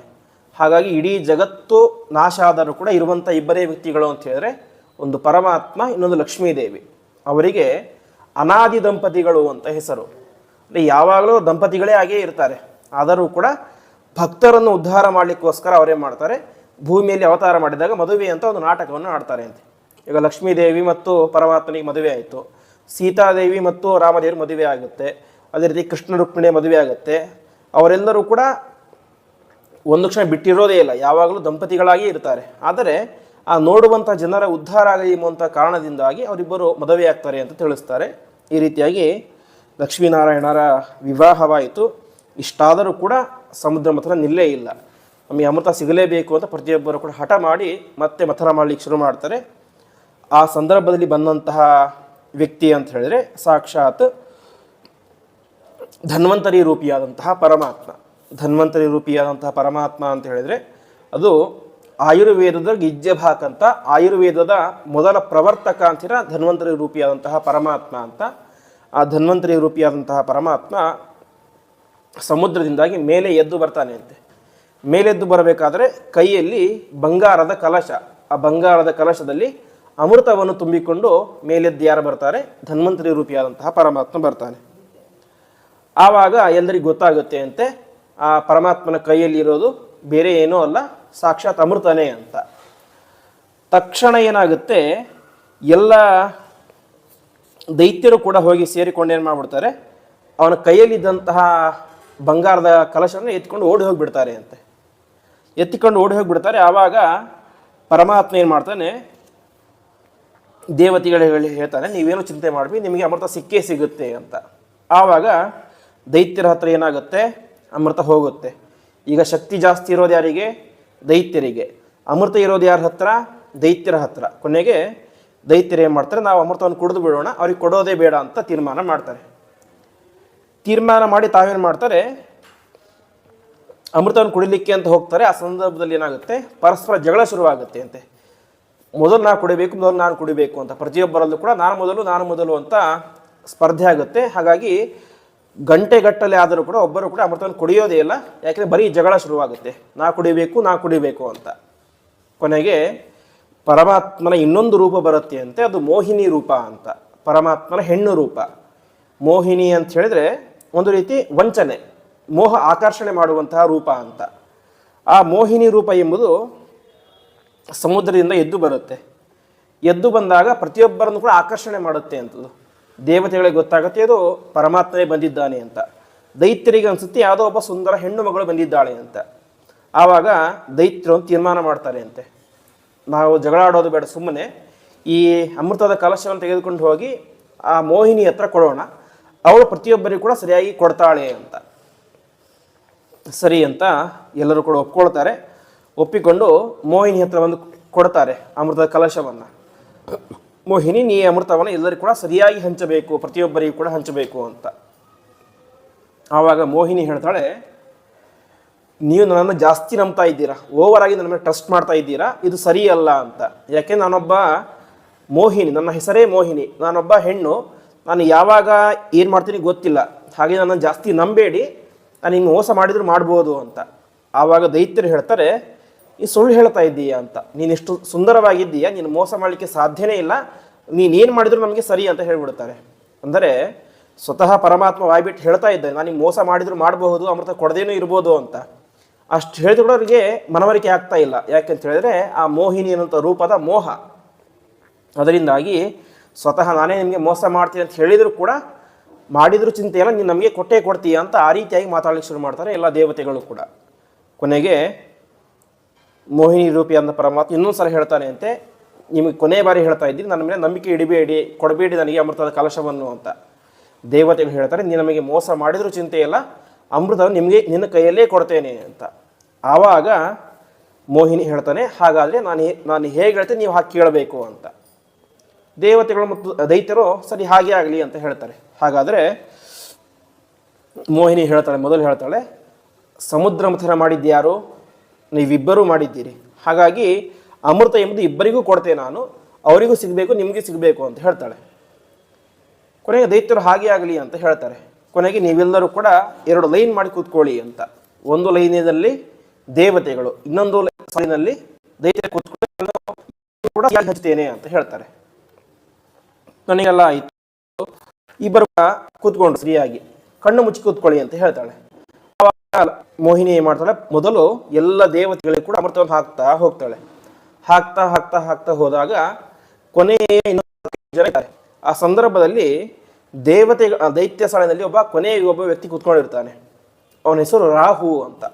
ಹಾಗಾಗಿ ಇಡೀ ಜಗತ್ತು ನಾಶ ಆದರೂ ಕೂಡ ಇರುವಂಥ ಇಬ್ಬರೇ ವ್ಯಕ್ತಿಗಳು ಅಂತ ಹೇಳಿದ್ರೆ ಒಂದು ಪರಮಾತ್ಮ, ಇನ್ನೊಂದು ಲಕ್ಷ್ಮೀದೇವಿ. ಅವರಿಗೆ ಅನಾದಿ ದಂಪತಿಗಳು ಅಂತ ಹೆಸರು. ಅಂದರೆ ಯಾವಾಗಲೂ ದಂಪತಿಗಳೇ ಆಗೇ ಇರ್ತಾರೆ. ಆದರೂ ಕೂಡ ಭಕ್ತರನ್ನು ಉದ್ಧಾರ ಮಾಡಲಿಕ್ಕೋಸ್ಕರ ಅವರೇ ಮಾಡ್ತಾರೆ. ಭೂಮಿಯಲ್ಲಿ ಅವತಾರ ಮಾಡಿದಾಗ ಮದುವೆ ಅಂತ ಒಂದು ನಾಟಕವನ್ನು ಆಡ್ತಾರೆ ಅಂತೆ. ಈಗ ಲಕ್ಷ್ಮೀದೇವಿ ಮತ್ತು ಪರಮಾತ್ಮನಿಗೆ ಮದುವೆ ಆಯಿತು, ಸೀತಾದೇವಿ ಮತ್ತು ರಾಮದೇವರು ಮದುವೆ ಆಗುತ್ತೆ, ಅದೇ ರೀತಿ ಕೃಷ್ಣ ರುಕ್ಮಿಣಿಯ ಮದುವೆ ಆಗುತ್ತೆ. ಅವರೆಲ್ಲರೂ ಕೂಡ ಒಂದು ಕ್ಷಣ ಬಿಟ್ಟಿರೋದೇ ಇಲ್ಲ, ಯಾವಾಗಲೂ ದಂಪತಿಗಳಾಗಿ ಇರ್ತಾರೆ. ಆದರೆ ಆ ನೋಡುವಂಥ ಜನರ ಉದ್ಧಾರ ಆಗಲಿ ಎಂಬುವಂಥ ಕಾರಣದಿಂದಾಗಿ ಅವರಿಬ್ಬರು ಮದುವೆ ಆಗ್ತಾರೆ ಅಂತ ತಿಳಿಸ್ತಾರೆ. ಈ ರೀತಿಯಾಗಿ ಲಕ್ಷ್ಮೀನಾರಾಯಣರ ವಿವಾಹವಾಯಿತು. ಇಷ್ಟಾದರೂ ಕೂಡ ಸಮುದ್ರ ಮಥನ ನಿಲ್ಲೇ ಇಲ್ಲ. ನಮಗೆ ಅಮೃತ ಸಿಗಲೇಬೇಕು ಅಂತ ಪ್ರತಿಯೊಬ್ಬರು ಕೂಡ ಹಠ ಮಾಡಿ ಮತ್ತೆ ಮಥನ ಮಾಡಲಿಕ್ಕೆ ಶುರು ಮಾಡ್ತಾರೆ. ಆ ಸಂದರ್ಭದಲ್ಲಿ ಬಂದಂತಹ ವ್ಯಕ್ತಿ ಅಂತ ಹೇಳಿದರೆ ಸಾಕ್ಷಾತ್ ಧನ್ವಂತರಿ ರೂಪಿಯಾದಂತಹ ಪರಮಾತ್ಮ. ಧನ್ವಂತರಿ ರೂಪಿಯಾದಂತಹ ಪರಮಾತ್ಮ ಅಂತ ಹೇಳಿದರೆ ಅದು ಆಯುರ್ವೇದದ ಗಿಜ್ಜಭಾಕ್ ಅಂತ, ಆಯುರ್ವೇದದ ಮೊದಲ ಪ್ರವರ್ತಕ ಅಂತೀರ ಧನ್ವಂತರಿ ರೂಪಿಯಾದಂತಹ ಪರಮಾತ್ಮ ಅಂತ. ಆ ಧನ್ವಂತರಿ ರೂಪಿಯಾದಂತಹ ಪರಮಾತ್ಮ ಸಮುದ್ರದಿಂದಾಗಿ ಮೇಲೆ ಎದ್ದು ಬರ್ತಾನೆ ಅಂತೆ. ಮೇಲೆದ್ದು ಬರಬೇಕಾದರೆ ಕೈಯಲ್ಲಿ ಬಂಗಾರದ ಕಲಶ, ಆ ಬಂಗಾರದ ಕಲಶದಲ್ಲಿ ಅಮೃತವನ್ನು ತುಂಬಿಕೊಂಡು ಮೇಲೆದ್ದು ಯಾರು ಬರ್ತಾರೆ? ಧನ್ವಂತರಿ ರೂಪಿಯಾದಂತಹ ಪರಮಾತ್ಮ ಬರ್ತಾನೆ. ಆವಾಗ ಎಲ್ಲರಿಗೂ ಗೊತ್ತಾಗುತ್ತೆ ಅಂತೆ ಆ ಪರಮಾತ್ಮನ ಕೈಯಲ್ಲಿ ಇರೋದು ಬೇರೆ ಏನೂ ಅಲ್ಲ, ಸಾಕ್ಷಾತ್ ಅಮೃತನೇ ಅಂತ. ತಕ್ಷಣ ಏನಾಗುತ್ತೆ, ಎಲ್ಲ ದೈತ್ಯರು ಕೂಡ ಹೋಗಿ ಸೇರಿಕೊಂಡೇನು ಮಾಡಿಬಿಡ್ತಾರೆ, ಅವನ ಕೈಯಲ್ಲಿದ್ದಂತಹ ಬಂಗಾರದ ಕಲಶವನ್ನು ಎತ್ಕೊಂಡು ಓಡಿ ಹೋಗಿಬಿಡ್ತಾರೆ ಅಂತೆ. ಎತ್ತಿಕೊಂಡು ಓಡಿ ಹೋಗಿಬಿಡ್ತಾರೆ. ಆವಾಗ ಪರಮಾತ್ಮ ಏನು ಮಾಡ್ತಾನೆ, ದೇವತೆಗಳಿಗೆ ಹೇಳ್ತಾನೆ, ನೀವೇನು ಚಿಂತೆ ಮಾಡ್ವಿ, ನಿಮಗೆ ಅಮೃತ ಸಿಕ್ಕೇ ಸಿಗುತ್ತೆ ಅಂತ. ಆವಾಗ ದೈತ್ಯರ ಹತ್ರ ಏನಾಗುತ್ತೆ, ಅಮೃತ ಹೋಗುತ್ತೆ. ಈಗ ಶಕ್ತಿ ಜಾಸ್ತಿ ಇರೋದು ಯಾರಿಗೆ? ದೈತ್ಯರಿಗೆ. ಅಮೃತ ಇರೋದು ಯಾರ ಹತ್ರ? ದೈತ್ಯರ ಹತ್ರ. ಕೊನೆಗೆ ದೈತ್ಯರು ಏನು ಮಾಡ್ತಾರೆ, ನಾವು ಅಮೃತವನ್ನು ಕುಡಿದು ಬಿಡೋಣ, ಅವ್ರಿಗೆ ಕೊಡೋದೇ ಬೇಡ ಅಂತ ತೀರ್ಮಾನ ಮಾಡ್ತಾರೆ. ತೀರ್ಮಾನ ಮಾಡಿ ತಾವೇನು ಮಾಡ್ತಾರೆ, ಅಮೃತವನ್ನು ಕುಡಿಲಿಕ್ಕೆ ಅಂತ ಹೋಗ್ತಾರೆ. ಆ ಸಂದರ್ಭದಲ್ಲಿ ಏನಾಗುತ್ತೆ, ಪರಸ್ಪರ ಜಗಳ ಶುರುವಾಗುತ್ತೆ ಅಂತೆ. ಮೊದಲು ನಾನು ಕುಡಿಬೇಕು, ಮೊದಲು ನಾನು ಕುಡಿಬೇಕು ಅಂತ. ಪ್ರತಿಯೊಬ್ಬರಲ್ಲೂ ಕೂಡ ನಾನು ಮೊದಲು ಅಂತ ಸ್ಪರ್ಧೆ ಆಗುತ್ತೆ. ಹಾಗಾಗಿ ಗಂಟೆಗಟ್ಟಲೆ ಆದರೂ ಕೂಡ ಒಬ್ಬರು ಕೂಡ ಅಮೃತವನ್ನು ಕುಡಿಯೋದೇ ಇಲ್ಲ. ಯಾಕೆಂದರೆ ಬರೀ ಜಗಳ ಶುರುವಾಗುತ್ತೆ, ನಾ ಕುಡಿಬೇಕು ಅಂತ. ಕೊನೆಗೆ ಪರಮಾತ್ಮನ ಇನ್ನೊಂದು ರೂಪ ಬರುತ್ತೆ ಅಂತೆ, ಅದು ಮೋಹಿನಿ ರೂಪ ಅಂತ. ಪರಮಾತ್ಮನ ಹೆಣ್ಣು ರೂಪ ಮೋಹಿನಿ ಅಂತ ಹೇಳಿದ್ರೆ ಒಂದು ರೀತಿ ವಂಚನೆ, ಮೋಹ ಆಕರ್ಷಣೆ ಮಾಡುವಂತಹ ರೂಪ ಅಂತ. ಆ ಮೋಹಿನಿ ರೂಪ ಎಂಬುದು ಸಮುದ್ರದಿಂದ ಎದ್ದು ಬರುತ್ತೆ. ಎದ್ದು ಬಂದಾಗ ಪ್ರತಿಯೊಬ್ಬರನ್ನು ಕೂಡ ಆಕರ್ಷಣೆ ಮಾಡುತ್ತೆ ಅಂತದ್ದು. ದೇವತೆಗಳಿಗೆ ಗೊತ್ತಾಗುತ್ತೆ ಅದು ಪರಮಾತ್ಮನೇ ಬಂದಿದ್ದಾನೆ ಅಂತ. ದೈತ್ಯರಿಗೆ ಅನಿಸುತ್ತೆ ಯಾವುದೋ ಒಬ್ಬ ಸುಂದರ ಹೆಣ್ಣು ಮಗಳು ಬಂದಿದ್ದಾಳೆ ಅಂತ. ಆವಾಗ ದೈತ್ಯರು ಒಂದು ತೀರ್ಮಾನ ಮಾಡ್ತಾರೆ ಅಂತೆ, ನಾವು ಜಗಳ ಆಡೋದು ಬೇಡ, ಸುಮ್ಮನೆ ಈ ಅಮೃತದ ಕಲಶವನ್ನು ತೆಗೆದುಕೊಂಡು ಹೋಗಿ ಆ ಮೋಹಿನಿ ಹತ್ರ ಕೊಡೋಣ, ಅವಳು ಪ್ರತಿಯೊಬ್ಬರಿಗೂ ಕೂಡ ಸರಿಯಾಗಿ ಕೊಡ್ತಾಳೆ ಅಂತ. ಸರಿ ಅಂತ ಎಲ್ಲರೂ ಕೂಡ ಒಪ್ಕೊಳ್ತಾರೆ. ಒಪ್ಪಿಕೊಂಡು ಮೋಹಿನಿ ಹತ್ರ ಬಂದು ಕೊಡ್ತಾರೆ ಅಮೃತದ ಕಲಶವನ್ನು. ಮೋಹಿನಿ, ನೀ ಅಮೃತವನ್ನು ಎಲ್ಲರಿಗೂ ಕೂಡ ಸರಿಯಾಗಿ ಹಂಚಬೇಕು, ಪ್ರತಿಯೊಬ್ಬರಿಗೂ ಕೂಡ ಹಂಚಬೇಕು ಅಂತ. ಆವಾಗ ಮೋಹಿನಿ ಹೇಳ್ತಾಳೆ, ನೀವು ನನ್ನನ್ನು ಜಾಸ್ತಿ ನಂಬ್ತಾ ಇದ್ದೀರಾ, ಓವರಾಗಿ ನನ್ನ ಮೇಲೆ ಟ್ರಸ್ಟ್ ಮಾಡ್ತಾ ಇದ್ದೀರಾ, ಇದು ಸರಿಯಲ್ಲ ಅಂತ. ಯಾಕೆ ನಾನೊಬ್ಬ ಮೋಹಿನಿ, ನನ್ನ ಹೆಸರೇ ಮೋಹಿನಿ, ನಾನೊಬ್ಬ ಹೆಣ್ಣು, ನಾನು ಯಾವಾಗ ಏನು ಮಾಡ್ತೀನಿ ಗೊತ್ತಿಲ್ಲ, ಹಾಗೆ ನನ್ನನ್ನು ಜಾಸ್ತಿ ನಂಬೇಡಿ, ನಾನು ಹಿಂಗೆ ಮೋಸ ಮಾಡಿದ್ರು ಮಾಡ್ಬೋದು ಅಂತ. ಆವಾಗ ದೈತ್ಯರು ಹೇಳ್ತಾರೆ, ಈ ಸುಳ್ಳು ಹೇಳ್ತಾ ಇದ್ದೀಯಾ ಅಂತ, ನೀನಿಷ್ಟು ಸುಂದರವಾಗಿದ್ದೀಯಾ, ನೀನು ಮೋಸ ಮಾಡಲಿಕ್ಕೆ ಸಾಧ್ಯನೇ ಇಲ್ಲ, ನೀನೇನು ಮಾಡಿದ್ರು ನಮಗೆ ಸರಿ ಅಂತ ಹೇಳ್ಬಿಡ್ತಾರೆ. ಅಂದರೆ ಸ್ವತಃ ಪರಮಾತ್ಮ ವಾಯ್ಬಿಟ್ಟು ಹೇಳ್ತಾ ಇದ್ದಾನೆ, ನಾನು ನಿಮ್ಗೆ ಮೋಸ ಮಾಡಿದ್ರು ಮಾಡಬಹುದು, ಅಮೃತ ಕೊಡದೇನೂ ಇರ್ಬೋದು ಅಂತ. ಅಷ್ಟು ಹೇಳಿದ್ರು ಕೂಡ ಅವರಿಗೆ ಮನವರಿಕೆ ಆಗ್ತಾ ಇಲ್ಲ. ಯಾಕೆಂತ ಹೇಳಿದ್ರೆ ಆ ಮೋಹಿನಿ ಅನ್ನೋಂಥ ರೂಪದ ಮೋಹ. ಅದರಿಂದಾಗಿ ಸ್ವತಃ ನಾನೇ ನಿಮಗೆ ಮೋಸ ಮಾಡ್ತೀನಿ ಅಂತ ಹೇಳಿದರೂ ಕೂಡ, ಮಾಡಿದರೂ ಚಿಂತೆ ಇಲ್ಲ, ನೀನು ನಮಗೆ ಕೊಟ್ಟೇ ಕೊಡ್ತೀಯ ಅಂತ ಆ ರೀತಿಯಾಗಿ ಮಾತಾಡಲಿಕ್ಕೆ ಶುರು ಮಾಡ್ತಾರೆ ಎಲ್ಲ ದೇವತೆಗಳು ಕೂಡ. ಕೊನೆಗೆ ಮೋಹಿನಿ ರೂಪಿಯಾದ ಪರಮಾತ್ಮ ಇನ್ನೊಂದು ಸಲ ಹೇಳ್ತಾನೆ ಅಂತೆ, ನಿಮಗೆ ಕೊನೆ ಬಾರಿ ಹೇಳ್ತಾ ಇದ್ದೀನಿ, ನನ್ನ ಮೇಲೆ ನಂಬಿಕೆ ಇಡಬೇಡಿ, ಕೊಡಬೇಡಿ ನನಗೆ ಅಮೃತದ ಕಲಶವನ್ನು ಅಂತ. ದೇವತೆಗಳು ಹೇಳ್ತಾರೆ, ನೀನು ನಮಗೆ ಮೋಸ ಮಾಡಿದರೂ ಚಿಂತೆ ಇಲ್ಲ, ಅಮೃತವನ್ನು ನಿನ್ನ ಕೈಯಲ್ಲೇ ಕೊಡ್ತೇನೆ ಅಂತ. ಆವಾಗ ಮೋಹಿನಿ ಹೇಳ್ತಾನೆ, ಹಾಗಾದರೆ ನಾನು ಹೇಗೆ ಹೇಳ್ತೇನೆ ನೀವು ಹಾಗೆ ಕೇಳಬೇಕು ಅಂತ. ದೇವತೆಗಳು ಮತ್ತು ದೈತ್ಯರು ಸರಿ ಹಾಗೆ ಆಗಲಿ ಅಂತ ಹೇಳ್ತಾರೆ. ಹಾಗಾದರೆ ಮೋಹಿನಿ ಮೊದಲು ಹೇಳ್ತಾಳೆ, ಸಮುದ್ರ ಮಂಥನ ಮಾಡಿದ್ಯಾರು? ನೀವಿಬ್ಬರೂ ಮಾಡಿದ್ದೀರಿ, ಹಾಗಾಗಿ ಅಮೃತ ಎಂಬುದು ಇಬ್ಬರಿಗೂ ಕೊಡ್ತೇನೆ ನಾನು, ಅವರಿಗೂ ಸಿಗಬೇಕು ನಿಮಗೂ ಸಿಗಬೇಕು ಅಂತ ಹೇಳ್ತಾಳೆ. ಕೊನೆಗೆ ದೈತ್ಯರು ಹಾಗೆ ಆಗಲಿ ಅಂತ ಹೇಳ್ತಾರೆ. ಕೊನೆಗೆ ನೀವೆಲ್ಲರೂ ಕೂಡ 2 ಲೈನ್ ಮಾಡಿ ಕೂತ್ಕೊಳ್ಳಿ ಅಂತ. ಒಂದು ಲೈನಿನಲ್ಲಿ ದೇವತೆಗಳು, ಇನ್ನೊಂದು ಲೈನಲ್ಲಿ ದೈತ್ಯ ಕೂತ್ಕೊಂಡು ಕೂಡ ಹಚ್ತೇನೆ ಅಂತ ಹೇಳ್ತಾರೆ. ನನಗೆಲ್ಲ ಆಯಿತು, ಇಬ್ಬರು ಕೂತ್ಕೊಂಡು ಸರಿಯಾಗಿ ಕಣ್ಣು ಮುಚ್ಚಿ ಕೂತ್ಕೊಳ್ಳಿ ಅಂತ ಹೇಳ್ತಾಳೆ. ಆವಾಗ ಮೋಹಿನಿ ಏನು ಮಾಡ್ತಾಳೆ, ಮೊದಲು ಎಲ್ಲ ದೇವತೆಗಳಿಗೂ ಕೂಡ ಅಮೃತವನ್ನು ಹಾಕ್ತಾ ಹೋಗ್ತಾಳೆ. ಹಾಕ್ತಾ ಹೋದಾಗ ಕೊನೆಯ ಇನ್ನೊಂದು ಜನ ಇದ್ದಾರೆ. ಆ ಸಂದರ್ಭದಲ್ಲಿ ದೈತ್ಯ ಸ್ಥಳದಲ್ಲಿ ಒಬ್ಬ ವ್ಯಕ್ತಿ ಕೂತ್ಕೊಂಡಿರ್ತಾನೆ. ಅವನ ಹೆಸರು ರಾಹು ಅಂತ.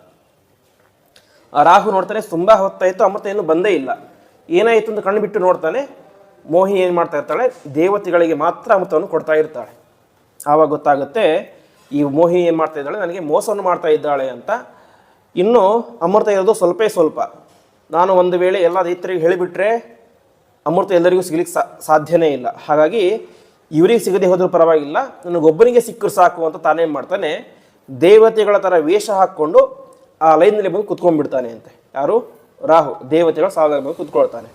ಆ ರಾಹು ನೋಡ್ತಾನೆ, ತುಂಬಾ ಹೊತ್ತಾಯಿತು, ಅಮೃತ ಏನು ಬಂದೇ ಇಲ್ಲ, ಏನಾಯಿತು ಅಂತ ಕಣ್ಣು ಬಿಟ್ಟು ನೋಡ್ತಾನೆ. ಮೋಹಿನಿ ಏನು ಮಾಡ್ತಾ ಇರ್ತಾಳೆ, ದೇವತೆಗಳಿಗೆ ಮಾತ್ರ ಅಮೃತವನ್ನು ಕೊಡ್ತಾ ಇರ್ತಾಳೆ. ಆವಾಗ ಗೊತ್ತಾಗುತ್ತೆ, ಈ ಮೋಹಿನಿ ಏನು ಮಾಡ್ತಾ ಇದ್ದಾಳೆ, ನನಗೆ ಮೋಸವನ್ನು ಮಾಡ್ತಾ ಇದ್ದಾಳೆ ಅಂತ. ಇನ್ನು ಅಮೃತ ಇರೋದು ಸ್ವಲ್ಪ. ನಾನು ಒಂದು ವೇಳೆ ಎಲ್ಲ ರೈತರಿಗೆ ಹೇಳಿಬಿಟ್ರೆ ಅಮೃತ ಎಲ್ಲರಿಗೂ ಸಿಗ್ಲಿಕ್ಕೆ ಸಾಧ್ಯನೇ ಇಲ್ಲ. ಹಾಗಾಗಿ ಇವರಿಗೆ ಸಿಗದೆ ಹೋದ್ರೂ ಪರವಾಗಿಲ್ಲ, ನನಗೊಬ್ಬನಿಗೆ ಸಿಕ್ಕರು ಸಾಕು ಅಂತ ತಾನೇನು ಮಾಡ್ತಾನೆ, ದೇವತೆಗಳ ಥರ ವೇಷ ಹಾಕ್ಕೊಂಡು ಆ ಲೈನ್ನಲ್ಲಿ ಬಂದು ಕುತ್ಕೊಂಡ್ಬಿಡ್ತಾನೆ ಅಂತೆ. ಯಾರು? ರಾಹು ದೇವತೆಗಳ ಸಾಲ ಬಂದು ಕುತ್ಕೊಳ್ತಾನೆ.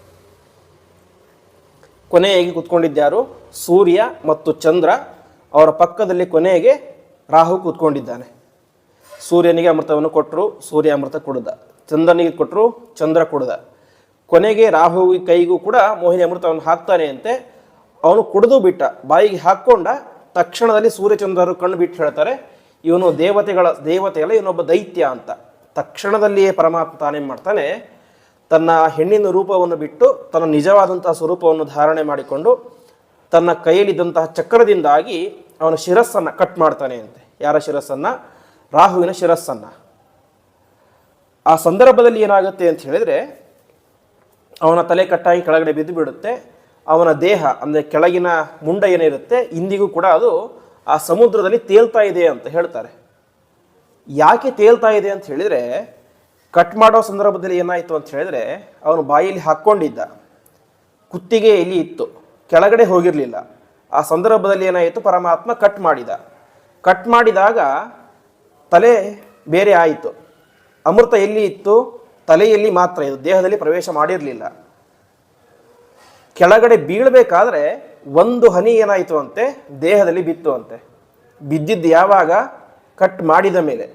ಕೊನೆಯಾಗಿ ಕುತ್ಕೊಂಡಿದ್ದ್ಯಾರು? ಸೂರ್ಯ ಮತ್ತು ಚಂದ್ರ. ಅವರ ಪಕ್ಕದಲ್ಲಿ ಕೊನೆಗೆ ರಾಹು ಕೂತ್ಕೊಂಡಿದ್ದಾನೆ. ಸೂರ್ಯನಿಗೆ ಅಮೃತವನ್ನು ಕೊಟ್ಟರು, ಸೂರ್ಯ ಅಮೃತ ಕುಡಿದ. ಚಂದ್ರನಿಗೆ ಕೊಟ್ಟರು, ಚಂದ್ರ ಕುಡಿದ. ಕೊನೆಗೆ ರಾಹು ಕೈಗೂ ಕೂಡ ಮೋಹಿನಿ ಅಮೃತವನ್ನು ಹಾಕ್ತಾನೆ ಅಂತೆ. ಅವನು ಕುಡಿದು ಬಿಟ್ಟ, ಬಾಯಿಗೆ ಹಾಕ್ಕೊಂಡ ತಕ್ಷಣದಲ್ಲಿ ಸೂರ್ಯಚಂದ್ರರು ಕಣ್ಣು ಬಿಟ್ಟು ಹೇಳ್ತಾರೆ, ಇವನು ದೇವತೆಗಳ ಇವನೊಬ್ಬ ದೈತ್ಯ ಅಂತ. ತಕ್ಷಣದಲ್ಲಿಯೇ ಪರಮಾತ್ಮ ತಾನೇನು ಮಾಡ್ತಾನೆ, ತನ್ನ ಹೆಣ್ಣಿನ ರೂಪವನ್ನು ಬಿಟ್ಟು ತನ್ನ ನಿಜವಾದಂತಹ ಸ್ವರೂಪವನ್ನು ಧಾರಣೆ ಮಾಡಿಕೊಂಡು ತನ್ನ ಕೈಯಲ್ಲಿದ್ದಂತಹ ಚಕ್ರದಿಂದಾಗಿ ಅವನ ಶಿರಸ್ಸನ್ನು ಕಟ್ ಮಾಡ್ತಾನೆ ಅಂತೆ. ಯಾರ ಶಿರಸ್ಸನ್ನು? ರಾಹುವಿನ ಶಿರಸ್ಸನ್ನು. ಆ ಸಂದರ್ಭದಲ್ಲಿ ಏನಾಗುತ್ತೆ ಅಂತ ಹೇಳಿದರೆ, ಅವನ ತಲೆ ಕಟ್ಟಾಗಿ ಕೆಳಗಡೆ ಬಿದ್ದು ಬಿಡುತ್ತೆ. ಅವನ ದೇಹ ಅಂದರೆ ಕೆಳಗಿನ ಮುಂಡ ಏನಿರುತ್ತೆ ಇಂದಿಗೂ ಕೂಡ ಅದು ಆ ಸಮುದ್ರದಲ್ಲಿ ತೇಲ್ತಾ ಇದೆ ಅಂತ ಹೇಳ್ತಾರೆ. ಯಾಕೆ ತೇಲ್ತಾ ಇದೆ ಅಂತ ಹೇಳಿದರೆ, ಕಟ್ ಮಾಡೋ ಸಂದರ್ಭದಲ್ಲಿ ಏನಾಯಿತು ಅಂತ ಹೇಳಿದರೆ, ಅವನು ಬಾಯಲ್ಲಿ ಹಾಕ್ಕೊಂಡಿದ್ದ, ಕುತ್ತಿಗೆ ಇಲ್ಲಿ ಇತ್ತು, ಕೆಳಗಡೆ ಹೋಗಿರಲಿಲ್ಲ. ಆ ಸಂದರ್ಭದಲ್ಲಿ ಏನಾಯಿತು, ಪರಮಾತ್ಮ ಕಟ್ ಮಾಡಿದ. ಕಟ್ ಮಾಡಿದಾಗ ತಲೆ ಬೇರೆ ಆಯಿತು. ಅಮೃತ ಎಲ್ಲಿ ಇತ್ತು? ತಲೆಯಲ್ಲಿ ಮಾತ್ರ ಇದು, ದೇಹದಲ್ಲಿ ಪ್ರವೇಶ ಮಾಡಿರಲಿಲ್ಲ. ಕೆಳಗಡೆ ಬೀಳಬೇಕಾದ್ರೆ ಒಂದು ಹನಿ ಏನಾಯಿತು ಅಂತೆ, ದೇಹದಲ್ಲಿ ಬಿತ್ತು ಅಂತೆ. ಬಿದ್ದಿದ್ದು ಯಾವಾಗ? ಕಟ್ ಮಾಡಿದ ಮೇಲೆ.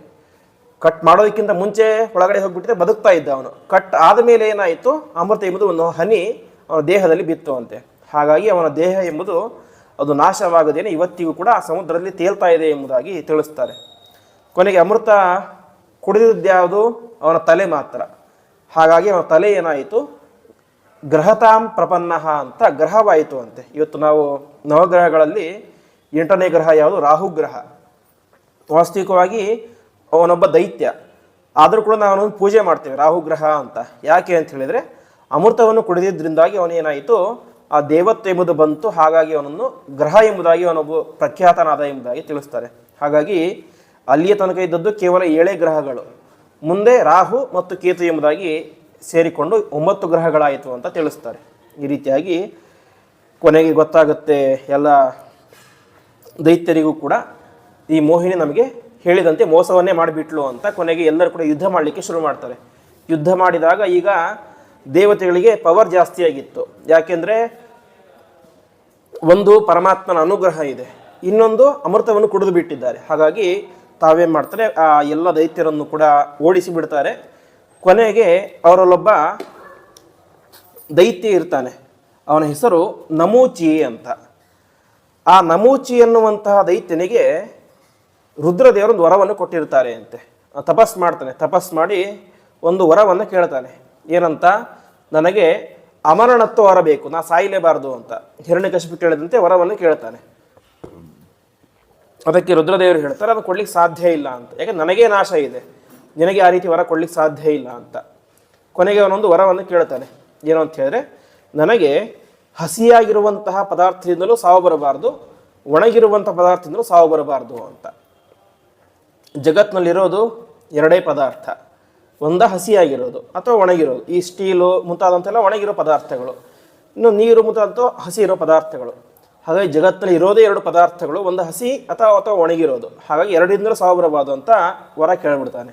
ಕಟ್ ಮಾಡೋದಕ್ಕಿಂತ ಮುಂಚೆ ಒಳಗಡೆ ಹೋಗ್ಬಿಟ್ಟಿದ್ರೆ ಬದುಕ್ತಾ ಇದ್ದ ಅವನು. ಕಟ್ ಆದ ಮೇಲೆ ಏನಾಯಿತು, ಅಮೃತ ಎಂಬುದು ಒಂದು ಹನಿ ಅವನ ದೇಹದಲ್ಲಿ ಬಿತ್ತು ಅಂತೆ. ಹಾಗಾಗಿ ಅವನ ದೇಹ ಎಂಬುದು ಅದು ನಾಶವಾಗದೇನೆ ಇವತ್ತಿಗೂ ಕೂಡ ಆ ಸಮುದ್ರದಲ್ಲಿ ತೇಲ್ತಾ ಇದೆ ಎಂಬುದಾಗಿ ತಿಳಿಸ್ತಾರೆ. ಕೊನೆಗೆ ಅಮೃತ ಕುಡಿದಿದ್ದ್ಯಾವುದು? ಅವನ ತಲೆ ಮಾತ್ರ. ಹಾಗಾಗಿ ಅವನ ತಲೆ ಏನಾಯಿತು, ಗ್ರಹತಾಂ ಪ್ರಪನ್ನಃ ಅಂತ ಗ್ರಹವಾಯಿತು ಅಂತೆ. ಇವತ್ತು ನಾವು ನವಗ್ರಹಗಳಲ್ಲಿ 8ನೇ ಗ್ರಹ ಯಾವುದು? ರಾಹುಗ್ರಹ. ವಾಸ್ತವಿಕವಾಗಿ ಅವನೊಬ್ಬ ದೈತ್ಯ, ಆದರೂ ಕೂಡ ನಾವು ಅವನನ್ನು ಪೂಜೆ ಮಾಡ್ತೇವೆ ರಾಹುಗ್ರಹ ಅಂತ. ಯಾಕೆ ಅಂತ ಹೇಳಿದರೆ, ಅಮೃತವನ್ನು ಕುಡಿದಿದ್ದರಿಂದಾಗಿ ಅವನೇನಾಯಿತು, ಆ ದೇವತ್ವ ಎಂಬುದು ಬಂತು. ಹಾಗಾಗಿ ಅವನನ್ನು ಗ್ರಹ ಎಂಬುದಾಗಿ ಅವನೊಬ್ಬ ಪ್ರಖ್ಯಾತನಾದ ಎಂಬುದಾಗಿ ತಿಳಿಸ್ತಾರೆ. ಹಾಗಾಗಿ ಅಲ್ಲಿಯ ತನಕ ಇದ್ದದ್ದು ಕೇವಲ 7 ಗ್ರಹಗಳು. ಮುಂದೆ ರಾಹು ಮತ್ತು ಕೇತು ಎಂಬುದಾಗಿ ಸೇರಿಕೊಂಡು 9 ಗ್ರಹಗಳಾಯಿತು ಅಂತ ತಿಳಿಸ್ತಾರೆ. ಈ ರೀತಿಯಾಗಿ ಕೊನೆಗೆ ಗೊತ್ತಾಗುತ್ತೆ ಎಲ್ಲ ದೈತ್ಯರಿಗೂ ಕೂಡ ಈ ಮೋಹಿನಿ ನಮಗೆ ಹೇಳಿದಂತೆ ಮೋಸವನ್ನೇ ಮಾಡಿಬಿಟ್ಲು ಅಂತ. ಕೊನೆಗೆ ಎಲ್ಲರೂ ಕೂಡ ಯುದ್ಧ ಮಾಡಲಿಕ್ಕೆ ಶುರು ಮಾಡ್ತಾರೆ. ಯುದ್ಧ ಮಾಡಿದಾಗ ಈಗ ದೇವತೆಗಳಿಗೆ ಪವರ್ ಜಾಸ್ತಿ ಆಗಿತ್ತು. ಯಾಕೆಂದರೆ ಒಂದು ಪರಮಾತ್ಮನ ಅನುಗ್ರಹ ಇದೆ, ಇನ್ನೊಂದು ಅಮೃತವನ್ನು ಕುಡಿದು ಬಿಟ್ಟಿದ್ದಾರೆ. ಹಾಗಾಗಿ ತಾವೇನು ಮಾಡ್ತಾರೆ, ಆ ಎಲ್ಲ ದೈತ್ಯರನ್ನು ಕೂಡ ಓಡಿಸಿ ಬಿಡ್ತಾರೆ. ಕೊನೆಗೆ ಅವರಲ್ಲೊಬ್ಬ ದೈತ್ಯ ಇರ್ತಾನೆ, ಅವನ ಹೆಸರು ನಮೂಚಿ ಅಂತ. ಆ ನಮೂಚಿ ಎನ್ನುವಂತಹ ದೈತ್ಯನಿಗೆ ರುದ್ರದೇವರೊಂದು ವರವನ್ನು ಕೊಟ್ಟಿರ್ತಾರೆ ಅಂತೆ. ತಪಸ್ ಮಾಡ್ತಾನೆ, ತಪಸ್ ಮಾಡಿ ಒಂದು ವರವನ್ನು ಕೇಳ್ತಾನೆ. ಏನಂತ? ನನಗೆ ಅಮರಣತ್ವ ವರ ಬೇಕು, ನಾ ಸಾಯಲೇಬಾರದು ಅಂತ ಹಿರಣ್ಯಕಶಿಪು ಕೇಳಿದಂತೆ ವರವನ್ನು ಕೇಳ್ತಾನೆ. ಅದಕ್ಕೆ ರುದ್ರದೇವರು ಹೇಳ್ತಾರೆ, ಅದು ಕೊಡ್ಲಿಕ್ಕೆ ಸಾಧ್ಯ ಇಲ್ಲ ಅಂತ. ಯಾಕೆ? ನನಗೇ ನಾಶ ಇದೆ, ನಿನಗೆ ಆ ರೀತಿ ವರ ಕೊಡ್ಲಿಕ್ಕೆ ಸಾಧ್ಯ ಇಲ್ಲ ಅಂತ. ಕೊನೆಗೆ ಅವನೊಂದು ವರವನ್ನು ಕೇಳ್ತಾನೆ. ಏನು ಅಂತ ಹೇಳಿದ್ರೆ, ನನಗೆ ಹಸಿಯಾಗಿರುವಂತಹ ಪದಾರ್ಥದಿಂದಲೂ ಸಾವು ಬರಬಾರ್ದು, ಒಣಗಿರುವಂಥ ಪದಾರ್ಥದಿಂದಲೂ ಸಾವು ಬರಬಾರ್ದು ಅಂತ. ಜಗತ್ತಿನಲ್ಲಿರೋದು 2 ಪದಾರ್ಥ, ಒಂದು ಹಸಿಯಾಗಿರೋದು ಅಥವಾ ಒಣಗಿರೋದು. ಈ ಸ್ಟೀಲು ಮುಂತಾದಂತೆಲ್ಲ ಒಣಗಿರೋ ಪದಾರ್ಥಗಳು, ಇನ್ನು ನೀರು ಮುಂತಾದಂಥ ಹಸಿ ಇರೋ ಪದಾರ್ಥಗಳು. ಹಾಗಾಗಿ ಜಗತ್ತಿನಲ್ಲಿ ಇರೋದೇ 2 ಪದಾರ್ಥಗಳು, ಒಂದು ಹಸಿ ಅಥವಾ ಒಣಗಿರೋದು. ಹಾಗಾಗಿ 2ರಿಂದಲೂ ಸಾವು ಬರಬಾರ್ದು ಅಂತ ವರ ಕೇಳಿಬಿಡ್ತಾನೆ.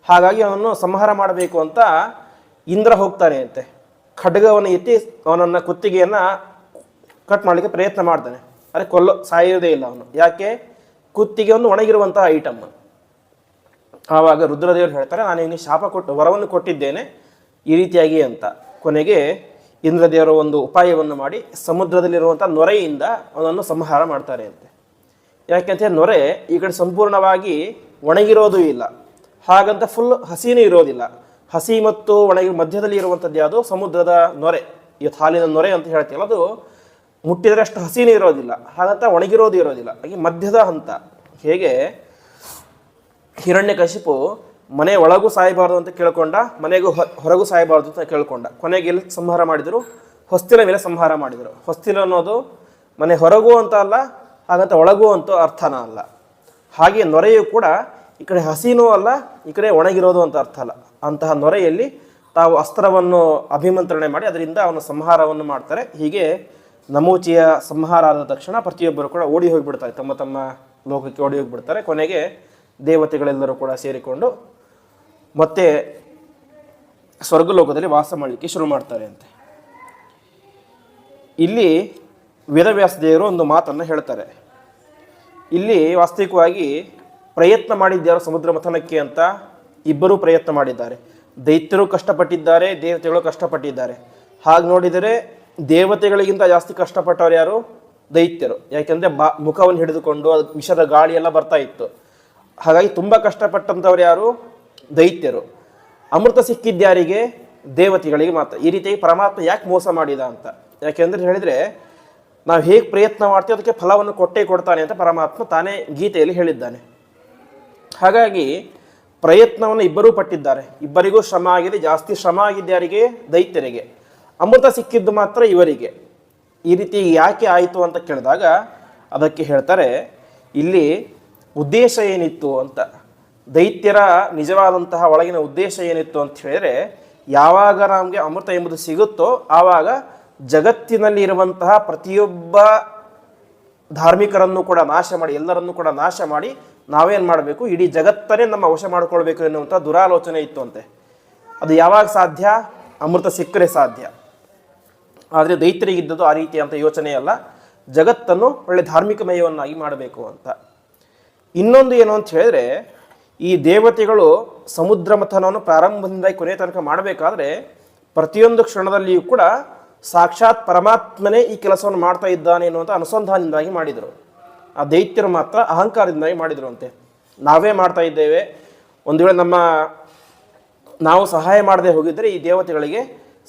ಹಾಗಾಗಿ ಅವನನ್ನು ಸಂಹಾರ ಮಾಡಬೇಕು ಅಂತ ಇಂದ್ರ ಹೋಗ್ತಾನೆ ಅಂತೆ. ಖಡ್ಗವನ್ನು ಎತ್ತಿ ಅವನನ್ನು ಕುತ್ತಿಗೆಯನ್ನು ಕಟ್ ಮಾಡಲಿಕ್ಕೆ ಪ್ರಯತ್ನ ಮಾಡ್ತಾನೆ. ಆದರೆ ಸಾಯೋದೇ ಇಲ್ಲ ಅವನು. ಯಾಕೆ? ಕುತ್ತಿಗೆ ಒಂದು ಒಣಗಿರುವಂತಹ ಐಟಮ್. ಆವಾಗ ರುದ್ರದೇವರು ಹೇಳ್ತಾರೆ, ನಾನು ಇವನಿಗೆ ಶಾಪ ಕೊಟ್ಟು ವರವನ್ನು ಕೊಟ್ಟಿದ್ದೇನೆ ಈ ರೀತಿಯಾಗಿ ಅಂತ. ಕೊನೆಗೆ ಇಂದ್ರದೇವರು ಒಂದು ಉಪಾಯವನ್ನು ಮಾಡಿ ಸಮುದ್ರದಲ್ಲಿರುವಂಥ ನೊರೆಯಿಂದ ಅವನನ್ನು ಸಂಹಾರ ಮಾಡ್ತಾರೆ ಅಂತೆ. ಯಾಕೆಂತ ನೊರೆ ಈ ಕಡೆ ಸಂಪೂರ್ಣವಾಗಿ ಒಣಗಿರೋದು ಇಲ್ಲ, ಹಾಗಂತ ಫುಲ್ ಹಸಿನೂ ಇರೋದಿಲ್ಲ. ಹಸಿ ಮತ್ತು ಒಣಗಿ ಮಧ್ಯದಲ್ಲಿ ಇರುವಂಥದ್ದು ಯಾವುದು? ಸಮುದ್ರದ ನೊರೆ. ಇವತ್ತು ಹಾಲಿನ ನೊರೆ ಅಂತ ಹೇಳ್ತೀವಲ್ಲ, ಅದು ಮುಟ್ಟಿದರೆ ಅಷ್ಟು ಹಸಿನೂ ಇರೋದಿಲ್ಲ, ಹಾಗಂತ ಒಣಗಿರೋದು ಇರೋದಿಲ್ಲ. ಹಾಗೆ ಮಧ್ಯದ ಹಂತ. ಹೇಗೆ ಹಿರಣ್ಯಕಶಿಪು ಮನೆ ಒಳಗೂ ಸಾಯಬಾರ್ದು ಅಂತ ಕೇಳ್ಕೊಂಡ, ಮನೆಗೂ ಹೊರಗೂ ಸಾಯಬಾರ್ದು ಅಂತ ಕೇಳ್ಕೊಂಡ. ಕೊನೆಗೆ ಎಲ್ಲಿ ಸಂಹಾರ ಮಾಡಿದರು? ಹೊಸ್ತಿಲ ಮೇಲೆ ಸಂಹಾರ ಮಾಡಿದರು. ಹೊಸ್ತಿಲ ಅನ್ನೋದು ಮನೆ ಹೊರಗೂ ಅಂತ ಅಲ್ಲ, ಹಾಗಂತ ಒಳಗೂ ಅಂತೂ ಅರ್ಥನ ಅಲ್ಲ. ಹಾಗೆ ನೊರೆಯು ಕೂಡ ಈ ಕಡೆ ಹಸಿನೂ ಅಲ್ಲ, ಈ ಕಡೆ ಒಣಗಿರೋದು ಅಂತ ಅರ್ಥ ಅಲ್ಲ. ಅಂತಹ ನೊರೆಯಲ್ಲಿ ತಾವು ಅಸ್ತ್ರವನ್ನು ಅಭಿಮಂತ್ರಣೆ ಮಾಡಿ ಅದರಿಂದ ಅವನ ಸಂಹಾರವನ್ನು ಮಾಡ್ತಾರೆ. ಹೀಗೆ ನಮೂಚಿಯ ಸಂಹಾರ ಆದ ತಕ್ಷಣ ಪ್ರತಿಯೊಬ್ಬರು ಕೂಡ ಓಡಿ ಹೋಗಿಬಿಡ್ತಾರೆ, ತಮ್ಮ ತಮ್ಮ ಲೋಕಕ್ಕೆ ಓಡಿ ಹೋಗಿಬಿಡ್ತಾರೆ. ಕೊನೆಗೆ ದೇವತೆಗಳೆಲ್ಲರೂ ಕೂಡ ಸೇರಿಕೊಂಡು ಮತ್ತೆ ಸ್ವರ್ಗಲೋಕದಲ್ಲಿ ವಾಸ ಮಾಡಲಿಕ್ಕೆ ಶುರು ಮಾಡ್ತಾರೆ ಅಂತೆ. ಇಲ್ಲಿ ವೇದವ್ಯಾಸ ದೇವರು ಒಂದು ಮಾತನ್ನು ಹೇಳ್ತಾರೆ. ಇಲ್ಲಿ ವಾಸ್ತವಿಕವಾಗಿ ಪ್ರಯತ್ನ ಮಾಡಿದ್ಯಾರು ಸಮುದ್ರ ಮಥನಕ್ಕೆ ಅಂತ? ಇಬ್ಬರೂ ಪ್ರಯತ್ನ ಮಾಡಿದ್ದಾರೆ. ದೈತ್ಯರು ಕಷ್ಟಪಟ್ಟಿದ್ದಾರೆ, ದೇವತೆಗಳು ಕಷ್ಟಪಟ್ಟಿದ್ದಾರೆ. ಹಾಗೆ ನೋಡಿದರೆ ದೇವತೆಗಳಿಗಿಂತ ಜಾಸ್ತಿ ಕಷ್ಟಪಟ್ಟವ್ರು ಯಾರು? ದೈತ್ಯರು. ಯಾಕೆಂದರೆ ಮುಖವನ್ನು ಹಿಡಿದುಕೊಂಡು ಅದು ವಿಷದ ಗಾಳಿ ಎಲ್ಲ ಬರ್ತಾ ಇತ್ತು. ಹಾಗಾಗಿ ತುಂಬ ಕಷ್ಟಪಟ್ಟಂಥವ್ರು ಯಾರು? ದೈತ್ಯರು. ಅಮೃತ ಸಿಕ್ಕಿದ್ಯಾರಿಗೆ? ದೇವತೆಗಳಿಗೆ ಮಾತ್ರ. ಈ ರೀತಿಯಾಗಿ ಪರಮಾತ್ಮ ಯಾಕೆ ಮೋಸ ಮಾಡಿದ ಅಂತ? ಯಾಕೆಂದರೆ ಹೇಳಿದರೆ ನಾವು ಹೇಗೆ ಪ್ರಯತ್ನ ಮಾಡ್ತೀವಿ ಅದಕ್ಕೆ ಫಲವನ್ನು ಕೊಟ್ಟೇ ಕೊಡ್ತಾನೆ ಅಂತ ಪರಮಾತ್ಮ ತಾನೇ ಗೀತೆಯಲ್ಲಿ ಹೇಳಿದ್ದಾನೆ. ಹಾಗಾಗಿ ಪ್ರಯತ್ನವನ್ನು ಇಬ್ಬರೂ ಪಟ್ಟಿದ್ದಾರೆ, ಇಬ್ಬರಿಗೂ ಶ್ರಮ ಆಗಿದೆ. ಜಾಸ್ತಿ ಶ್ರಮ ಆಗಿದ್ಯಾರಿಗೆ? ದೈತ್ಯರಿಗೆ. ಅಮೃತ ಸಿಕ್ಕಿದ್ದು ಮಾತ್ರ ಇವರಿಗೆ. ಈ ರೀತಿ ಯಾಕೆ ಆಯಿತು ಅಂತ ಕೇಳಿದಾಗ ಅದಕ್ಕೆ ಹೇಳ್ತಾರೆ, ಇಲ್ಲಿ ಉದ್ದೇಶ ಏನಿತ್ತು ಅಂತ. ದೈತ್ಯರ ನಿಜವಾದಂತಹ ಒಳಗಿನ ಉದ್ದೇಶ ಏನಿತ್ತು ಅಂತ ಹೇಳಿದರೆ, ಯಾವಾಗ ನಮಗೆ ಅಮೃತ ಎಂಬುದು ಸಿಗುತ್ತೋ ಆವಾಗ ಜಗತ್ತಿನಲ್ಲಿ ಇರುವಂತಹ ಪ್ರತಿಯೊಬ್ಬ ಧಾರ್ಮಿಕರನ್ನು ಕೂಡ ನಾಶ ಮಾಡಿ, ಎಲ್ಲರನ್ನೂ ಕೂಡ ನಾಶ ಮಾಡಿ ನಾವೇನು ಮಾಡಬೇಕು? ಇಡೀ ಜಗತ್ತನ್ನೇ ನಮ್ಮ ವಶ ಮಾಡಿಕೊಳ್ಬೇಕು ಎನ್ನುವಂಥ ದುರಾಲೋಚನೆ ಇತ್ತು ಅಂತೆ. ಅದು ಯಾವಾಗ ಸಾಧ್ಯ? ಅಮೃತ ಸಿಕ್ಕರೆ ಸಾಧ್ಯ. ಆದರೆ ದೈತ್ಯರಿಗಿದ್ದದ್ದು ಆ ರೀತಿಯಂಥ ಯೋಚನೆ ಅಲ್ಲ, ಜಗತ್ತನ್ನು ಒಳ್ಳೆ ಧಾರ್ಮಿಕಮಯವನ್ನಾಗಿ ಮಾಡಬೇಕು ಅಂತ. ಇನ್ನೊಂದು ಏನು ಅಂತ ಹೇಳಿದ್ರೆ, ಈ ದೇವತೆಗಳು ಸಮುದ್ರ ಮಥನವನ್ನು ಪ್ರಾರಂಭದಿಂದ ಕೊನೆಯ ತನಕ ಮಾಡಬೇಕಾದ್ರೆ ಪ್ರತಿಯೊಂದು ಕ್ಷಣದಲ್ಲಿಯೂ ಕೂಡ ಸಾಕ್ಷಾತ್ ಪರಮಾತ್ಮನೇ ಈ ಕೆಲಸವನ್ನು ಮಾಡ್ತಾ ಇದ್ದಾನೆ ಎನ್ನುವಂಥ ಅನುಸಂಧಾನದಿಂದಾಗಿ ಮಾಡಿದರು. ಆ ದೈತ್ಯರು ಮಾತ್ರ ಅಹಂಕಾರದಿಂದಾಗಿ ಮಾಡಿದರು ಅಂತೆ. ನಾವೇ ಮಾಡ್ತಾ ಇದ್ದೇವೆ, ಒಂದು ವೇಳೆ ನಾವು ಸಹಾಯ ಮಾಡದೆ ಹೋಗಿದ್ದರೆ ಈ ದೇವತೆಗಳಿಗೆ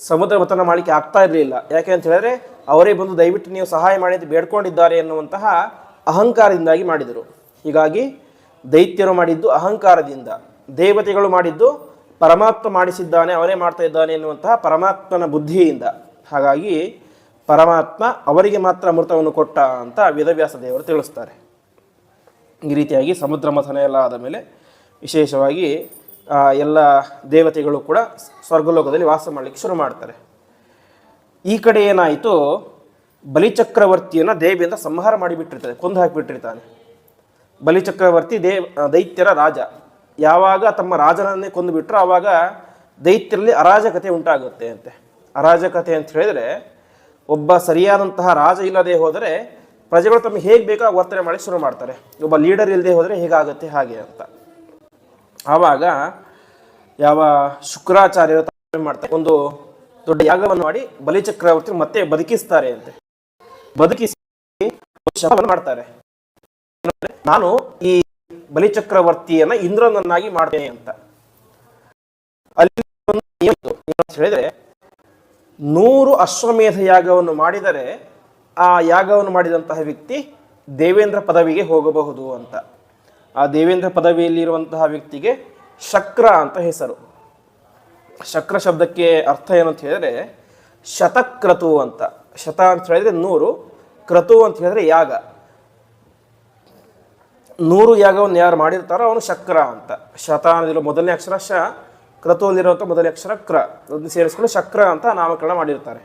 ಸಮುದ್ರ ಮಥನ ಮಾಡಲಿಕ್ಕೆ ಆಗ್ತಾ ಇರಲಿಲ್ಲ. ಯಾಕೆ ಅಂತ ಹೇಳಿದ್ರೆ ಅವರೇ ಬಂದು ದಯವಿಟ್ಟು ನೀವು ಸಹಾಯ ಮಾಡಿ ಅಂತ ಬೇಡ್ಕೊಂಡಿದ್ದಾರೆ ಎನ್ನುವಂತಹ ಅಹಂಕಾರದಿಂದಾಗಿ ಮಾಡಿದರು. ಹೀಗಾಗಿ ದೈತ್ಯರು ಮಾಡಿದ್ದು ಅಹಂಕಾರದಿಂದ, ದೇವತೆಗಳು ಮಾಡಿದ್ದು ಪರಮಾತ್ಮ ಮಾಡಿಸಿದ್ದಾನೆ, ಅವರೇ ಮಾಡ್ತಾ ಇದ್ದಾನೆ ಎನ್ನುವಂತಹ ಪರಮಾತ್ಮನ ಬುದ್ಧಿಯಿಂದ. ಹಾಗಾಗಿ ಪರಮಾತ್ಮ ಅವರಿಗೆ ಮಾತ್ರ ಅಮೃತವನ್ನು ಕೊಟ್ಟ ಅಂತ ವೇದವ್ಯಾಸ ದೇವರು ತಿಳಿಸ್ತಾರೆ. ಈ ರೀತಿಯಾಗಿ ಸಮುದ್ರ ಮಥನ ಎಲ್ಲ ಆದ ಮೇಲೆ ವಿಶೇಷವಾಗಿ ಎಲ್ಲ ದೇವತೆಗಳು ಕೂಡ ಸ್ವರ್ಗಲೋಕದಲ್ಲಿ ವಾಸ ಮಾಡಲಿಕ್ಕೆ ಶುರು ಮಾಡ್ತಾರೆ. ಈ ಕಡೆ ಏನಾಯಿತು, ಬಲಿಚಕ್ರವರ್ತಿಯನ್ನು ದೇವಿಯಿಂದ ಸಂಹಾರ ಮಾಡಿಬಿಟ್ಟಿರ್ತಾರೆ, ಕೊಂದು ಹಾಕಿಬಿಟ್ಟಿರ್ತಾನೆ. ಬಲಿಚಕ್ರವರ್ತಿ ದೈತ್ಯರ ರಾಜ. ಯಾವಾಗ ತಮ್ಮ ರಾಜನನ್ನೇ ಕೊಂದು ಬಿಟ್ಟರು ಆವಾಗ ದೈತ್ಯರಲ್ಲಿ ಅರಾಜಕತೆ ಉಂಟಾಗುತ್ತೆ ಅಂತೆ. ಅರಾಜಕತೆ ಅಂತ ಹೇಳಿದರೆ, ಒಬ್ಬ ಸರಿಯಾದಂತಹ ರಾಜ ಇಲ್ಲದೆ ಹೋದರೆ ಪ್ರಜೆಗಳು ತಮಗೆ ಹೇಗೆ ಬೇಕೋ ವರ್ತನೆ ಮಾಡಿ ಶುರು ಮಾಡ್ತಾರೆ. ಒಬ್ಬ ಲೀಡರ್ ಇಲ್ಲದೆ ಹೋದರೆ ಹೇಗಾಗುತ್ತೆ ಹಾಗೆ ಅಂತ. ಆವಾಗ ಯಾವ ಶುಕ್ರಾಚಾರ್ಯರು ಏನು ಮಾಡ್ತಾರೆ, ಒಂದು ದೊಡ್ಡ ಯಾಗವನ್ನು ಮಾಡಿ ಬಲಿಚಕ್ರವರ್ತಿ ಮತ್ತೆ ಬದುಕಿಸ್ತಾರೆ ಅಂತೆ. ಬದುಕಿಸಿ ಶಪಥವನ್ನು ಮಾಡ್ತಾರೆ, ನಾನು ಈ ಬಲಿಚಕ್ರವರ್ತಿಯನ್ನ ಇಂದ್ರನನ್ನಾಗಿ ಮಾಡ್ತೇನೆ ಅಂತ. ಅಲ್ಲಿ ಹೇಳಿದ್ರೆ 100 ಅಶ್ವಮೇಧ ಯಾಗವನ್ನು ಮಾಡಿದರೆ ಆ ಯಾಗವನ್ನು ಮಾಡಿದಂತಹ ವ್ಯಕ್ತಿ ದೇವೇಂದ್ರ ಪದವಿಗೆ ಹೋಗಬಹುದು ಅಂತ. ಆ ದೇವೇಂದ್ರ ಪದವಿಯಲ್ಲಿರುವಂತಹ ವ್ಯಕ್ತಿಗೆ ಶಕ್ರ ಅಂತ ಹೆಸರು. ಶಕ್ರ ಶಬ್ದಕ್ಕೆ ಅರ್ಥ ಏನು ಅಂತ ಹೇಳಿದ್ರೆ ಶತಕ್ರತು ಅಂತ. ಶತ ಅಂತ ಹೇಳಿದ್ರೆ 100, ಕ್ರತು ಅಂತ ಹೇಳಿದ್ರೆ ಯಾಗ. 100 ಯಾಗವನ್ನು ಯಾರು ಮಾಡಿರ್ತಾರೋ ಅವನು ಶಕ್ರ ಅಂತ. ಶತ ಅನ್ನೋದಿರೋ ಮೊದಲನೇ ಅಕ್ಷರ ಶ, ಕ್ರತುವಲ್ಲಿರುವಂಥ ಮೊದಲನೇ ಅಕ್ಷರ ಕ್ರ, ಅದನ್ನು ಸೇರಿಸ್ಕೊಂಡು ಶಕ್ರ ಅಂತ ನಾಮಕರಣ ಮಾಡಿರ್ತಾರೆ.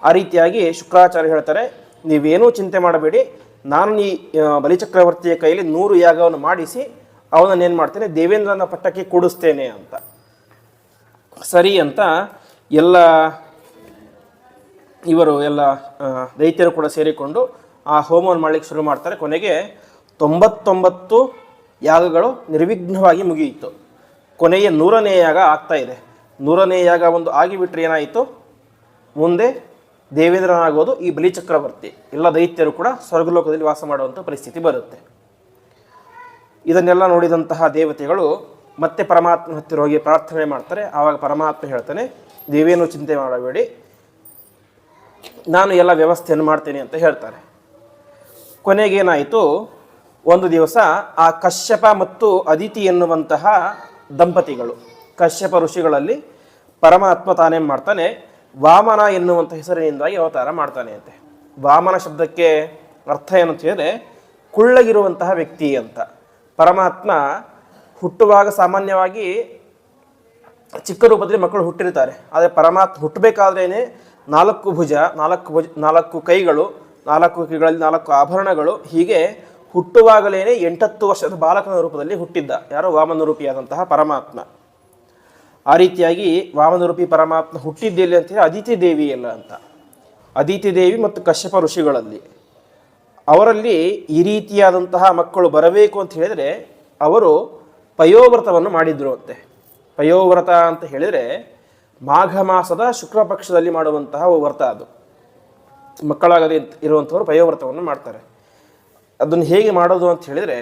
ಆ ರೀತಿಯಾಗಿ ಶುಕ್ರಾಚಾರ್ಯ ಹೇಳ್ತಾರೆ, ನೀವೇನೂ ಚಿಂತೆ ಮಾಡಬೇಡಿ, ನಾನು ಈ ಬಲಿಚಕ್ರವರ್ತಿಯ ಕೈಯಲ್ಲಿ 100 ಯಾಗವನ್ನು ಮಾಡಿಸಿ ಅವನನ್ನೇನು ಮಾಡ್ತೇನೆ, ದೇವೇಂದ್ರನ ಪಟ್ಟಕ್ಕೆ ಕೂಡಿಸ್ತೇನೆ ಅಂತ. ಸರಿ ಅಂತ ಇವರು ಎಲ್ಲ ದೈತ್ಯರು ಕೂಡ ಸೇರಿಕೊಂಡು ಆ ಹೋಮವನ್ನು ಮಾಡಲಿಕ್ಕೆ ಶುರು ಮಾಡ್ತಾರೆ. ಕೊನೆಗೆ 99 ಯಾಗಗಳು ನಿರ್ವಿಘ್ನವಾಗಿ ಮುಗಿಯಿತು. ಕೊನೆಯ 100ನೇ ಯಾಗ ಆಗ್ತಾ ಇದೆ. 100ನೇ ಯಾಗ ಒಂದು ಆಗಿಬಿಟ್ರೆ ಏನಾಯಿತು, ಮುಂದೆ ದೇವೇಂದ್ರನಾಗೋದು ಈ ಬಲಿಚಕ್ರವರ್ತಿ. ಎಲ್ಲ ದೈತ್ಯರು ಕೂಡ ಸ್ವರ್ಗಲೋಕದಲ್ಲಿ ವಾಸ ಮಾಡುವಂಥ ಪರಿಸ್ಥಿತಿ ಬರುತ್ತೆ. ಇದನ್ನೆಲ್ಲ ನೋಡಿದಂತಹ ದೇವತೆಗಳು ಮತ್ತೆ ಪರಮಾತ್ಮ ಹತ್ತಿರ ಹೋಗಿ ಪ್ರಾರ್ಥನೆ ಮಾಡ್ತಾರೆ. ಆವಾಗ ಪರಮಾತ್ಮ ಹೇಳ್ತಾನೆ, ನೀವೇನು ಚಿಂತೆ ಮಾಡಬೇಡಿ, ನಾನು ಎಲ್ಲ ವ್ಯವಸ್ಥೆಯನ್ನು ಮಾಡ್ತೇನೆ ಅಂತ ಹೇಳ್ತಾರೆ. ಕೊನೆಗೇನಾಯಿತು, ಒಂದು ದಿವಸ ಆ ಕಶ್ಯಪ ಮತ್ತು ಅದಿತಿ ಎನ್ನುವಂತಹ ದಂಪತಿಗಳು, ಕಶ್ಯಪ ಋಷಿಗಳಲ್ಲಿ ಪರಮಾತ್ಮ ತಾನೇನು ಮಾಡ್ತಾನೆ, ವಾಮನ ಎನ್ನುವಂಥ ಹೆಸರಿನಿಂದಾಗಿ ಅವತಾರ ಮಾಡ್ತಾನೆ ಅಂತೆ. ವಾಮನ ಶಬ್ದಕ್ಕೆ ಅರ್ಥ ಏನು ಅಂತ ಹೇಳಿದ್ರೆ ಕುಳ್ಳಗಿರುವಂತಹ ವ್ಯಕ್ತಿ ಅಂತ. ಪರಮಾತ್ಮ ಹುಟ್ಟುವಾಗ ಸಾಮಾನ್ಯವಾಗಿ ಚಿಕ್ಕ ರೂಪದಲ್ಲಿ ಮಕ್ಕಳು ಹುಟ್ಟಿರ್ತಾರೆ. ಆದರೆ ಪರಮಾತ್ಮ ಹುಟ್ಟಬೇಕಾದ್ರೇ ನಾಲ್ಕು ಕೈಗಳು, 4 ಕೈಗಳಲ್ಲಿ 4 ಆಭರಣಗಳು, ಹೀಗೆ ಹುಟ್ಟುವಾಗಲೇ 8 ವರ್ಷದ ಬಾಲಕನ ರೂಪದಲ್ಲಿ ಹುಟ್ಟಿದ್ದ ಯಾರೋ ವಾಮನ ರೂಪಿಯಾದಂತಹ ಪರಮಾತ್ಮ. ಆ ರೀತಿಯಾಗಿ ವಾಮನ ರೂಪಿ ಪರಮಾತ್ಮ ಹುಟ್ಟಿದ್ದೆಲ್ಲಿ ಅಂತ ಹೇಳಿ ಅದಿತಿ ದೇವಿಯಲ್ಲ ಅಂತ. ಅದಿತಿ ದೇವಿ ಮತ್ತು ಕಶ್ಯಪ ಋಷಿಗಳಲ್ಲಿ ಅವರಲ್ಲಿ ಈ ರೀತಿಯಾದಂತಹ ಮಕ್ಕಳು ಬರಬೇಕು ಅಂತ ಹೇಳಿದರೆ ಅವರು ಪಯೋವ್ರತವನ್ನು ಮಾಡಿದ್ರು ಅಂತೆ. ಪಯೋವ್ರತ ಅಂತ ಹೇಳಿದರೆ ಮಾಘ ಮಾಸದ ಶುಕ್ಲ ಪಕ್ಷದಲ್ಲಿ ಮಾಡುವಂತಹ ವ್ರತ. ಅದು ಮಕ್ಕಳಾಗದೆ ಇರುವಂಥವರು ಪಯೋವ್ರತವನ್ನು ಮಾಡ್ತಾರೆ. ಅದನ್ನು ಹೇಗೆ ಮಾಡೋದು ಅಂತ ಹೇಳಿದರೆ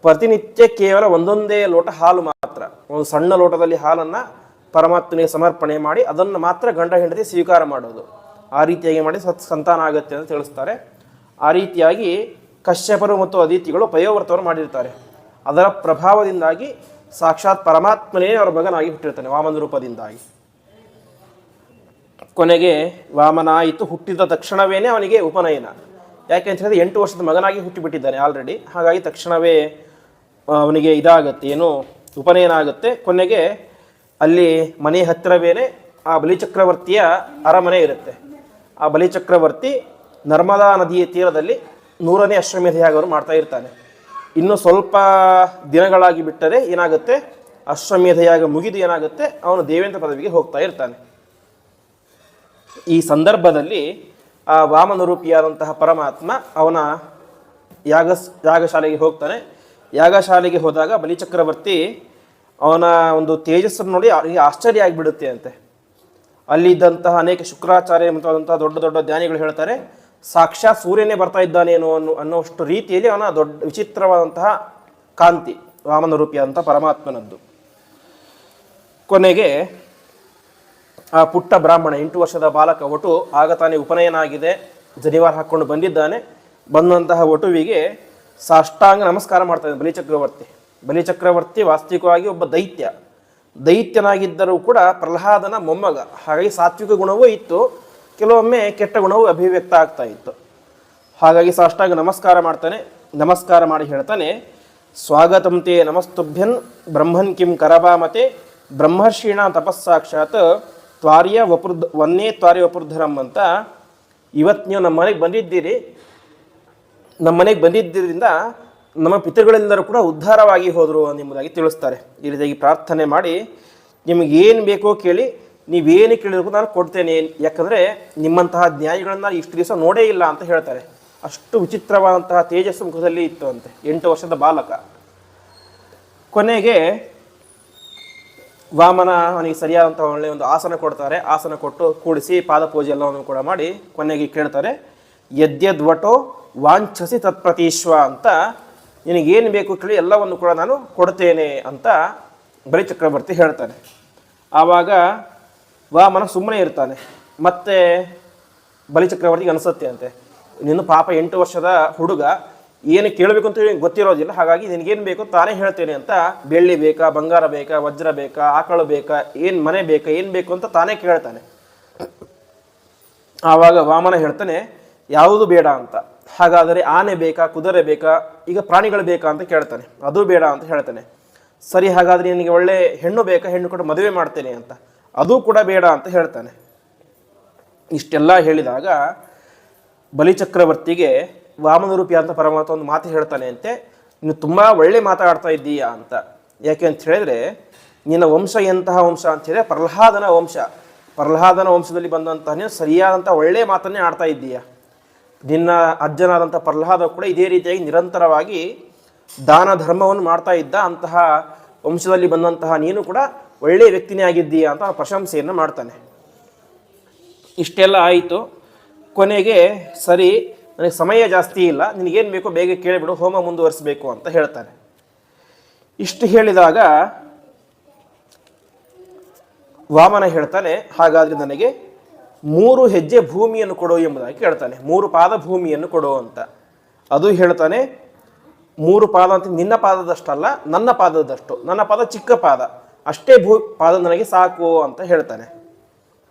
ಪ್ರತಿನಿತ್ಯ ಕೇವಲ ಒಂದೊಂದೇ ಲೋಟ ಹಾಲು ಮಾತ್ರ, ಒಂದು ಸಣ್ಣ ಲೋಟದಲ್ಲಿ ಹಾಲನ್ನು ಪರಮಾತ್ಮನಿಗೆ ಸಮರ್ಪಣೆ ಮಾಡಿ ಅದನ್ನು ಮಾತ್ರ ಗಂಡ ಹೆಂಡತಿ ಸ್ವೀಕಾರ ಮಾಡೋದು. ಆ ರೀತಿಯಾಗಿ ಮಾಡಿ ಸಂತಾನ ಆಗುತ್ತೆ ಅಂತ ತಿಳಿಸ್ತಾರೆ. ಆ ರೀತಿಯಾಗಿ ಕಶ್ಯಪರು ಮತ್ತು ಅದಿತಿಗಳು ಪಯೋವ್ರತವನ್ನು ಮಾಡಿರ್ತಾರೆ. ಅದರ ಪ್ರಭಾವದಿಂದಾಗಿ ಸಾಕ್ಷಾತ್ ಪರಮಾತ್ಮನೇ ಅವರ ಮಗನಾಗಿ ಹುಟ್ಟಿರ್ತಾನೆ ವಾಮನ ರೂಪದಿಂದಾಗಿ. ಕೊನೆಗೆ ವಾಮನ ಆಯಿತು. ಹುಟ್ಟಿದ ತಕ್ಷಣವೇ ಅವನಿಗೆ ಉಪನಯನ. ಯಾಕೆ ಅಂತ ಹೇಳಿದ್ರೆ 8 ವರ್ಷದ ಮಗನಾಗಿ ಹುಟ್ಟಿಬಿಟ್ಟಿದ್ದಾನೆ ಆಲ್ರೆಡಿ. ಹಾಗಾಗಿ ತಕ್ಷಣವೇ ಅವನಿಗೆ ಇದಾಗತ್ತೆ, ಏನು ಉಪನಯನ ಆಗುತ್ತೆ. ಕೊನೆಗೆ ಅಲ್ಲಿ ಮನೆ ಹತ್ತಿರವೇ ಆ ಬಲಿಚಕ್ರವರ್ತಿಯ ಅರಮನೆ ಇರುತ್ತೆ. ಆ ಬಲಿಚಕ್ರವರ್ತಿ ನರ್ಮದಾ ನದಿಯ ತೀರದಲ್ಲಿ 100ನೇ ಅಶ್ವಮೇಧ ಯಾಗವನ್ನು ಮಾಡ್ತಾ ಇರ್ತಾನೆ. ಇನ್ನು ಸ್ವಲ್ಪ ದಿನಗಳಾಗಿ ಬಿಟ್ಟರೆ ಏನಾಗುತ್ತೆ, ಅಶ್ವಮೇಧ ಯಾಗ ಮುಗಿದು ಏನಾಗುತ್ತೆ, ಅವನು ದೇವೇಂದ್ರ ಪದವಿಗೆ ಹೋಗ್ತಾ ಇರ್ತಾನೆ. ಈ ಸಂದರ್ಭದಲ್ಲಿ ಆ ವಾಮನ ರೂಪಿಯಾದಂತಹ ಪರಮಾತ್ಮ ಅವನ ಯಾಗಶಾಲೆಗೆ ಹೋಗ್ತಾನೆ. ಯಾಗಶಾಲೆಗೆ ಹೋದಾಗ ಬಲಿಚಕ್ರವರ್ತಿ ಅವನ ಒಂದು ತೇಜಸ್ಸನ್ನು ನೋಡಿ ಅವರಿಗೆ ಆಶ್ಚರ್ಯ ಆಗಿಬಿಡುತ್ತೆ ಅಂತೆ. ಅಲ್ಲಿದ್ದಂತಹ ಅನೇಕ ಶುಕ್ರಾಚಾರ್ಯ ಮುಂತಾದಂತಹ ದೊಡ್ಡ ದೊಡ್ಡ ಜ್ಞಾನಿಗಳು ಹೇಳ್ತಾರೆ, ಸಾಕ್ಷಾತ್ ಸೂರ್ಯನೇ ಬರ್ತಾ ಇದ್ದಾನೇನೋ ಅನ್ನುವಷ್ಟು ರೀತಿಯಲ್ಲಿ ಅವನ ದೊಡ್ಡ ವಿಚಿತ್ರವಾದಂತಹ ಕಾಂತಿ ವಾಮನ ರೂಪಿಯಾದಂತಹ ಪರಮಾತ್ಮನದ್ದು. ಕೊನೆಗೆ ಆ ಪುಟ್ಟ ಬ್ರಾಹ್ಮಣ 8 ವರ್ಷದ ಬಾಲಕ ವಟು ಆಗ ತಾನೇ ಉಪನಯನ ಆಗಿದೆ, ಜನಿವಾರ ಹಾಕ್ಕೊಂಡು ಬಂದಿದ್ದಾನೆ. ಬಂದಂತಹ ವಟುವಿಗೆ ಸಾಷ್ಟಾಂಗ ನಮಸ್ಕಾರ ಮಾಡ್ತಾನೆ ಬಲಿಚಕ್ರವರ್ತಿ. ಬಲಿಚಕ್ರವರ್ತಿ ವಾಸ್ತವಿಕವಾಗಿ ಒಬ್ಬ ದೈತ್ಯನಾಗಿದ್ದರೂ ಕೂಡ ಪ್ರಹ್ಲಾದನ ಮೊಮ್ಮಗ. ಹಾಗಾಗಿ ಸಾತ್ವಿಕ ಗುಣವೂ ಇತ್ತು, ಕೆಲವೊಮ್ಮೆ ಕೆಟ್ಟ ಗುಣವೂ ಅಭಿವ್ಯಕ್ತ ಆಗ್ತಾ ಇತ್ತು. ಹಾಗಾಗಿ ಸಾಷ್ಟಾಂಗ ನಮಸ್ಕಾರ ಮಾಡ್ತಾನೆ. ನಮಸ್ಕಾರ ಮಾಡಿ ಹೇಳ್ತಾನೆ, ಸ್ವಾಗತಂ ತೇ ನಮಸ್ತುಭ್ಯನ್ ಬ್ರಹ್ಮನ್ ಕಿಂ ಕರಬಾಮತೆ ಬ್ರಹ್ಮರ್ಷೀಣ ತಪಸ್ಸಾಕ್ಷಾತ್ ವನ್ನೇ ತ್ವಾರ್ಯ ವಪುರ್ಧರಂ ಅಂತ. ಇವತ್ತು ನೀವು ನಮ್ಮ ಮನೆಗೆ ಬಂದಿದ್ದರಿಂದ ನಮ್ಮ ಪಿತೃಗಳೆಲ್ಲರೂ ಕೂಡ ಉದ್ಧಾರವಾಗಿ ಹೋದರು ಎಂಬುದಾಗಿ ತಿಳಿಸ್ತಾರೆ. ಈ ರೀತಿಯಾಗಿ ಪ್ರಾರ್ಥನೆ ಮಾಡಿ, ನಿಮಗೇನು ಬೇಕೋ ಕೇಳಿ, ನೀವೇನು ಕೇಳಿದ್ರು ನಾನು ಕೊಡ್ತೇನೆ, ಯಾಕಂದರೆ ನಿಮ್ಮಂತಹ ಜ್ಞಾನಿಗಳನ್ನು ಇಷ್ಟು ದಿವಸ ನೋಡೇ ಇಲ್ಲ ಅಂತ ಹೇಳ್ತಾರೆ. ಅಷ್ಟು ವಿಚಿತ್ರವಾದಂತಹ ತೇಜಸ್ಸು ಮುಖದಲ್ಲಿ ಇತ್ತು ಅಂತೆ 8 ವರ್ಷದ ಬಾಲಕ. ಕೊನೆಗೆ ವಾಮನ ಅವನಿಗೆ ಸರಿಯಾದಂಥ ಒಳ್ಳೆಯ ಒಂದು ಆಸನ ಕೊಡ್ತಾರೆ. ಆಸನ ಕೊಟ್ಟು ಕೂಡಿಸಿ ಪಾದಪೂಜೆ ಎಲ್ಲವನ್ನು ಕೂಡ ಮಾಡಿ ಕೊನೆಗೆ ಕೇಳ್ತಾರೆ, ಯದ್ಯದ್ವಟೋ ವಾಂಛಸಿ ತತ್ಪ್ರತೀಶ್ವ ಅಂತ, ನಿನಗೇನು ಬೇಕು ಕೇಳಿ ಎಲ್ಲವನ್ನು ಕೂಡ ನಾನು ಕೊಡ್ತೇನೆ ಅಂತ ಬಲಿಚಕ್ರವರ್ತಿ ಹೇಳ್ತಾನೆ. ಆವಾಗ ವಾಮನ ಸುಮ್ಮನೆ ಇರ್ತಾನೆ. ಮತ್ತೆ ಬಲಿಚಕ್ರವರ್ತಿಗೆ ಅನಿಸುತ್ತೆ ಅಂತೆ, ನೀನು ಪಾಪ 8 ವರ್ಷದ ಹುಡುಗ, ಏನು ಕೇಳಬೇಕು ಅಂತ ಗೊತ್ತಿರೋದಿಲ್ಲ, ಹಾಗಾಗಿ ನಿನಗೇನು ಬೇಕು ತಾನೇ ಹೇಳ್ತೇನೆ ಅಂತ, ಬೆಳ್ಳಿ ಬೇಕಾ, ಬಂಗಾರ ಬೇಕಾ, ವಜ್ರ ಬೇಕಾ, ಆಕಳು ಬೇಕಾ, ಏನು ಮನೆ ಬೇಕಾ, ಏನು ಬೇಕು ಅಂತ ತಾನೇ ಕೇಳ್ತಾನೆ. ಆವಾಗ ವಾಮನ ಹೇಳ್ತಾನೆ, ಯಾವುದು ಬೇಡ ಅಂತ. ಹಾಗಾದರೆ ಆನೆ ಬೇಕಾ, ಕುದುರೆ ಬೇಕಾ, ಈಗ ಪ್ರಾಣಿಗಳು ಬೇಕಾ ಅಂತ ಕೇಳ್ತಾನೆ. ಅದು ಬೇಡ ಅಂತ ಹೇಳ್ತಾನೆ. ಸರಿ, ಹಾಗಾದರೆ ನಿನಗೆ ಒಳ್ಳೆ ಹೆಣ್ಣು ಬೇಕಾ, ಹೆಣ್ಣು ಕೂಡ ಮದುವೆ ಮಾಡ್ತೇನೆ ಅಂತ, ಅದು ಕೂಡ ಬೇಡ ಅಂತ ಹೇಳ್ತಾನೆ. ಇಷ್ಟೆಲ್ಲ ಹೇಳಿದಾಗ ಬಲಿಚಕ್ರವರ್ತಿಗೆ ವಾಮನ ರೂಪಿ ಅಂತ ಪರಮಾತ್ಮ ಒಂದು ಮಾತು ಹೇಳ್ತಾನೆ ಅಂತೆ, ನೀನು ತುಂಬ ಒಳ್ಳೆ ಮಾತಾಡ್ತಾ ಇದ್ದೀಯಾ ಅಂತ. ಯಾಕೆ ಅಂತ ಹೇಳಿದ್ರೆ ನಿನ್ನ ವಂಶ ಎಂತಹ ವಂಶ ಅಂತ ಹೇಳಿದ್ರೆ ಪ್ರಹ್ಲಾದನ ವಂಶ. ಪ್ರಹ್ಲಾದನ ವಂಶದಲ್ಲಿ ಬಂದಂತಹ ನೀನು ಸರಿಯಾದಂಥ ಒಳ್ಳೆಯ ಮಾತನ್ನೇ ಆಡ್ತಾ ಇದ್ದೀಯಾ. ನಿನ್ನ ಅಜ್ಜನಾದಂಥ ಪ್ರಹ್ಲಾದ ಕೂಡ ಇದೇ ರೀತಿಯಾಗಿ ನಿರಂತರವಾಗಿ ದಾನ ಧರ್ಮವನ್ನು ಮಾಡ್ತಾ ಇದ್ದ. ಅಂತಹ ವಂಶದಲ್ಲಿ ಬಂದಂತಹ ನೀನು ಕೂಡ ಒಳ್ಳೆಯ ವ್ಯಕ್ತಿನೇ ಆಗಿದ್ದೀಯಾ ಅಂತ ಪ್ರಶಂಸೆಯನ್ನು ಮಾಡ್ತಾನೆ. ಇಷ್ಟೆಲ್ಲ ಆಯಿತು. ಕೊನೆಗೆ ಸರಿ, ನನಗೆ ಸಮಯ ಜಾಸ್ತಿ ಇಲ್ಲ, ನಿನಗೇನು ಬೇಕೋ ಬೇಗ ಕೇಳಿಬಿಡು, ಹೋಮ ಮುಂದುವರಿಸಬೇಕು ಅಂತ ಹೇಳ್ತಾನೆ. ಇಷ್ಟು ಹೇಳಿದಾಗ ವಾಮನ ಹೇಳ್ತಾನೆ, ಹಾಗಾದರೆ ನನಗೆ 3 ಹೆಜ್ಜೆ ಭೂಮಿಯನ್ನು ಕೊಡು ಎಂಬುದಾಗಿ ಕೇಳ್ತಾನೆ. 3 ಪಾದ ಭೂಮಿಯನ್ನು ಕೊಡು ಅಂತ. ಅದು ಹೇಳ್ತಾನೆ, 3 ಪಾದ ಅಂತ ನಿನ್ನ ಪಾದದಷ್ಟಲ್ಲ, ನನ್ನ ಪಾದದಷ್ಟು, ನನ್ನ ಪಾದ ಚಿಕ್ಕ ಪಾದ, ಅಷ್ಟೇ ಪಾದ ನನಗೆ ಸಾಕು ಅಂತ ಹೇಳ್ತಾನೆ.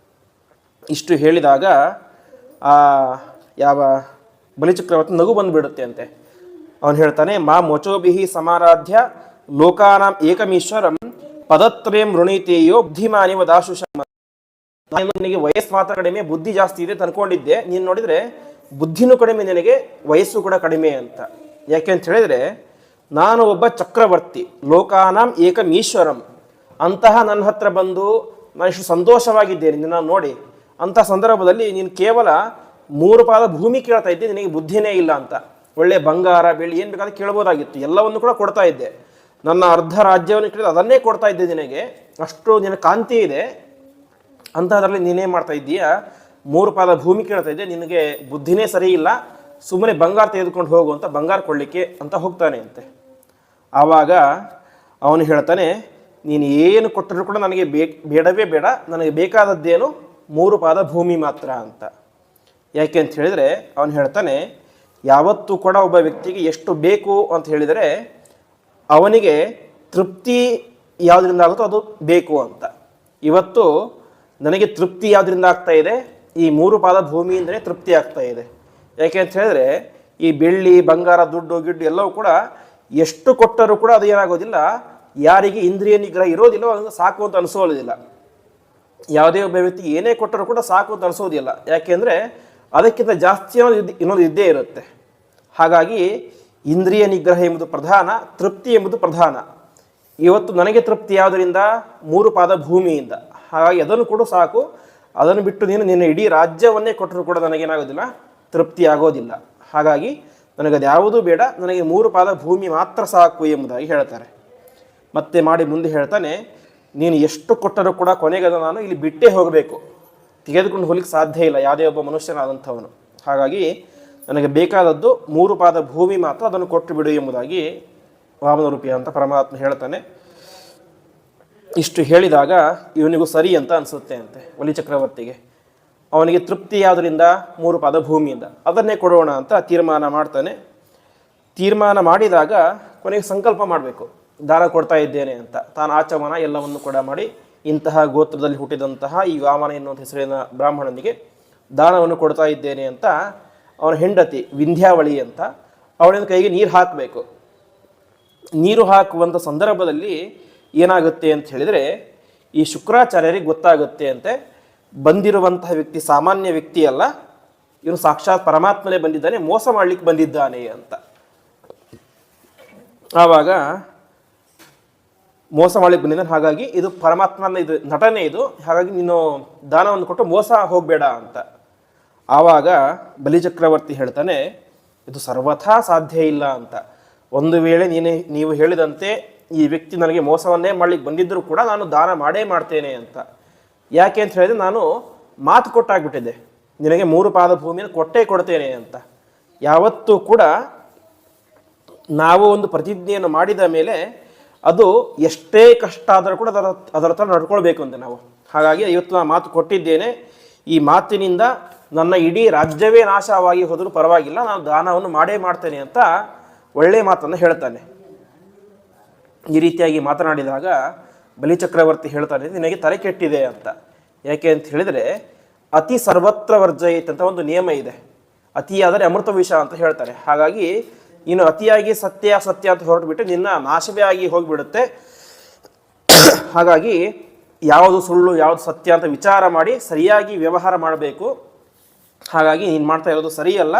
ಇಷ್ಟು ಹೇಳಿದಾಗ ಯಾವ ಬಲಿಚಕ್ರವರ್ತಿ ನಗು ಬಂದುಬಿಡುತ್ತೆ ಅಂತೆ. ಅವನು ಹೇಳ್ತಾನೆ, ಮಾ ಮೊಚೋಬಿಹಿ ಸಮಾರಾಧ್ಯ ಲೋಕಾನಾಂ ಏಕಮೀಶ್ವರಂ ಪದತ್ರಯಂ ವೃಣೀತೇಯೋ ಬುದ್ಧಿಮಾನಿವ ದಾಶುಷಂ. ನಾನು ನಿನಗೆ ವಯಸ್ಸು ಮಾತ್ರ ಕಡಿಮೆ, ಬುದ್ಧಿ ಜಾಸ್ತಿ ಇದೆ ಅನ್ಕೊಂಡಿದ್ದೆ. ನೀನು ನೋಡಿದರೆ ಬುದ್ಧಿನೂ ಕಡಿಮೆ, ನಿನಗೆ ವಯಸ್ಸು ಕೂಡ ಕಡಿಮೆ ಅಂತ. ಯಾಕೆ ಅಂತ ಹೇಳಿದರೆ, ನಾನು ಒಬ್ಬ ಚಕ್ರವರ್ತಿ, ಲೋಕಾನಾಂ ಏಕಮೀಶ್ವರಂ. ಅಂತಹ ನನ್ನ ಹತ್ರ ಬಂದು ನಾನು ಇಷ್ಟು ಸಂತೋಷವಾಗಿದ್ದೇನೆ ನಿನ್ನ ನೋಡಿ, ಅಂತಹ ಸಂದರ್ಭದಲ್ಲಿ ನೀನು ಕೇವಲ 3 ಪಾದ ಭೂಮಿ ಕೇಳ್ತಾ ಇದ್ದೆ, ನಿನಗೆ ಬುದ್ಧಿನೇ ಇಲ್ಲ ಅಂತ. ಒಳ್ಳೆ ಬಂಗಾರ ಬೆಳ್ಳಿ ಏನು ಬೇಕಾದ್ರೆ ಕೇಳ್ಬೋದಾಗಿತ್ತು, ಎಲ್ಲವನ್ನು ಕೂಡ ಕೊಡ್ತಾ ಇದ್ದೆ. ನನ್ನ ಅರ್ಧ ರಾಜ್ಯವನ್ನು ಕೇಳಿದ್ರೆ ಅದನ್ನೇ ಕೊಡ್ತಾ ಇದ್ದೆ ನಿನಗೆ, ಅಷ್ಟು ನಿನ್ನ ಕಾಂತಿ ಇದೆ. ಅಂಥದ್ರಲ್ಲಿ ನೀನೇನು ಮಾಡ್ತಾ ಇದ್ದೀಯಾ, 3 ಪಾದ ಭೂಮಿ ಕೇಳ್ತಾ ಇದ್ದೆ, ನಿನಗೆ ಬುದ್ಧಿನೇ ಸರಿ ಇಲ್ಲ, ಸುಮ್ಮನೆ ಬಂಗಾರ ತೆಗೆದುಕೊಂಡು ಹೋಗು ಅಂತ ಬಂಗಾರ ಕೊಡಲಿಕ್ಕೆ ಅಂತ ಹೋಗ್ತಾನೆ ಅಂತೆ. ಆವಾಗ ಅವನು ಹೇಳ್ತಾನೆ, ನೀನು ಏನು ಕೊಟ್ಟರೂ ಕೂಡ ನನಗೆ ಬೇಡವೇ ಬೇಡ, ನನಗೆ ಬೇಕಾದದ್ದೇನು 3 ಪಾದ ಭೂಮಿ ಮಾತ್ರ ಅಂತ. ಯಾಕೆ ಅಂತ ಹೇಳಿದರೆ, ಅವನು ಹೇಳ್ತಾನೆ, ಯಾವತ್ತೂ ಕೂಡ ಒಬ್ಬ ವ್ಯಕ್ತಿಗೆ ಎಷ್ಟು ಬೇಕು ಅಂತ ಹೇಳಿದರೆ ಅವನಿಗೆ ತೃಪ್ತಿ ಯಾವುದರಿಂದ ಆಗುತ್ತೋ ಅದು ಬೇಕು ಅಂತ. ಇವತ್ತು ನನಗೆ ತೃಪ್ತಿ ಯಾವುದರಿಂದ ಆಗ್ತಾ ಇದೆ, ಈ 3 ಪಾದ ಭೂಮಿಯಿಂದಲೇ ತೃಪ್ತಿ ಆಗ್ತಾ ಇದೆ. ಯಾಕೆ ಅಂತ ಹೇಳಿದ್ರೆ, ಈ ಬೆಳ್ಳಿ ಬಂಗಾರ ದುಡ್ಡು ಗಿಡ್ಡು ಎಲ್ಲವೂ ಕೂಡ ಎಷ್ಟು ಕೊಟ್ಟರೂ ಕೂಡ ಅದು ಏನಾಗೋದಿಲ್ಲ, ಯಾರಿಗೆ ಇಂದ್ರಿಯ ನಿಗ್ರಹ ಇರೋದಿಲ್ಲ ಅದನ್ನು ಸಾಕು ಅಂತ ಅನಿಸೋದಿಲ್ಲ. ಯಾವುದೇ ಒಬ್ಬ ವ್ಯಕ್ತಿಗೆ ಏನೇ ಕೊಟ್ಟರೂ ಕೂಡ ಸಾಕು ಅಂತ ಅನಿಸೋದಿಲ್ಲ. ಯಾಕೆಂದರೆ ಅದಕ್ಕಿಂತ ಜಾಸ್ತಿ ಇನ್ನೊಂದು ಇದ್ದೇ ಇರುತ್ತೆ. ಹಾಗಾಗಿ ಇಂದ್ರಿಯ ನಿಗ್ರಹ ಎಂಬುದು ಪ್ರಧಾನ, ತೃಪ್ತಿ ಎಂಬುದು ಪ್ರಧಾನ. ಇವತ್ತು ನನಗೆ ತೃಪ್ತಿ ಯಾವುದರಿಂದ, 3 ಪಾದ ಭೂಮಿಯಿಂದ. ಹಾಗಾಗಿ ಅದನ್ನು ಕೂಡ ಸಾಕು, ಅದನ್ನು ಬಿಟ್ಟು ನೀನು ನಿನ್ನ ಇಡೀ ರಾಜ್ಯವನ್ನೇ ಕೊಟ್ಟರೂ ಕೂಡ ನನಗೇನಾಗೋದಿಲ್ಲ, ತೃಪ್ತಿ ಆಗೋದಿಲ್ಲ. ಹಾಗಾಗಿ ನನಗದು ಯಾವುದೂ ಬೇಡ, ನನಗೆ 3 ಪಾದ ಭೂಮಿ ಮಾತ್ರ ಸಾಕು ಎಂಬುದಾಗಿ ಹೇಳ್ತಾರೆ. ಮತ್ತೆ ಮಾಡಿ ಮುಂದೆ ಹೇಳ್ತಾನೆ, ನೀನು ಎಷ್ಟು ಕೊಟ್ಟರೂ ಕೂಡ ಕೊನೆಗದ ನಾನು ಇಲ್ಲಿ ಬಿಟ್ಟೇ ಹೋಗಬೇಕು, ತೆಗೆದುಕೊಂಡು ಹೋಗ್ಲಿಕ್ಕೆ ಸಾಧ್ಯ ಇಲ್ಲ ಯಾವುದೇ ಒಬ್ಬ ಮನುಷ್ಯನಾದಂಥವನು. ಹಾಗಾಗಿ ನನಗೆ ಬೇಕಾದದ್ದು 3 ಪಾದ ಭೂಮಿ ಮಾತ್ರ, ಅದನ್ನು ಕೊಟ್ಟು ಬಿಡು ಎಂಬುದಾಗಿ ವಾಮನ ರೂಪಿ ಅಂತ ಪರಮಾತ್ಮ ಹೇಳ್ತಾನೆ. ಇಷ್ಟು ಹೇಳಿದಾಗ ಇವನಿಗೂ ಸರಿ ಅಂತ ಅನಿಸುತ್ತೆ ಅಂತೆ ಒಲಿ ಚಕ್ರವರ್ತಿಗೆ. ಅವನಿಗೆ ತೃಪ್ತಿ ಯಾವುದರಿಂದ, 3 ಪಾದ ಭೂಮಿಯಿಂದ, ಅದನ್ನೇ ಕೊಡೋಣ ಅಂತ ತೀರ್ಮಾನ ಮಾಡ್ತಾನೆ. ತೀರ್ಮಾನ ಮಾಡಿದಾಗ ಕೊನೆಗೆ ಸಂಕಲ್ಪ ಮಾಡಬೇಕು, ದಾನ ಕೊಡ್ತಾ ಇದ್ದೇನೆ ಅಂತ. ತಾನು ಆಚಮನ ಎಲ್ಲವನ್ನು ಕೂಡ ಮಾಡಿ ಇಂತಹ ಗೋತ್ರದಲ್ಲಿ ಹುಟ್ಟಿದಂತಹ ಈ ವಾಮನ ಎನ್ನುವಂಥ ಹೆಸರಿನ ಬ್ರಾಹ್ಮಣನಿಗೆ ದಾನವನ್ನು ಕೊಡ್ತಾ ಇದ್ದೇನೆ ಅಂತ. ಅವನ ಹೆಂಡತಿ ವಿಂಧ್ಯಾವಳಿ ಅಂತ, ಅವಳಿನ ಕೈಗೆ ನೀರು ಹಾಕಬೇಕು. ನೀರು ಹಾಕುವಂಥ ಸಂದರ್ಭದಲ್ಲಿ ಏನಾಗುತ್ತೆ ಅಂತ ಹೇಳಿದರೆ, ಈ ಶುಕ್ರಾಚಾರ್ಯರಿಗೆ ಗೊತ್ತಾಗುತ್ತೆ ಅಂತೆ, ಬಂದಿರುವಂತಹ ವ್ಯಕ್ತಿ ಸಾಮಾನ್ಯ ವ್ಯಕ್ತಿ ಅಲ್ಲ, ಇವನು ಸಾಕ್ಷಾತ್ ಪರಮಾತ್ಮನೇ ಬಂದಿದ್ದಾನೆ, ಮೋಸ ಮಾಡಲಿಕ್ಕೆ ಬಂದಿದ್ದಾನೆ ಅಂತ. ಆವಾಗ ಮೋಸ ಮಾಡಲಿಕ್ಕೆ ಬಂದಿದ್ದಾನೆ, ಹಾಗಾಗಿ ಇದು ಪರಮಾತ್ಮನ ಇದು ನಟನೆ ಇದು, ಹಾಗಾಗಿ ನೀನು ದಾನವನ್ನು ಕೊಟ್ಟು ಮೋಸ ಹೋಗಬೇಡ ಅಂತ. ಆವಾಗ ಬಲಿಚಕ್ರವರ್ತಿ ಹೇಳ್ತಾನೆ, ಇದು ಸರ್ವಥಾ ಸಾಧ್ಯ ಇಲ್ಲ ಅಂತ. ಒಂದು ವೇಳೆ ನೀವು ಹೇಳಿದಂತೆ ಈ ವ್ಯಕ್ತಿ ನನಗೆ ಮೋಸವನ್ನೇ ಮಾಡಲಿಕ್ಕೆ ಬಂದಿದ್ದರೂ ಕೂಡ ನಾನು ದಾನ ಮಾಡೇ ಮಾಡ್ತೇನೆ ಅಂತ. ಯಾಕೆ ಅಂತ ಹೇಳಿದ್ರೆ, ನಾನು ಮಾತು ಕೊಟ್ಟಾಗ್ಬಿಟ್ಟಿದ್ದೆ, ನಿನಗೆ 3 ಪಾದ ಭೂಮಿಯನ್ನು ಕೊಟ್ಟೇ ಕೊಡ್ತೇನೆ ಅಂತ. ಯಾವತ್ತೂ ಕೂಡ ನಾವು ಒಂದು ಪ್ರತಿಜ್ಞೆಯನ್ನು ಮಾಡಿದ ಮೇಲೆ ಅದು ಎಷ್ಟೇ ಕಷ್ಟ ಆದರೂ ಕೂಡ ಅದರ ಹತ್ರ ನಡ್ಕೊಳ್ಬೇಕು ಅಂತ ನಾವು. ಹಾಗಾಗಿ ಇವತ್ತು ನಾನು ಮಾತು ಕೊಟ್ಟಿದ್ದೇನೆ, ಈ ಮಾತಿನಿಂದ ನನ್ನ ಇಡೀ ರಾಜ್ಯವೇ ನಾಶವಾಗಿ ಹೋದರೂ ಪರವಾಗಿಲ್ಲ, ನಾನು ದಾನವನ್ನು ಮಾಡೇ ಮಾಡ್ತೇನೆ ಅಂತ ಒಳ್ಳೆಯ ಮಾತನ್ನು ಹೇಳ್ತಾನೆ. ಈ ರೀತಿಯಾಗಿ ಮಾತನಾಡಿದಾಗ ಬಲಿಚಕ್ರವರ್ತಿ ಹೇಳ್ತಾನೆ, ನಿನಗೆ ತಲೆ ಕೆಟ್ಟಿದೆ ಅಂತ. ಯಾಕೆ ಅಂತ ಹೇಳಿದರೆ, ಅತಿ ಸರ್ವತ್ರ ವರ್ಜಯಿತ್ ಅಂತ ಒಂದು ನಿಯಮ ಇದೆ. ಅತಿಯಾದರೆ ಅಮೃತ ವಿಷ ಅಂತ ಹೇಳ್ತಾರೆ. ಹಾಗಾಗಿ ನೀನು ಅತಿಯಾಗಿ ಸತ್ಯ ಅಂತ ಹೊರಟುಬಿಟ್ಟು ನಿನ್ನ ನಾಶವೇ ಆಗಿ ಹೋಗಿಬಿಡುತ್ತೆ. ಹಾಗಾಗಿ ಯಾವುದು ಸುಳ್ಳು ಯಾವುದು ಸತ್ಯ ಅಂತ ವಿಚಾರ ಮಾಡಿ ಸರಿಯಾಗಿ ವ್ಯವಹಾರ ಮಾಡಬೇಕು. ಹಾಗಾಗಿ ನೀನು ಮಾಡ್ತಾ ಇರೋದು ಸರಿಯಲ್ಲ,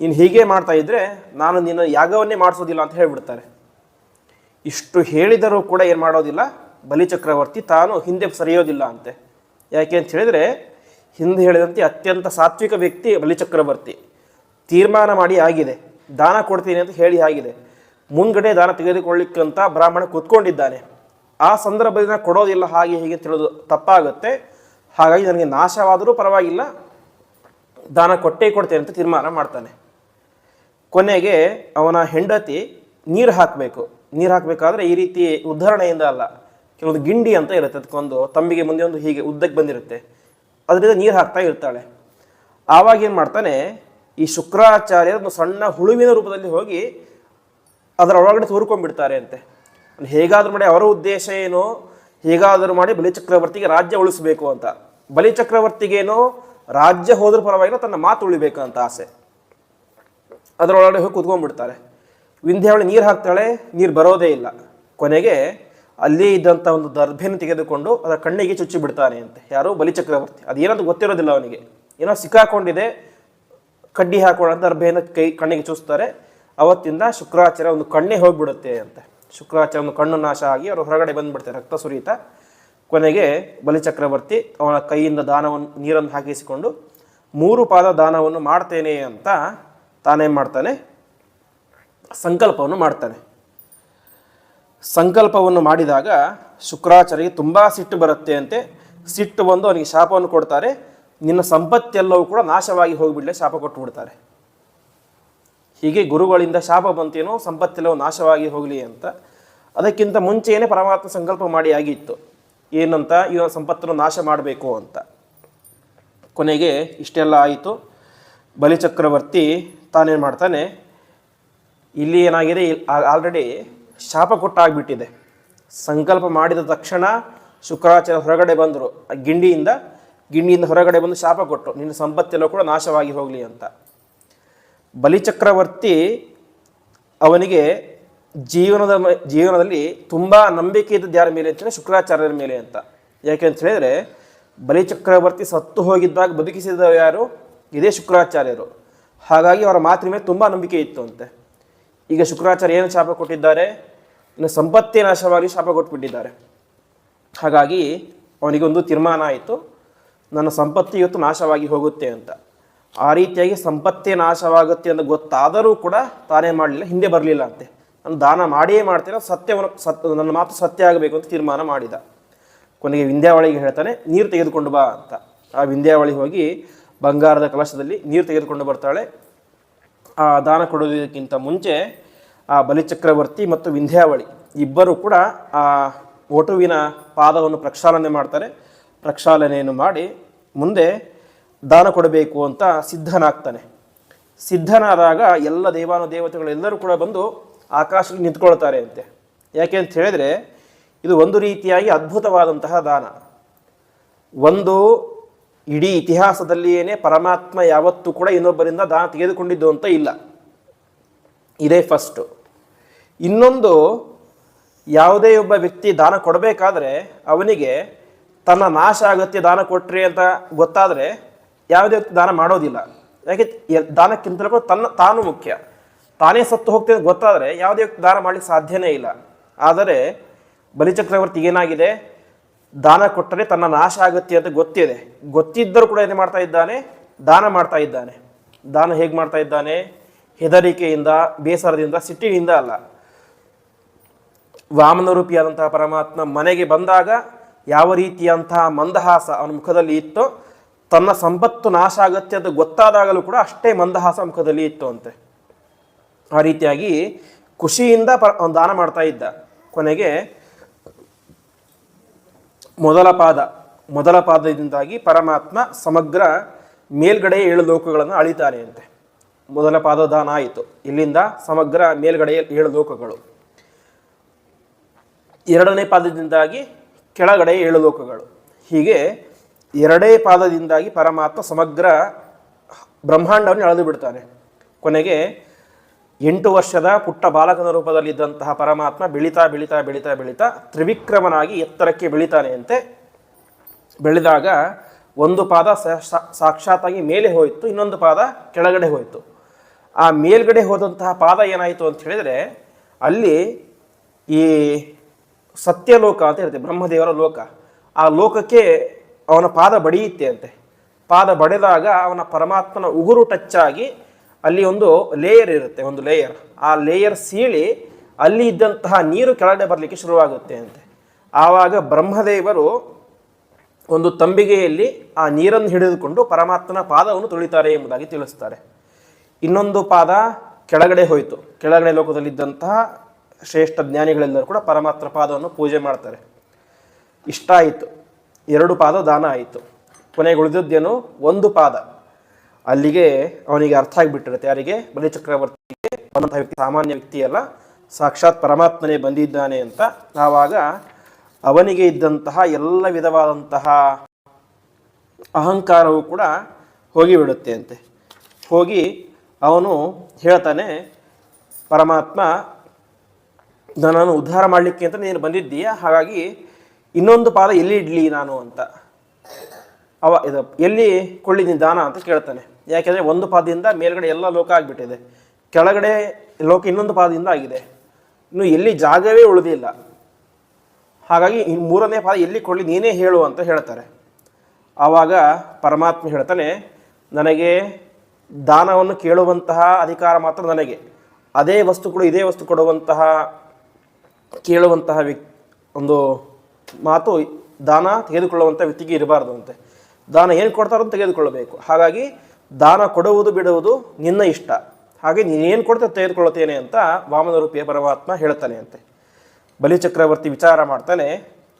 ನೀನು ಹೀಗೆ ಮಾಡ್ತಾ ಇದ್ದರೆ ನಾನು ನಿನ್ನ ಯಾಗವನ್ನೇ ಮಾಡಿಸೋದಿಲ್ಲ ಅಂತ ಹೇಳಿಬಿಡ್ತಾರೆ. ಇಷ್ಟು ಹೇಳಿದರೂ ಕೂಡ ಏನು ಮಾಡೋದಿಲ್ಲ ಬಲಿಚಕ್ರವರ್ತಿ, ತಾನು ಹಿಂದೆ ಸರಿಯೋದಿಲ್ಲ ಅಂತೆ. ಯಾಕೆ ಅಂತ ಹೇಳಿದರೆ, ಹಿಂದೆ ಹೇಳಿದಂತೆ ಅತ್ಯಂತ ಸಾತ್ವಿಕ ವ್ಯಕ್ತಿ ಬಲಿಚಕ್ರವರ್ತಿ. ತೀರ್ಮಾನ ಮಾಡಿ ಆಗಿದೆ, ದಾನ ಕೊಡ್ತೀನಿ ಅಂತ ಹೇಳಿ ಆಗಿದೆ. ಮುಂದ್ಗಡೆ ದಾನ ತೆಗೆದುಕೊಳ್ಳಿಕ್ಕಂತ ಬ್ರಾಹ್ಮಣ ಕೂತ್ಕೊಂಡಿದ್ದಾನೆ. ಆ ಸಂದರ್ಭದಿಂದ ಕೊಡೋದಿಲ್ಲ ಹಾಗೆ ಹೀಗೆ ತಿಳಿದು ತಪ್ಪಾಗುತ್ತೆ. ಹಾಗಾಗಿ ನನಗೆ ನಾಶವಾದರೂ ಪರವಾಗಿಲ್ಲ, ದಾನ ಕೊಟ್ಟೇ ಕೊಡ್ತೇನೆ ಅಂತ ತೀರ್ಮಾನ ಮಾಡ್ತಾನೆ. ಕೊನೆಗೆ ಅವನ ಹೆಂಡತಿ ನೀರು ಹಾಕಬೇಕು. ನೀರು ಹಾಕಬೇಕಾದ್ರೆ ಈ ರೀತಿ ಉದ್ಧರಣೆಯಿಂದ ಅಲ್ಲ, ಕೆಲವೊಂದು ಗಿಂಡಿ ಅಂತ ಇರುತ್ತೆ, ಅದಕ್ಕೊಂದು ತಂಬಿಗೆ ಮುಂದೆ ಒಂದು ಹೀಗೆ ಉದ್ದಕ್ಕೆ ಬಂದಿರುತ್ತೆ, ಅದರಿಂದ ನೀರು ಹಾಕ್ತಾ ಇರ್ತಾಳೆ. ಆವಾಗ ಏನು ಮಾಡ್ತಾನೆ, ಈ ಶುಕ್ರಾಚಾರ್ಯರನ್ನು ಸಣ್ಣ ಹುಳುವಿನ ರೂಪದಲ್ಲಿ ಹೋಗಿ ಅದರ ಒಳಗಡೆ ತೋರ್ಕೊಂಡ್ಬಿಡ್ತಾರೆ ಅಂತೆ. ಹೇಗಾದರೂ ಮಾಡಿ ಅವರ ಉದ್ದೇಶ ಏನು, ಹೇಗಾದರೂ ಮಾಡಿ ಬಲಿಚಕ್ರವರ್ತಿಗೆ ರಾಜ್ಯ ಉಳಿಸಬೇಕು ಅಂತ. ಬಲಿಚಕ್ರವರ್ತಿಗೇನೋ ರಾಜ್ಯ ಹೋದ್ರೂ ಪರವಾಗಿಲ್ಲ, ತನ್ನ ಮಾತು ಉಳಿಬೇಕಂತ ಆಸೆ. ಅದರೊಳಗಡೆ ಹೋಗಿ ಕೂತ್ಕೊಂಡ್ಬಿಡ್ತಾರೆ. ವಿಂಧ್ಯಾವಳಿ ನೀರು ಹಾಕ್ತಾಳೆ, ನೀರು ಬರೋದೇ ಇಲ್ಲ. ಕೊನೆಗೆ ಅಲ್ಲಿ ಇದ್ದಂಥ ಒಂದು ದರ್ಭೆಯನ್ನು ತೆಗೆದುಕೊಂಡು ಅದರ ಕಣ್ಣಿಗೆ ಚುಚ್ಚಿ ಬಿಡ್ತಾನೆ ಅಂತೆ. ಯಾರು? ಬಲಿಚಕ್ರವರ್ತಿ. ಅದೇನಂತ ಗೊತ್ತಿರೋದಿಲ್ಲ ಅವನಿಗೆ, ಏನೋ ಸಿಕ್ಕಾಕೊಂಡಿದೆ, ಕಡ್ಡಿ ಹಾಕೋಣ ಅಂತ ದರ್ಭೆಯನ್ನು ಕಣ್ಣಿಗೆ ಚುಚ್ತಾರೆ. ಅವತ್ತಿಂದ ಶುಕ್ರಾಚಾರ್ಯ ಒಂದು ಕಣ್ಣೇ ಹೋಗಿಬಿಡುತ್ತೆ ಅಂತೆ. ಶುಕ್ರಾಚಾರ್ಯ ಒಂದು ಕಣ್ಣು ನಾಶ ಆಗಿ ಅವರು ಹೊರಗಡೆ ಬಂದುಬಿಡ್ತಾರೆ, ರಕ್ತ ಸುರಿತ. ಕೊನೆಗೆ ಬಲಿಚಕ್ರವರ್ತಿ ಅವನ ಕೈಯಿಂದ ದಾನವನ್ನು, ನೀರನ್ನು ಹಾಕಿಸಿಕೊಂಡು 3 ಪಾದ ದಾನವನ್ನು ಮಾಡ್ತೇನೆ ಅಂತ ತಾನೇನು ಮಾಡ್ತಾನೆ, ಸಂಕಲ್ಪವನ್ನು ಮಾಡ್ತಾನೆ. ಸಂಕಲ್ಪವನ್ನು ಮಾಡಿದಾಗ ಶುಕ್ರಾಚಾರ್ಯಗೆ ತುಂಬ ಸಿಟ್ಟು ಬರುತ್ತೆ ಅಂತೆ. ಸಿಟ್ಟು ಬಂದು ಅವನಿಗೆ ಶಾಪವನ್ನು ಕೊಡ್ತಾರೆ. ನಿನ್ನ ಸಂಪತ್ತೆಲ್ಲವೂ ಕೂಡ ನಾಶವಾಗಿ ಹೋಗಿಬಿಡಲೇ ಶಾಪ ಕೊಟ್ಟು ಬಿಡ್ತಾರೆ. ಹೀಗೆ ಗುರುಗಳಿಂದ ಶಾಪ ಬಂತೇನೋ, ಸಂಪತ್ತೆಲ್ಲವೂ ನಾಶವಾಗಿ ಹೋಗಲಿ ಅಂತ. ಅದಕ್ಕಿಂತ ಮುಂಚೆಯೇ ಪರಮಾತ್ಮ ಸಂಕಲ್ಪ ಮಾಡಿ ಆಗಿತ್ತು, ಏನಂತ, ಇವನ ಸಂಪತ್ತನ್ನು ನಾಶ ಮಾಡಬೇಕು ಅಂತ. ಕೊನೆಗೆ ಇಷ್ಟೆಲ್ಲ ಆಯಿತು. ಬಲಿಚಕ್ರವರ್ತಿ ತಾನೇನು ಮಾಡ್ತಾನೆ, ಇಲ್ಲಿ ಏನಾಗಿದೆ, ಆಲ್ರೆಡಿ ಶಾಪ ಕೊಟ್ಟಾಗ್ಬಿಟ್ಟಿದೆ. ಸಂಕಲ್ಪ ಮಾಡಿದ ತಕ್ಷಣ ಶುಕ್ರಾಚಾರ್ಯ ಹೊರಗಡೆ ಬಂದರು, ಗಿಂಡಿಯಿಂದ ಹೊರಗಡೆ ಬಂದು ಶಾಪ ಕೊಟ್ಟರು, ನಿನ್ನ ಸಂಪತ್ತೆಲ್ಲ ಕೂಡ ನಾಶವಾಗಿ ಹೋಗಲಿ ಅಂತ. ಬಲಿಚಕ್ರವರ್ತಿ ಅವನಿಗೆ ಜೀವನದಲ್ಲಿ ತುಂಬ ನಂಬಿಕೆ ಇದ್ದದ್ದು ಯಾರ ಮೇಲೆ ಅಂತಂದರೆ ಶುಕ್ರಾಚಾರ್ಯರ ಮೇಲೆ ಅಂತ. ಯಾಕೆಂತ ಹೇಳಿದರೆ ಬಲಿಚಕ್ರವರ್ತಿ ಸತ್ತು ಹೋಗಿದ್ದಾಗ ಬದುಕಿಸಿದ ಯಾರು? ಇದೇ ಶುಕ್ರಾಚಾರ್ಯರು. ಹಾಗಾಗಿ ಅವರ ಮಾತಿನ ಮೇಲೆ ತುಂಬ ನಂಬಿಕೆ ಇತ್ತು ಅಂತೆ. ಈಗ ಶುಕ್ರಾಚಾರ್ಯ ಏನು ಶಾಪ ಕೊಟ್ಟಿದ್ದಾರೆ, ಇನ್ನು ಸಂಪತ್ತೇ ನಾಶವಾಗಿ ಶಾಪ ಕೊಟ್ಬಿಟ್ಟಿದ್ದಾರೆ. ಹಾಗಾಗಿ ಅವನಿಗೊಂದು ತೀರ್ಮಾನ ಆಯಿತು, ನನ್ನ ಸಂಪತ್ತು ಇವತ್ತು ನಾಶವಾಗಿ ಹೋಗುತ್ತೆ ಅಂತ. ಆ ರೀತಿಯಾಗಿ ಸಂಪತ್ತೇ ನಾಶವಾಗುತ್ತೆ ಅಂತ ಗೊತ್ತಾದರೂ ಕೂಡ ತಾನೇ ಮಾಡಲಿಲ್ಲ, ಹಿಂದೆ ಬರಲಿಲ್ಲ ಅಂತೆ. ನಾನು ದಾನ ಮಾಡಿಯೇ ಮಾಡ್ತೇನೆ, ನನ್ನ ಮಾತು ಸತ್ಯ ಆಗಬೇಕು ಅಂತ ತೀರ್ಮಾನ ಮಾಡಿದ. ಕೊನೆಗೆ ವಿಂಧ್ಯಾವಳಿಗೆ ಹೇಳ್ತಾನೆ, ನೀರು ತೆಗೆದುಕೊಂಡು ಬಾ ಅಂತ. ಆ ವಿಂಧ್ಯಾವಳಿ ಹೋಗಿ ಬಂಗಾರದ ಕಲಶದಲ್ಲಿ ನೀರು ತೆಗೆದುಕೊಂಡು ಬರ್ತಾಳೆ. ಆ ದಾನ ಕೊಡೋದಕ್ಕಿಂತ ಮುಂಚೆ ಆ ಬಲಿಚಕ್ರವರ್ತಿ ಮತ್ತು ವಿಂಧ್ಯಾವಳಿ ಇಬ್ಬರು ಕೂಡ ಆ ವಟುವಿನ ಪಾದವನ್ನು ಪ್ರಕ್ಷಾಲನೆ ಮಾಡ್ತಾರೆ. ಪ್ರಕ್ಷಾಲನೆಯನ್ನು ಮಾಡಿ ಮುಂದೆ ದಾನ ಕೊಡಬೇಕು ಅಂತ ಸಿದ್ಧನಾಗ್ತಾನೆ. ಸಿದ್ಧನಾದಾಗ ಎಲ್ಲ ದೇವಾನುದೇವತೆಗಳೆಲ್ಲರೂ ಕೂಡ ಬಂದು ಆಕಾಶದಲ್ಲಿ ನಿಂತ್ಕೊಳ್ತಾರೆ ಅಂತೆ. ಯಾಕೆ ಅಂತ ಹೇಳಿದರೆ ಇದು ಒಂದು ರೀತಿಯಾಗಿ ಅದ್ಭುತವಾದಂತಹ ದಾನ. ಒಂದು ಇಡೀ ಇತಿಹಾಸದಲ್ಲಿಯೇ ಪರಮಾತ್ಮ ಯಾವತ್ತೂ ಕೂಡ ಇನ್ನೊಬ್ಬರಿಂದ ದಾನ ತೆಗೆದುಕೊಂಡಿದ್ದು ಅಂತ ಇಲ್ಲ, ಇದೇ ಫಸ್ಟು. ಇನ್ನೊಂದು, ಯಾವುದೇ ಒಬ್ಬ ವ್ಯಕ್ತಿ ದಾನ ಕೊಡಬೇಕಾದ್ರೆ ಅವನಿಗೆ ತನ್ನ ನಾಶ ಆಗತ್ತೆ ದಾನ ಕೊಟ್ರಿ ಅಂತ ಗೊತ್ತಾದರೆ ಯಾವುದೇ ವ್ಯಕ್ತಿ ದಾನ ಮಾಡೋದಿಲ್ಲ. ಯಾಕೆ? ದಾನಕ್ಕಿಂತಲೂ ಕೂಡ ತಾನು ಮುಖ್ಯ. ತಾನೇ ಸತ್ತು ಹೋಗ್ತೇನೆ ಗೊತ್ತಾದರೆ ಯಾವುದೇ ವ್ಯಕ್ತಿ ದಾನ ಮಾಡಲಿಕ್ಕೆ ಸಾಧ್ಯನೇ ಇಲ್ಲ. ಆದರೆ ಬಲಿಚಕ್ರವರ್ತಿಗೆ ಏನಾಗಿದೆ, ದಾನ ಕೊಟ್ಟರೆ ತನ್ನ ನಾಶ ಆಗುತ್ತೆ ಅಂತ ಗೊತ್ತಿದ್ದರೂ ಕೂಡ ಏನು ಮಾಡ್ತಾ ಇದ್ದಾನೆ, ದಾನ ಮಾಡ್ತಾ ಇದ್ದಾನೆ. ದಾನ ಹೇಗೆ ಮಾಡ್ತಾ ಇದ್ದಾನೆ? ಹೆದರಿಕೆಯಿಂದ, ಬೇಸರದಿಂದ, ಸಿಟ್ಟಿನಿಂದ ಅಲ್ಲ. ವಾಮನರೂಪಿಯಾದಂತಹ ಪರಮಾತ್ಮ ಮನೆಗೆ ಬಂದಾಗ ಯಾವ ರೀತಿಯಂತಹ ಮಂದಹಾಸ ಅವನ ಮುಖದಲ್ಲಿ ಇತ್ತೋ, ತನ್ನ ಸಂಪತ್ತು ನಾಶ ಆಗತ್ತೆ ಅಂತ ಗೊತ್ತಾದಾಗಲೂ ಕೂಡ ಅಷ್ಟೇ ಮಂದಹಾಸ ಮುಖದಲ್ಲಿ ಇತ್ತು ಅಂತೆ. ಆ ರೀತಿಯಾಗಿ ಖುಷಿಯಿಂದ ದಾನ ಮಾಡ್ತಾ ಇದ್ದ. ಕೊನೆಗೆ ಮೊದಲ ಪಾದದಿಂದಾಗಿ ಪರಮಾತ್ಮ ಸಮಗ್ರ ಮೇಲ್ಗಡೆಯ 7 ಲೋಕಗಳನ್ನು ಅಳಿತಾನೆ ಅಂತೆ. ಮೊದಲ ಪಾದ ದಾನ ಆಯಿತು, ಇಲ್ಲಿಂದ ಸಮಗ್ರ ಮೇಲ್ಗಡೆಯ 7 ಲೋಕಗಳು. 2ನೇ ಪಾದದಿಂದಾಗಿ ಕೆಳಗಡೆಯ 7 ಲೋಕಗಳು. ಹೀಗೆ 2ನೇ ಪಾದದಿಂದಾಗಿ ಪರಮಾತ್ಮ ಸಮಗ್ರ ಬ್ರಹ್ಮಾಂಡವನ್ನು ಎಳೆದು ಬಿಡ್ತಾನೆ. ಕೊನೆಗೆ 8 ವರ್ಷದ ಪುಟ್ಟ ಬಾಲಕನ ರೂಪದಲ್ಲಿದ್ದಂತಹ ಪರಮಾತ್ಮ ಬೆಳೀತಾ ಬೆಳೀತಾ ಬೆಳೀತಾ ಬೆಳೀತಾ ತ್ರಿವಿಕ್ರಮನಾಗಿ ಎತ್ತರಕ್ಕೆ ಬೆಳೀತಾನೆ ಅಂತೆ. ಬೆಳೆದಾಗ ಒಂದು ಪಾದ ಸಾಕ್ಷಾತ್ತಾಗಿ ಮೇಲೆ ಹೋಯಿತು, ಇನ್ನೊಂದು ಪಾದ ಕೆಳಗಡೆ ಹೋಯಿತು. ಆ ಮೇಲ್ಗಡೆ ಹೋದಂತಹ ಪಾದ ಏನಾಯಿತು ಅಂತ ಹೇಳಿದರೆ, ಅಲ್ಲಿ ಈ ಸತ್ಯಲೋಕ ಅಂತ ಇರುತ್ತೆ, ಬ್ರಹ್ಮದೇವರ ಲೋಕ. ಆ ಲೋಕಕ್ಕೆ ಅವನ ಪಾದ ಬಡಿಯುತ್ತೆ ಅಂತೆ. ಪಾದ ಬಡಿದಾಗ ಅವನ ಪರಮಾತ್ಮನ ಉಗುರು ಟಚ್ ಆಗಿ ಅಲ್ಲಿ ಒಂದು ಲೇಯರ್ ಇರುತ್ತೆ, ಒಂದು ಲೇಯರ್. ಆ ಲೇಯರ್ ಸೀಳಿ ಅಲ್ಲಿ ಇದ್ದಂತಹ ನೀರು ಕೆಳಗಡೆ ಬರಲಿಕ್ಕೆ ಶುರುವಾಗುತ್ತೆ ಅಂತೆ. ಆವಾಗ ಬ್ರಹ್ಮದೇವರು ಒಂದು ತಂಬಿಗೆಯಲ್ಲಿ ಆ ನೀರನ್ನು ಹಿಡಿದುಕೊಂಡು ಪರಮಾತ್ಮನ ಪಾದವನ್ನು ತೊಳಿತಾರೆ ಎಂಬುದಾಗಿ ತಿಳಿಸ್ತಾರೆ. ಇನ್ನೊಂದು ಪಾದ ಕೆಳಗಡೆ ಹೋಯಿತು. ಕೆಳಗಡೆ ಲೋಕದಲ್ಲಿದ್ದಂತಹ ಶ್ರೇಷ್ಠ ಜ್ಞಾನಿಗಳೆಲ್ಲರೂ ಕೂಡ ಪರಮಾತ್ಮ ಪಾದವನ್ನು ಪೂಜೆ ಮಾಡ್ತಾರೆ. ಇಷ್ಟ ಆಯಿತು, 2 ಪಾದ ದಾನ ಆಯಿತು. ಕೊನೆಗೆ ಉಳಿದದ್ದೇನು? 1 ಪಾದ. ಅಲ್ಲಿಗೆ ಅವನಿಗೆ ಅರ್ಥ ಆಗಿಬಿಟ್ಟಿರುತ್ತೆ. ಯಾರಿಗೆ? ಬಲಿಚಕ್ರವರ್ತಿಗೆ. ಅವನಂತಹ ವ್ಯಕ್ತಿ ಸಾಮಾನ್ಯ ವ್ಯಕ್ತಿಯಲ್ಲ, ಸಾಕ್ಷಾತ್ ಪರಮಾತ್ಮನೇ ಬಂದಿದ್ದಾನೆ ಅಂತ. ಆವಾಗ ಅವನಿಗೆ ಇದ್ದಂತಹ ಎಲ್ಲ ವಿಧವಾದಂತಹ ಅಹಂಕಾರವು ಕೂಡ ಹೋಗಿಬಿಡುತ್ತೆ ಅಂತೆ. ಹೋಗಿ ಅವನು ಹೇಳ್ತಾನೆ, ಪರಮಾತ್ಮ ನನ್ನನ್ನು ಉದ್ಧಾರ ಮಾಡಲಿಕ್ಕೆ ಅಂತ ನೀನು ಬಂದಿದ್ದೀಯಾ, ಹಾಗಾಗಿ ಇನ್ನೊಂದು ಪಾದ ಎಲ್ಲಿ ಇಡಲಿ ನಾನು ಅಂತ ಇದು ಎಲ್ಲಿ ಕೊಳ್ಳಿ ನೀನು ದಾನ ಅಂತ ಕೇಳ್ತಾನೆ. ಯಾಕೆಂದರೆ ಒಂದು ಪಾದದಿಂದ ಮೇಲ್ಗಡೆ ಎಲ್ಲ ಲೋಕ ಆಗಿಬಿಟ್ಟಿದೆ, ಕೆಳಗಡೆ ಲೋಕ ಇನ್ನೊಂದು ಪಾದದಿಂದ ಆಗಿದೆ, ಇನ್ನು ಎಲ್ಲಿ ಜಾಗವೇ ಉಳಿದಿಲ್ಲ. ಹಾಗಾಗಿ ಮೂರನೇ ಪಾದ ಎಲ್ಲಿ ಕೊಳ್ಳಿ ನೀನೇ ಹೇಳು ಅಂತ ಹೇಳ್ತಾರೆ. ಆವಾಗ ಪರಮಾತ್ಮ ಹೇಳ್ತಾನೆ, ನನಗೆ ದಾನವನ್ನು ಕೇಳುವಂತಹ ಅಧಿಕಾರ ಮಾತ್ರ ನನಗೆ, ಅದೇ ವಸ್ತುಗಳು ಇದೇ ವಸ್ತು ಕೊಡುವಂತಹ ಕೇಳುವಂತಹ ಒಂದು ಮಾತು ದಾನ ತೆಗೆದುಕೊಳ್ಳುವಂಥ ವ್ಯಕ್ತಿಗೆ ಇರಬಾರ್ದು ಅಂತೆ. ದಾನ ಏನು ಕೊಡ್ತಾರೋ ಅಂತ ತೆಗೆದುಕೊಳ್ಳಬೇಕು. ಹಾಗಾಗಿ ದಾನ ಕೊಡುವುದು ಬಿಡುವುದು ನಿನ್ನ ಇಷ್ಟ, ಹಾಗೆ ನೀನೇನು ಕೊಡ್ತಾ ತೆಗೆದುಕೊಳ್ಳುತ್ತೇನೆ ಅಂತ ವಾಮನ ರೂಪಿಯ ಪರಮಾತ್ಮ ಹೇಳ್ತಾನೆ ಅಂತೆ. ಬಲಿಚಕ್ರವರ್ತಿ ವಿಚಾರ ಮಾಡ್ತಾನೆ.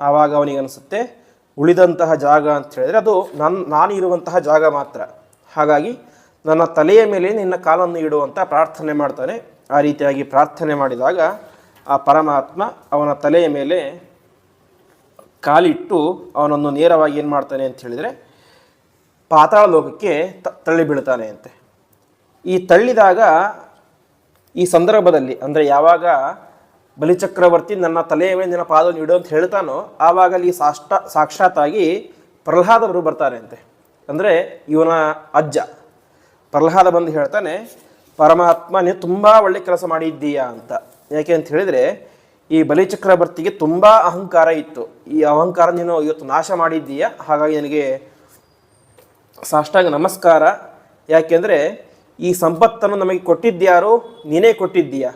ಆವಾಗ ಅವನಿಗೆ ಅನಿಸುತ್ತೆ, ಉಳಿದಂತಹ ಜಾಗ ಅಂತ ಹೇಳಿದರೆ ಅದು ನಾನು ಇರುವಂತಹ ಜಾಗ ಮಾತ್ರ, ಹಾಗಾಗಿ ನನ್ನ ತಲೆಯ ಮೇಲೆ ನಿನ್ನ ಕಾಲನ್ನು ಇಡುವಂಥ ಪ್ರಾರ್ಥನೆ ಮಾಡ್ತಾನೆ. ಆ ರೀತಿಯಾಗಿ ಪ್ರಾರ್ಥನೆ ಮಾಡಿದಾಗ ಆ ಪರಮಾತ್ಮ ಅವನ ತಲೆಯ ಮೇಲೆ ಕಾಲಿಟ್ಟು ಅವನನ್ನು ನೇರವಾಗಿ ಏನು ಮಾಡ್ತಾನೆ ಅಂತ ಹೇಳಿದರೆ ಪಾತಾಳ ಲೋಕಕ್ಕೆ ತಳ್ಳಿ ಬೀಳ್ತಾನೆ ಅಂತೆ. ಈ ತಳ್ಳಿದಾಗ ಈ ಸಂದರ್ಭದಲ್ಲಿ ಅಂದರೆ ಯಾವಾಗ ಬಲಿಚಕ್ರವರ್ತಿ ನನ್ನ ತಲೆಯ ಮೇಲೆ ನಿನ್ನ ಪಾದವನ್ನು ಇಡು ಅಂತ ಹೇಳ್ತಾನೋ ಆವಾಗ ಅಲ್ಲಿ ಸಾಕ್ಷಾತ್ತಾಗಿ ಪ್ರಹ್ಲಾದರು ಬರ್ತಾರೆ ಅಂತೆ. ಅಂದರೆ ಇವನ ಅಜ್ಜ ಪ್ರಹ್ಲಾದ ಬಂದು ಹೇಳ್ತಾನೆ, ಪರಮಾತ್ಮ ನೀನು ತುಂಬ ಒಳ್ಳೆ ಕೆಲಸ ಮಾಡಿದ್ದೀಯಾ ಅಂತ. ಯಾಕೆ ಅಂತ ಹೇಳಿದರೆ ಈ ಬಲಿಚಕ್ರವರ್ತಿಗೆ ತುಂಬ ಅಹಂಕಾರ ಇತ್ತು, ಈ ಅಹಂಕಾರ ನೀನು ಇವತ್ತು ನಾಶ ಮಾಡಿದ್ದೀಯಾ, ಹಾಗಾಗಿ ನನಗೆ ಸಾಷ್ಟಾಂಗ ನಮಸ್ಕಾರ. ಯಾಕೆಂದರೆ ಈ ಸಂಪತ್ತನ್ನು ನಮಗೆ ಕೊಟ್ಟಿದ್ದ್ಯಾರು, ನೀನೇ ಕೊಟ್ಟಿದ್ದೀಯಾ,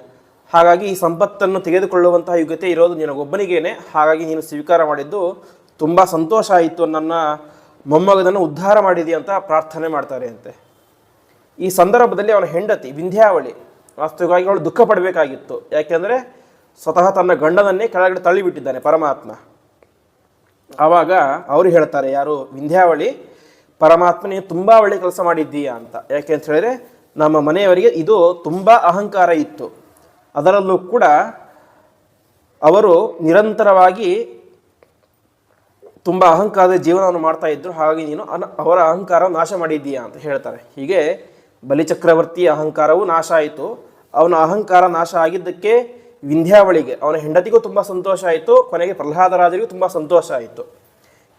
ಹಾಗಾಗಿ ಈ ಸಂಪತ್ತನ್ನು ತೆಗೆದುಕೊಳ್ಳುವಂತಹ ಯೋಗ್ಯತೆ ಇರೋದು ನಿನಗೊಬ್ಬನಿಗೇನೆ, ಹಾಗಾಗಿ ನೀನು ಸ್ವೀಕಾರ ಮಾಡಿದ್ದು ತುಂಬ ಸಂತೋಷ ಆಯಿತು, ನನ್ನ ಮೊಮ್ಮಗನನ್ನು ಉದ್ಧಾರ ಮಾಡಿದೆಯಾ ಅಂತ ಪ್ರಾರ್ಥನೆ ಮಾಡ್ತಾರೆ ಅಂತೆ. ಈ ಸಂದರ್ಭದಲ್ಲಿ ಅವನ ಹೆಂಡತಿ ವಿಂಧ್ಯಾವಳಿ ವಾಸ್ತವಿಕವಾಗಿ ಅವಳು ದುಃಖ ಪಡಬೇಕಾಗಿತ್ತು. ಯಾಕೆಂದರೆ ಸ್ವತಃ ತನ್ನ ಗಂಡನನ್ನೇ ಕೆಳಗಡೆ ತಳ್ಳಿಬಿಟ್ಟಿದ್ದಾನೆ ಪರಮಾತ್ಮ. ಆವಾಗ ಅವರು ಹೇಳ್ತಾರೆ, ಯಾರು ವಿಂಧ್ಯಾವಳಿ, ಪರಮಾತ್ಮ ನೀನು ತುಂಬ ಒಳ್ಳೆ ಕೆಲಸ ಮಾಡಿದ್ದೀಯಾ ಅಂತ. ಯಾಕೆ ಅಂತ ಹೇಳಿದ್ರೆ ನಮ್ಮ ಮನೆಯವರಿಗೆ ಇದು ತುಂಬ ಅಹಂಕಾರ ಇತ್ತು, ಅದರಲ್ಲೂ ಕೂಡ ಅವರು ನಿರಂತರವಾಗಿ ತುಂಬ ಅಹಂಕಾರದ ಜೀವನವನ್ನು ಮಾಡ್ತಾ ಇದ್ರು, ಹಾಗಾಗಿ ನೀನು ಅವರ ಅಹಂಕಾರ ನಾಶ ಮಾಡಿದ್ದೀಯಾ ಅಂತ ಹೇಳ್ತಾರೆ. ಹೀಗೆ ಬಲಿಚಕ್ರವರ್ತಿಯ ಅಹಂಕಾರವೂ ನಾಶ ಆಯಿತು. ಅವನ ಅಹಂಕಾರ ನಾಶ ಆಗಿದ್ದಕ್ಕೆ ವಿಂಧ್ಯಾವಳಿಗೆ ಅವನ ಹೆಂಡತಿಗೂ ತುಂಬ ಸಂತೋಷ ಆಯಿತು, ಕೊನೆಗೆ ಪ್ರಹ್ಲಾದರಾಜರಿಗೂ ತುಂಬ ಸಂತೋಷ ಆಯಿತು.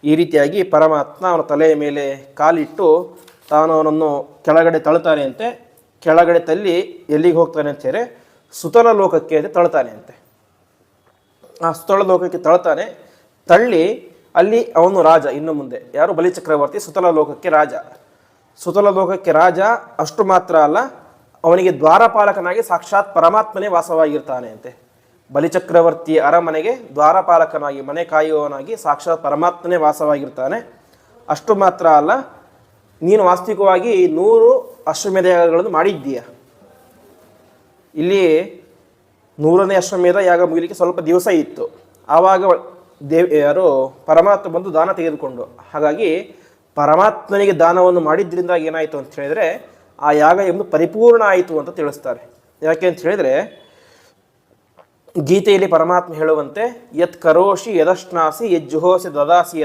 ಈ ರೀತಿಯಾಗಿ ಪರಮಾತ್ಮ ಅವನ ತಲೆಯ ಮೇಲೆ ಕಾಲಿಟ್ಟು ತಾನು ಅವನನ್ನು ಕೆಳಗಡೆ ತಳ್ತಾನೆ ಅಂತೆ. ಕೆಳಗಡೆ ತಳ್ಳಿ ಎಲ್ಲಿಗೆ ಹೋಗ್ತಾನೆ ಅಂತ ಹೇಳಿದ್ರೆ ಸುತಲ ಲೋಕಕ್ಕೆ ಅಂತ ತಳ್ತಾನೆ ಅಂತೆ. ಆ ಸುತಲ ಲೋಕಕ್ಕೆ ತಳ್ತಾನೆ, ತಳ್ಳಿ ಅಲ್ಲಿ ಅವನು ರಾಜ. ಇನ್ನು ಮುಂದೆ ಯಾರು ಬಲಿಚಕ್ರವರ್ತಿ ಸುತಲ ಲೋಕಕ್ಕೆ ರಾಜ. ಸುತಲ ಲೋಕಕ್ಕೆ ರಾಜ ಅಷ್ಟು ಮಾತ್ರ ಅಲ್ಲ, ಅವನಿಗೆ ದ್ವಾರಪಾಲಕನಾಗಿ ಸಾಕ್ಷಾತ್ ಪರಮಾತ್ಮನೇ ವಾಸವಾಗಿರ್ತಾನೆ ಅಂತೆ. ಬಲಿಚಕ್ರವರ್ತಿ ಅರಮನೆಗೆ ದ್ವಾರಪಾಲಕನಾಗಿ ಮನೆ ಕಾಯುವವನಾಗಿ ಸಾಕ್ಷಾತ್ ಪರಮಾತ್ಮನೇ ವಾಸವಾಗಿರ್ತಾನೆ. ಅಷ್ಟು ಮಾತ್ರ ಅಲ್ಲ, ನೀನು ವಾಸ್ತವಿಕವಾಗಿ 100 ಅಶ್ವಮೇಧ ಯಾಗಗಳನ್ನು ಮಾಡಿದ್ದೀಯ. ಇಲ್ಲಿ 100ನೇ ಅಶ್ವಮೇಧ ಯಾಗ ಮುಗಿಲಿಕ್ಕೆ ಸ್ವಲ್ಪ ದಿವಸ ಇತ್ತು. ಆವಾಗ ಯಾರು ಪರಮಾತ್ಮ ಬಂದು ದಾನ ತೆಗೆದುಕೊಂಡು, ಹಾಗಾಗಿ ಪರಮಾತ್ಮನಿಗೆ ದಾನವನ್ನು ಮಾಡಿದ್ರಿಂದ ಏನಾಯಿತು ಅಂತ ಹೇಳಿದರೆ ಆ ಯಾಗ ಎಂಬುದು ಪರಿಪೂರ್ಣ ಆಯಿತು ಅಂತ ತಿಳಿಸ್ತಾರೆ. ಯಾಕೆ ಅಂತ ಹೇಳಿದರೆ ಗೀತೆಯಲ್ಲಿ ಪರಮಾತ್ಮ ಹೇಳುವಂತೆ, ಯತ್ ಕರೋಷಿ ಯದಶ್ನಾಸಿ ಯಜ್ಜುಹೋಸಿ ದದಾಸಿ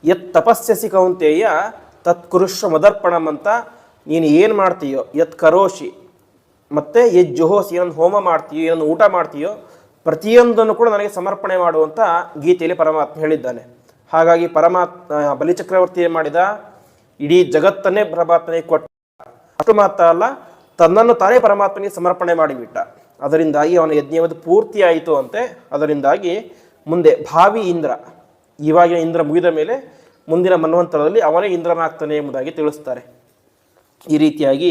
ಯತ್ ತಪಸ್ಯಸಿ ಕೌಂತೆಯ ತತ್ ಕುರುಷ್ವ ಮದರ್ಪಣಂ ಅಂತ. ನೀನು ಏನು ಮಾಡ್ತೀಯೋ ಯತ್ ಕರೋಷಿ ಮತ್ತು ಯಜ್ಜುಹೋಸಿ, ಏನನ್ನು ಹೋಮ ಮಾಡ್ತೀಯೋ, ಏನನ್ನು ಊಟ ಮಾಡ್ತೀಯೋ, ಪ್ರತಿಯೊಂದನ್ನು ಕೂಡ ನನಗೆ ಸಮರ್ಪಣೆ ಮಾಡುವಂಥ ಗೀತೆಯಲ್ಲಿ ಪರಮಾತ್ಮ ಹೇಳಿದ್ದಾನೆ. ಹಾಗಾಗಿ ಪರಮಾತ್ಮ ಬಲಿಚಕ್ರವರ್ತಿ ಏನು ಮಾಡಿದ, ಇಡೀ ಜಗತ್ತನ್ನೇ ಪರಮಾತ್ಮನಿಗೆ ಕೊಟ್ಟ. ಅಷ್ಟು ಮಾತ್ರ ಅಲ್ಲ, ತನ್ನನ್ನು ತಾನೇ ಪರಮಾತ್ಮನಿಗೆ ಸಮರ್ಪಣೆ ಮಾಡಿಬಿಟ್ಟ. ಅದರಿಂದಾಗಿ ಅವನ ಯಜ್ಞವದು ಪೂರ್ತಿ ಆಯಿತು ಅಂತೆ. ಅದರಿಂದಾಗಿ ಮುಂದೆ ಭಾವಿ ಇಂದ್ರ, ಇವಾಗಿನ ಇಂದ್ರ ಮುಗಿದ ಮೇಲೆ ಮುಂದಿನ ಮನ್ವಂತರದಲ್ಲಿ ಅವನೇ ಇಂದ್ರನಾಗ್ತಾನೆ ಎಂಬುದಾಗಿ ತಿಳಿಸ್ತಾರೆ. ಈ ರೀತಿಯಾಗಿ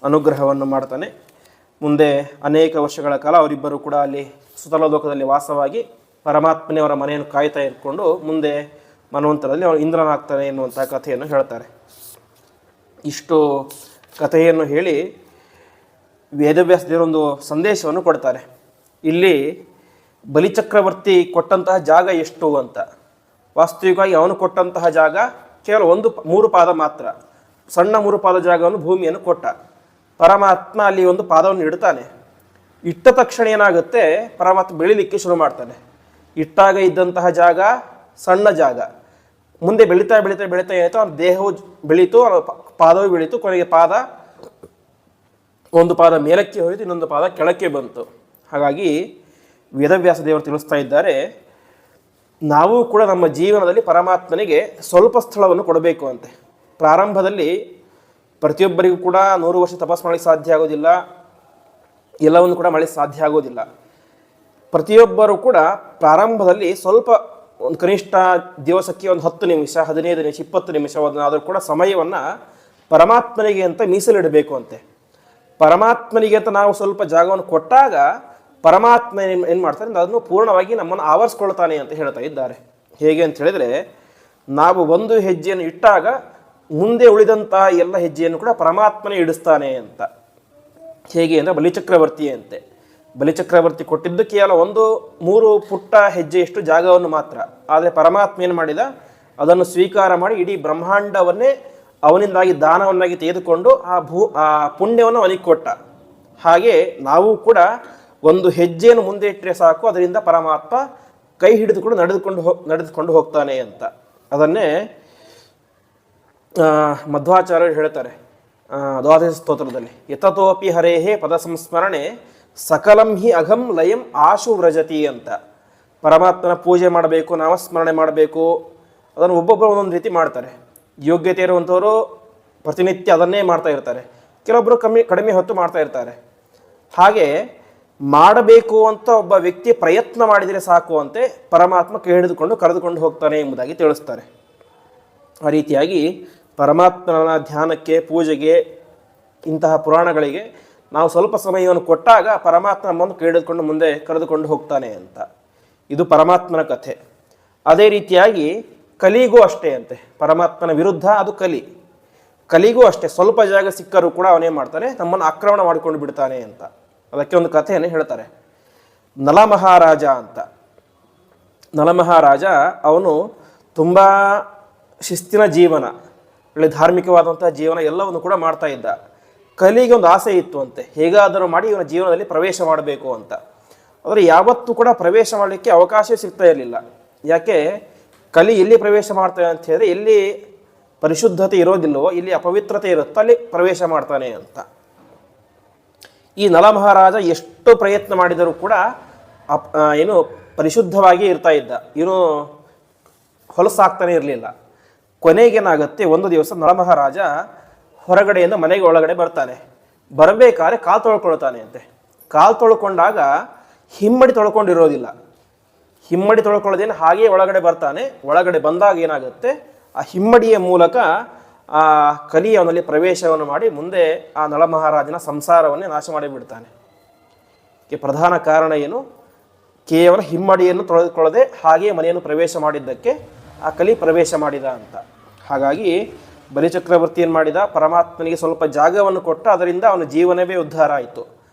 ಅನುಗ್ರಹವನ್ನು ಮಾಡ್ತಾನೆ. ಮುಂದೆ ಅನೇಕ ವರ್ಷಗಳ ಕಾಲ ಅವರಿಬ್ಬರು ಕೂಡ ಅಲ್ಲಿ ಸುತಲ ಲೋಕದಲ್ಲಿ ವಾಸವಾಗಿ ಪರಮಾತ್ಮನೇ ಅವರ ಮನೆಯನ್ನು ಕಾಯ್ತಾ ಇಟ್ಕೊಂಡು ಮುಂದೆ ಮನ್ವಂತರದಲ್ಲಿ ಅವನು ಇಂದ್ರನಾಗ್ತಾನೆ ಎನ್ನುವಂಥ ಕಥೆಯನ್ನು ಹೇಳ್ತಾರೆ. ಇಷ್ಟು ಕಥೆಯನ್ನು ಹೇಳಿ ವೇದವ್ಯಾಸ ದೇವರೊಂದು ಸಂದೇಶವನ್ನು ಕೊಡ್ತಾರೆ. ಇಲ್ಲಿ ಬಲಿಚಕ್ರವರ್ತಿ ಕೊಟ್ಟಂತಹ ಜಾಗ ಎಷ್ಟು ಅಂತ. ವಾಸ್ತವಿಕವಾಗಿ ಅವನು ಕೊಟ್ಟಂತಹ ಜಾಗ ಕೇವಲ 3 ಪಾದ ಮಾತ್ರ, ಸಣ್ಣ 3 ಪಾದ ಜಾಗವನ್ನು ಭೂಮಿಯನ್ನು ಕೊಟ್ಟ. ಪರಮಾತ್ಮ ಅಲ್ಲಿ ಒಂದು ಪಾದವನ್ನು ಇಡ್ತಾನೆ. ಇಟ್ಟ ತಕ್ಷಣ ಏನಾಗುತ್ತೆ, ಪರಮಾತ್ಮ ಬೆಳಿಲಿಕ್ಕೆ ಶುರು ಮಾಡ್ತಾನೆ. ಇಟ್ಟಾಗ ಇದ್ದಂತಹ ಜಾಗ ಸಣ್ಣ ಜಾಗ, ಮುಂದೆ ಬೆಳೀತಾ ಬೆಳೀತಾ ಬೆಳೀತಾ ಏನಾಯಿತು, ಅವನ ದೇಹವು ಬೆಳೀತು, ಪಾದವು ಬೆಳೀತು, ಕೊನೆಗೆ ಒಂದು ಪಾದ ಮೇಲಕ್ಕೆ ಹೋಯಿತು, ಇನ್ನೊಂದು ಪಾದ ಕೆಳಕ್ಕೆ ಬಂತು. ಹಾಗಾಗಿ ವೇದವ್ಯಾಸ ದೇವರು ತಿಳಿಸ್ತಾ ಇದ್ದಾರೆ, ನಾವು ಕೂಡ ನಮ್ಮ ಜೀವನದಲ್ಲಿ ಪರಮಾತ್ಮನಿಗೆ ಸ್ವಲ್ಪ ಸ್ಥಳವನ್ನು ಕೊಡಬೇಕು ಅಂತೆ. ಪ್ರಾರಂಭದಲ್ಲಿ ಪ್ರತಿಯೊಬ್ಬರಿಗೂ ಕೂಡ 100 ವರ್ಷ ತಪಸ್ ಮಾಡಲಿಕ್ಕೆ ಸಾಧ್ಯ ಆಗೋದಿಲ್ಲ, ಎಲ್ಲವನ್ನು ಕೂಡ ಮಾಡಲಿಕ್ಕೆ ಸಾಧ್ಯ ಆಗೋದಿಲ್ಲ. ಪ್ರತಿಯೊಬ್ಬರು ಕೂಡ ಪ್ರಾರಂಭದಲ್ಲಿ ಸ್ವಲ್ಪ ಒಂದು ಕನಿಷ್ಠ ದಿವಸಕ್ಕೆ ಒಂದು 10 ನಿಮಿಷ 15 ನಿಮಿಷ 20 ನಿಮಿಷವಾದರೂ ಕೂಡ ಸಮಯವನ್ನು ಪರಮಾತ್ಮನಿಗೆ ಅಂತ ಮೀಸಲಿಡಬೇಕು ಅಂತೆ. ಪರಮಾತ್ಮನಿಗೆ ಅಂತ ನಾವು ಸ್ವಲ್ಪ ಜಾಗವನ್ನು ಕೊಟ್ಟಾಗ ಪರಮಾತ್ಮ ಏನು ಮಾಡ್ತಾರೆ, ಅದನ್ನು ಪೂರ್ಣವಾಗಿ ನಮ್ಮನ್ನು ಆವರಿಸ್ಕೊಳ್ತಾನೆ ಅಂತ ಹೇಳ್ತಾ ಇದ್ದಾರೆ. ಹೇಗೆ ಅಂತ ಹೇಳಿದರೆ, ನಾವು ಒಂದು ಹೆಜ್ಜೆಯನ್ನು ಇಟ್ಟಾಗ ಮುಂದೆ ಉಳಿದಂತಹ ಎಲ್ಲ ಹೆಜ್ಜೆಯನ್ನು ಕೂಡ ಪರಮಾತ್ಮನೇ ಇಡಿಸ್ತಾನೆ ಅಂತ. ಹೇಗೆ ಅಂದರೆ ಬಲಿಚಕ್ರವರ್ತಿ ಅಂತೆ. ಬಲಿಚಕ್ರವರ್ತಿ ಕೊಟ್ಟಿದ್ದು ಕೇವಲ 3 ಪುಟ್ಟ ಹೆಜ್ಜೆಯಷ್ಟು ಜಾಗವನ್ನು ಮಾತ್ರ. ಆದರೆ ಪರಮಾತ್ಮ ಏನು ಮಾಡಿದ, ಅದನ್ನು ಸ್ವೀಕಾರ ಮಾಡಿ ಇಡೀ ಬ್ರಹ್ಮಾಂಡವನ್ನೇ ಅವನಿಂದಾಗಿ ದಾನವನ್ನಾಗಿ ತೆಗೆದುಕೊಂಡು ಆ ಪುಣ್ಯವನ್ನು ಅವನಿಗೆ ಕೊಟ್ಟ. ಹಾಗೆ ನಾವು ಕೂಡ ಒಂದು ಹೆಜ್ಜೆಯನ್ನು ಮುಂದೆ ಇಟ್ಟರೆ ಸಾಕು, ಅದರಿಂದ ಪರಮಾತ್ಮ ಕೈ ಹಿಡಿದುಕೊಂಡು ನಡೆದುಕೊಂಡು ಹೋಗ್ತಾನೆ ಅಂತ. ಅದನ್ನೇ ಮಧ್ವಾಚಾರ್ಯರು ಹೇಳ್ತಾರೆ ದ್ವಾದಶ ಸ್ತೋತ್ರದಲ್ಲಿ, ಯತತೋಪಿ ಹರೇಹೇ ಪದ ಸಂಸ್ಮರಣೆ ಸಕಲಂ ಹಿ ಅಘಂ ಲಯಂ ಆಶು ವ್ರಜತಿ ಅಂತ. ಪರಮಾತ್ಮನ ಪೂಜೆ ಮಾಡಬೇಕು, ನಾಮಸ್ಮರಣೆ ಮಾಡಬೇಕು. ಅದನ್ನು ಒಬ್ಬೊಬ್ಬರು ಒಂದೊಂದು ರೀತಿ ಮಾಡ್ತಾರೆ. ಯೋಗ್ಯತೆ ಇರುವಂಥವರು ಪ್ರತಿನಿತ್ಯ ಅದನ್ನೇ ಮಾಡ್ತಾ ಇರ್ತಾರೆ, ಕೆಲವೊಬ್ಬರು ಕಡಿಮೆ ಹೊತ್ತು ಮಾಡ್ತಾ ಇರ್ತಾರೆ. ಹಾಗೆ ಮಾಡಬೇಕು ಅಂತ ಒಬ್ಬ ವ್ಯಕ್ತಿ ಪ್ರಯತ್ನ ಮಾಡಿದರೆ ಸಾಕು ಅಂತೆ ಪರಮಾತ್ಮ ಕೈ ಹಿಡಿದುಕೊಂಡು ಕರೆದುಕೊಂಡು ಹೋಗ್ತಾನೆ ಎಂಬುದಾಗಿ ತಿಳಿಸ್ತಾರೆ. ಆ ರೀತಿಯಾಗಿ ಪರಮಾತ್ಮನ ಧ್ಯಾನಕ್ಕೆ, ಪೂಜೆಗೆ, ಇಂತಹ ಪುರಾಣಗಳಿಗೆ ನಾವು ಸ್ವಲ್ಪ ಸಮಯವನ್ನು ಕೊಟ್ಟಾಗ ಪರಮಾತ್ಮ ನಮ್ಮನ್ನು ಕೈ ಹಿಡಿದುಕೊಂಡು ಮುಂದೆ ಕರೆದುಕೊಂಡು ಹೋಗ್ತಾನೆ ಅಂತ. ಇದು ಪರಮಾತ್ಮನ ಕಥೆ. ಅದೇ ರೀತಿಯಾಗಿ ಕಲಿಗೂ ಅಷ್ಟೇ ಅಂತೆ. ಪರಮಾತ್ಮನ ವಿರುದ್ಧ ಅದು ಕಲಿಗೂ ಅಷ್ಟೇ. ಸ್ವಲ್ಪ ಜಾಗ ಸಿಕ್ಕರೂ ಕೂಡ ಅವನೇ ಮಾಡ್ತಾನೆ, ನಮ್ಮನ್ನು ಆಕ್ರಮಣ ಮಾಡಿಕೊಂಡು ಬಿಡ್ತಾನೆ ಅಂತ. ಅದಕ್ಕೆ ಒಂದು ಕಥೆಯನ್ನು ಹೇಳ್ತಾರೆ. ನಲಮಹಾರಾಜ ಅಂತ. ನಲಮಹಾರಾಜ ಅವನು ತುಂಬ ಶಿಸ್ತಿನ ಜೀವನ, ಒಳ್ಳೆ ಧಾರ್ಮಿಕವಾದಂಥ ಜೀವನ ಎಲ್ಲವನ್ನು ಕೂಡ ಮಾಡ್ತಾ ಇದ್ದ. ಕಲಿಗೆ ಒಂದು ಆಸೆ ಇತ್ತು ಅಂತೆ, ಹೇಗಾದರೂ ಮಾಡಿ ಇವನ ಜೀವನದಲ್ಲಿ ಪ್ರವೇಶ ಮಾಡಬೇಕು ಅಂತ. ಆದರೆ ಯಾವತ್ತೂ ಕೂಡ ಪ್ರವೇಶ ಮಾಡಲಿಕ್ಕೆ ಅವಕಾಶ ಸಿಗ್ತಾ ಇರಲಿಲ್ಲ. ಯಾಕೆ, ಕಲಿ ಎಲ್ಲಿ ಪ್ರವೇಶ ಮಾಡ್ತಾನೆ ಅಂತ ಹೇಳಿದ್ರೆ, ಎಲ್ಲಿ ಪರಿಶುದ್ಧತೆ ಇರೋದಿಲ್ಲವೋ, ಇಲ್ಲಿ ಅಪವಿತ್ರತೆ ಇರುತ್ತೋ ಅಲ್ಲಿ ಪ್ರವೇಶ ಮಾಡ್ತಾನೆ ಅಂತ. ಈ ನಲಮಹಾರಾಜ ಎಷ್ಟು ಪ್ರಯತ್ನ ಮಾಡಿದರೂ ಕೂಡ ಏನು ಪರಿಶುದ್ಧವಾಗಿ ಇರ್ತಾ ಇದ್ದ, ಏನು ಹೊಲಸಾಗ್ತಾನೆ ಇರಲಿಲ್ಲ. ಕೊನೆಗೇನಾಗುತ್ತೆ, ಒಂದು ದಿವಸ ನಲಮಹಾರಾಜ ಹೊರಗಡೆಯಿಂದ ಮನೆಗೆ ಒಳಗಡೆ ಬರ್ತಾನೆ. ಬರಬೇಕಾದ್ರೆ ಕಾಲು ತೊಳ್ಕೊಳ್ತಾನೆ ಅಂತೆ. ಕಾಲು ತೊಳ್ಕೊಂಡಾಗ ಹಿಮ್ಮಡಿ ತೊಳ್ಕೊಂಡಿರೋದಿಲ್ಲ. ಹಿಮ್ಮಡಿ ತೊಳ್ಕೊಳ್ಳೋದೇನು ಹಾಗೆಯೇ ಒಳಗಡೆ ಬರ್ತಾನೆ. ಒಳಗಡೆ ಬಂದಾಗ ಏನಾಗುತ್ತೆ, ಆ ಹಿಮ್ಮಡಿಯ ಮೂಲಕ ಆ ಕಲಿ ಅವನಲ್ಲಿ ಪ್ರವೇಶವನ್ನು ಮಾಡಿ ಮುಂದೆ ಆ ನಳಮಹಾರಾಜನ ಸಂಸಾರವನ್ನೇ ನಾಶ ಮಾಡಿಬಿಡ್ತಾನೆ. ಇದಕ್ಕೆ ಪ್ರಧಾನ ಕಾರಣ ಏನು, ಕೇವಲ ಹಿಮ್ಮಡಿಯನ್ನು ತೊಳೆದುಕೊಳ್ಳದೆ ಹಾಗೆಯೇ ಮನೆಯನ್ನು ಪ್ರವೇಶ ಮಾಡಿದ್ದಕ್ಕೆ ಆ ಕಲಿ ಪ್ರವೇಶ ಮಾಡಿದ ಅಂತ. ಹಾಗಾಗಿ ಬಲಿಚಕ್ರವರ್ತಿ ಏನು ಮಾಡಿದ, ಪರಮಾತ್ಮನಿಗೆ ಸ್ವಲ್ಪ ಜಾಗವನ್ನು ಕೊಟ್ಟ, ಅದರಿಂದ ಅವನ ಜೀವನವೇ ಉದ್ಧಾರ ಆಯಿತು.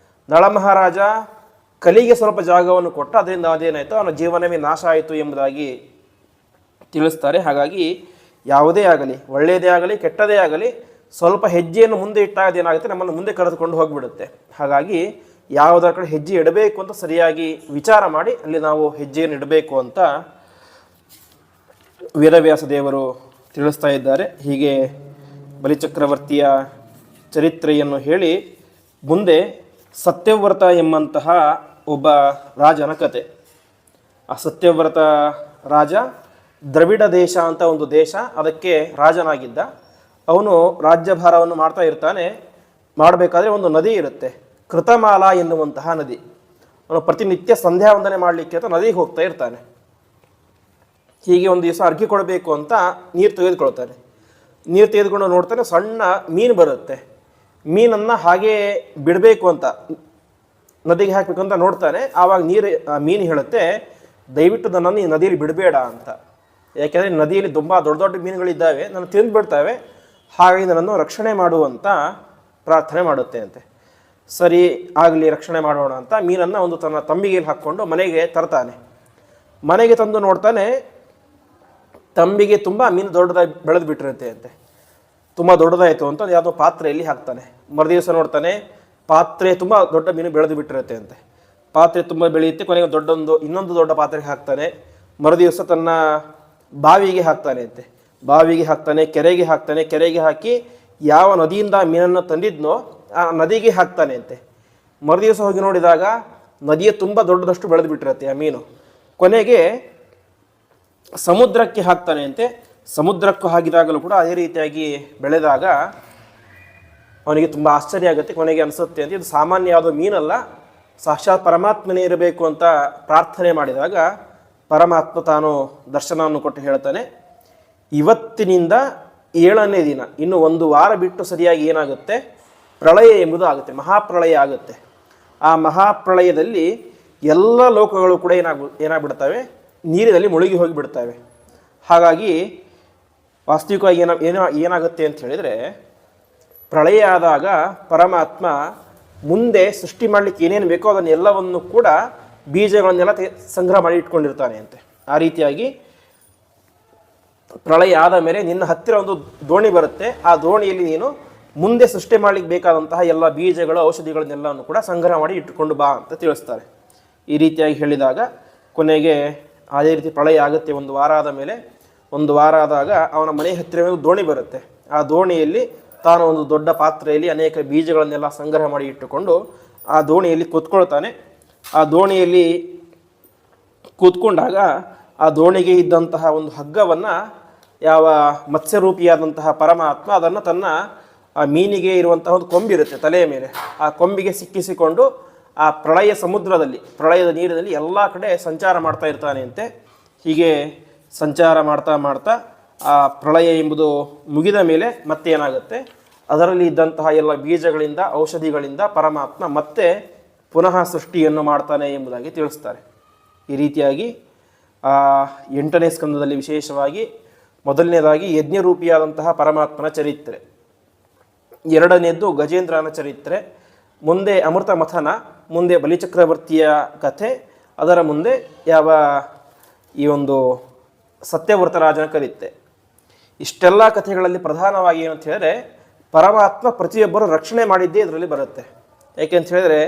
ನಳಮಹಾರಾಜ ಕಲಿಗೆ ಸ್ವಲ್ಪ ಜಾಗವನ್ನು ಕೊಟ್ಟ, ಅದರಿಂದ ಅದೇನಾಯಿತು, ಅವನ ಜೀವನವೇ ನಾಶ ಆಯಿತು ಎಂಬುದಾಗಿ ತಿಳಿಸ್ತಾರೆ. ಹಾಗಾಗಿ ಯಾವುದೇ ಆಗಲಿ, ಒಳ್ಳೆಯದೇ ಆಗಲಿ ಕೆಟ್ಟದೇ ಆಗಲಿ, ಸ್ವಲ್ಪ ಹೆಜ್ಜೆಯನ್ನು ಮುಂದೆ ಇಟ್ಟಾಗ ಅದೇನಾಗುತ್ತೆ, ನಮ್ಮನ್ನು ಮುಂದೆ ಕರೆದುಕೊಂಡು ಹೋಗಿಬಿಡುತ್ತೆ. ಹಾಗಾಗಿ ಯಾವುದರ ಕಡೆ ಹೆಜ್ಜೆ ಇಡಬೇಕು ಅಂತ ಸರಿಯಾಗಿ ವಿಚಾರ ಮಾಡಿ ಅಲ್ಲಿ ನಾವು ಹೆಜ್ಜೆಯನ್ನು ಇಡಬೇಕು ಅಂತ ವೇದವ್ಯಾಸ ದೇವರು ತಿಳಿಸ್ತಾ ಇದ್ದಾರೆ. ಹೀಗೆ ಬಲಿಚಕ್ರವರ್ತಿಯ ಚರಿತ್ರೆಯನ್ನು ಹೇಳಿ ಮುಂದೆ ಸತ್ಯವ್ರತ ಎಂಬಂತಹ ಒಬ್ಬ ರಾಜನ ಕತೆ. ಆ ಸತ್ಯವ್ರತ ರಾಜ ದ್ರವಿಡ ದೇಶ ಅಂತ ಒಂದು ದೇಶ, ಅದಕ್ಕೆ ರಾಜನಾಗಿದ್ದ. ಅವನು ರಾಜ್ಯಭಾರವನ್ನು ಮಾಡ್ತಾ ಇರ್ತಾನೆ. ಮಾಡಬೇಕಾದ್ರೆ ಒಂದು ನದಿ ಇರುತ್ತೆ, ಕೃತಮಾಲ ಎನ್ನುವಂತಹ ನದಿ. ಅವನು ಪ್ರತಿನಿತ್ಯ ಸಂಧ್ಯಾ ವಂದನೆ ಮಾಡಲಿಕ್ಕೆ ಅಂತ ನದಿಗೆ ಹೋಗ್ತಾ ಇರ್ತಾನೆ. ಹೀಗೆ ಒಂದು ದಿವಸ ಅರ್ಘ್ಯ ಕೊಡಬೇಕು ಅಂತ ನೀರು ತೆಗೆದುಕೊಳ್ತಾನೆ. ನೀರು ತೆಗೆದುಕೊಂಡು ನೋಡ್ತಾನೆ, ಸಣ್ಣ ಮೀನು ಬರುತ್ತೆ. ಮೀನನ್ನು ಹಾಗೇ ಬಿಡಬೇಕು ಅಂತ, ನದಿಗೆ ಹಾಕಬೇಕು ಅಂತ ನೋಡ್ತಾನೆ. ಆವಾಗ ಮೀನು ಹೇಳುತ್ತೆ, ದಯವಿಟ್ಟು ನನ್ನನ್ನು ಈ ನದಿಯಲ್ಲಿ ಬಿಡಬೇಡ ಅಂತ. ಯಾಕೆಂದರೆ ನದಿಯಲ್ಲಿ ತುಂಬ ದೊಡ್ಡ ದೊಡ್ಡ ಮೀನುಗಳಿದ್ದಾವೆ, ನಾನು ತಿಂದು ಬಿಡ್ತಾವೆ, ಹಾಗಾಗಿ ನನ್ನನ್ನು ರಕ್ಷಣೆ ಮಾಡುವಂತ ಪ್ರಾರ್ಥನೆ ಮಾಡುತ್ತೆ ಅಂತೆ. ಸರಿ ಆಗಲಿ, ರಕ್ಷಣೆ ಮಾಡೋಣ ಅಂತ ಮೀನನ್ನು ಒಂದು ತನ್ನ ತಂಬಿಗೆಯಲ್ಲಿ ಹಾಕ್ಕೊಂಡು ಮನೆಗೆ ತರ್ತಾನೆ. ಮನೆಗೆ ತಂದು ನೋಡ್ತಾನೆ, ತಂಬಿಗೆ ತುಂಬ ಮೀನು ದೊಡ್ಡದಾಗಿ ಬೆಳೆದು ಬಿಟ್ಟಿರುತ್ತೆ ಅಂತೆ. ತುಂಬ ದೊಡ್ಡದಾಯಿತು ಅಂತ ಯಾವುದೋ ಪಾತ್ರೆಯಲ್ಲಿ ಹಾಕ್ತಾನೆ. ಮರುದಿವಸ ನೋಡ್ತಾನೆ, ಪಾತ್ರೆ ತುಂಬ ದೊಡ್ಡ ಮೀನು ಬೆಳೆದು ಬಿಟ್ಟಿರುತ್ತೆ ಅಂತೆ. ಪಾತ್ರೆ ತುಂಬ ಬೆಳೆಯುತ್ತೆ. ಕೊನೆಗೆ ಇನ್ನೊಂದು ದೊಡ್ಡ ಪಾತ್ರೆಗೆ ಹಾಕ್ತಾನೆ. ಮರುದಿವಸ ತನ್ನ ಬಾವಿಗೆ ಹಾಕ್ತಾನೆ ಅಂತೆ. ಬಾವಿಗೆ ಹಾಕ್ತಾನೆ, ಕೆರೆಗೆ ಹಾಕ್ತಾನೆ. ಕೆರೆಗೆ ಹಾಕಿ ಯಾವ ನದಿಯಿಂದ ಮೀನನ್ನು ತಂದಿದ್ನೋ ಆ ನದಿಗೆ ಹಾಕ್ತಾನೆ ಅಂತೆ. ಮರುದಿವಸ ಹೋಗಿ ನೋಡಿದಾಗ ನದಿಯ ತುಂಬ ದೊಡ್ಡದಷ್ಟು ಬೆಳೆದು ಬಿಟ್ಟಿರುತ್ತೆ ಆ ಮೀನು. ಕೊನೆಗೆ ಸಮುದ್ರಕ್ಕೆ ಹಾಕ್ತಾನೆ ಅಂತೆ. ಸಮುದ್ರಕ್ಕೂ ಹಾಕಿದಾಗಲೂ ಕೂಡ ಅದೇ ರೀತಿಯಾಗಿ ಬೆಳೆದಾಗ ಅವನಿಗೆ ತುಂಬ ಆಶ್ಚರ್ಯ ಆಗುತ್ತೆ. ಕೊನೆಗೆ ಅನಿಸುತ್ತೆ ಅಂತ ಇದು ಸಾಮಾನ್ಯವಾದ ಮೀನಲ್ಲ, ಸಾಕ್ಷಾತ್ ಪರಮಾತ್ಮನೇ ಇರಬೇಕು ಅಂತ ಪ್ರಾರ್ಥನೆ ಮಾಡಿದಾಗ ಪರಮಾತ್ಮ ತಾನು ದರ್ಶನವನ್ನು ಕೊಟ್ಟು ಹೇಳ್ತಾನೆ, ಇವತ್ತಿನಿಂದ 7ನೇ ದಿನ, ಇನ್ನು 1 ವಾರ ಬಿಟ್ಟು ಸರಿಯಾಗಿ ಏನಾಗುತ್ತೆ, ಪ್ರಳಯ ಎಂಬುದು ಆಗುತ್ತೆ, ಮಹಾಪ್ರಳಯ ಆಗುತ್ತೆ. ಆ ಮಹಾಪ್ರಳಯದಲ್ಲಿ ಎಲ್ಲ ಲೋಕಗಳು ಕೂಡ ಏನಾಗ್ಬಿಡ್ತವೆ, ನೀರಿನಲ್ಲಿ ಮುಳುಗಿ ಹೋಗಿಬಿಡ್ತವೆ. ಹಾಗಾಗಿ ವಾಸ್ತವಿಕವಾಗಿ ಏನಾಗುತ್ತೆ ಅಂತ ಹೇಳಿದರೆ, ಪ್ರಳಯ ಆದಾಗ ಪರಮಾತ್ಮ ಮುಂದೆ ಸೃಷ್ಟಿ ಮಾಡಲಿಕ್ಕೆ ಏನೇನು ಬೇಕೋ ಅದನ್ನೆಲ್ಲವನ್ನು ಕೂಡ ಬೀಜಗಳನ್ನೆಲ್ಲ ಸಂಗ್ರಹ ಮಾಡಿ ಇಟ್ಕೊಂಡಿರ್ತಾನೆ ಅಂತೆ. ಆ ರೀತಿಯಾಗಿ ಪ್ರಳಯ ಆದ ಮೇಲೆ ನಿನ್ನ ಹತ್ತಿರ ಒಂದು ದೋಣಿ ಬರುತ್ತೆ, ಆ ದೋಣಿಯಲ್ಲಿ ನೀನು ಮುಂದೆ ಸೃಷ್ಟಿ ಮಾಡಲಿಕ್ಕೆ ಬೇಕಾದಂತಹ ಎಲ್ಲ ಬೀಜಗಳು ಔಷಧಿಗಳನ್ನೆಲ್ಲವನ್ನು ಕೂಡ ಸಂಗ್ರಹ ಮಾಡಿ ಇಟ್ಟುಕೊಂಡು ಬಾ ಅಂತ ತಿಳಿಸ್ತಾರೆ. ಈ ರೀತಿಯಾಗಿ ಹೇಳಿದಾಗ ಕೊನೆಗೆ ಅದೇ ರೀತಿ ಪ್ರಳಯ ಆಗುತ್ತೆ. 1 ವಾರ ಆದ ಮೇಲೆ, 1 ವಾರ ಆದಾಗ ಅವನ ಮನೆ ಹತ್ತಿರ ಒಂದು ದೋಣಿ ಬರುತ್ತೆ. ಆ ದೋಣಿಯಲ್ಲಿ ತಾನು ಒಂದು ದೊಡ್ಡ ಪಾತ್ರೆಯಲ್ಲಿ ಅನೇಕ ಬೀಜಗಳನ್ನೆಲ್ಲ ಸಂಗ್ರಹ ಮಾಡಿ ಇಟ್ಟುಕೊಂಡು ಆ ದೋಣಿಯಲ್ಲಿ ಕೂತ್ಕೊಳ್ತಾನೆ. ಆ ದೋಣಿಯಲ್ಲಿ ಕೂತ್ಕೊಂಡಾಗ ಆ ದೋಣಿಗೆ ಇದ್ದಂತಹ ಒಂದು ಹಗ್ಗವನ್ನು ಯಾವ ಮತ್ಸ್ಯರೂಪಿಯಾದಂತಹ ಪರಮಾತ್ಮ ಅದನ್ನು ತನ್ನ ಆ ಮೀನಿಗೆ ಇರುವಂತಹ ಒಂದು ಕೊಂಬಿರುತ್ತೆ ತಲೆಯ ಮೇಲೆ, ಆ ಕೊಂಬಿಗೆ ಸಿಕ್ಕಿಸಿಕೊಂಡು ಆ ಪ್ರಳಯ ಸಮುದ್ರದಲ್ಲಿ, ಪ್ರಳಯದ ನೀರಿನಲ್ಲಿ ಎಲ್ಲ ಕಡೆ ಸಂಚಾರ ಮಾಡ್ತಾ ಇರ್ತಾನೆ ಅಂತೆ. ಹೀಗೆ ಸಂಚಾರ ಮಾಡ್ತಾ ಮಾಡ್ತಾ ಆ ಪ್ರಳಯ ಎಂಬುದು ಮುಗಿದ ಮೇಲೆ ಮತ್ತೆ ಏನಾಗುತ್ತೆ, ಅದರಲ್ಲಿ ಇದ್ದಂತಹ ಎಲ್ಲ ಬೀಜಗಳಿಂದ ಔಷಧಿಗಳಿಂದ ಪರಮಾತ್ಮ ಮತ್ತೆ ಪುನಃ ಸೃಷ್ಟಿಯನ್ನು ಮಾಡ್ತಾನೆ ಎಂಬುದಾಗಿ ತಿಳಿಸ್ತಾರೆ. ಈ ರೀತಿಯಾಗಿ 8ನೇ ಸ್ಕಂದದಲ್ಲಿ ವಿಶೇಷವಾಗಿ ಮೊದಲನೇದಾಗಿ ಯಜ್ಞರೂಪಿಯಾದಂತಹ ಪರಮಾತ್ಮನ ಚರಿತ್ರೆ, 2ನೇದ್ದು ಗಜೇಂದ್ರನ ಚರಿತ್ರೆ, ಮುಂದೆ ಅಮೃತ ಮಥನ, ಮುಂದೆ ಬಲಿಚಕ್ರವರ್ತಿಯ ಕಥೆ, ಅದರ ಮುಂದೆ ಈ ಒಂದು ಸತ್ಯವ್ರತ ರಾಜನ ಕರಿತೆ. ಇಷ್ಟೆಲ್ಲ ಕಥೆಗಳಲ್ಲಿ ಪ್ರಧಾನವಾಗಿ ಏನಂತ ಹೇಳಿದ್ರೆ ಪರಮಾತ್ಮ ಪ್ರತಿಯೊಬ್ಬರು ರಕ್ಷಣೆ ಮಾಡಿದ್ದೇ ಇದರಲ್ಲಿ ಬರುತ್ತೆ. ಯಾಕೆಂತ ಹೇಳಿದ್ರೆ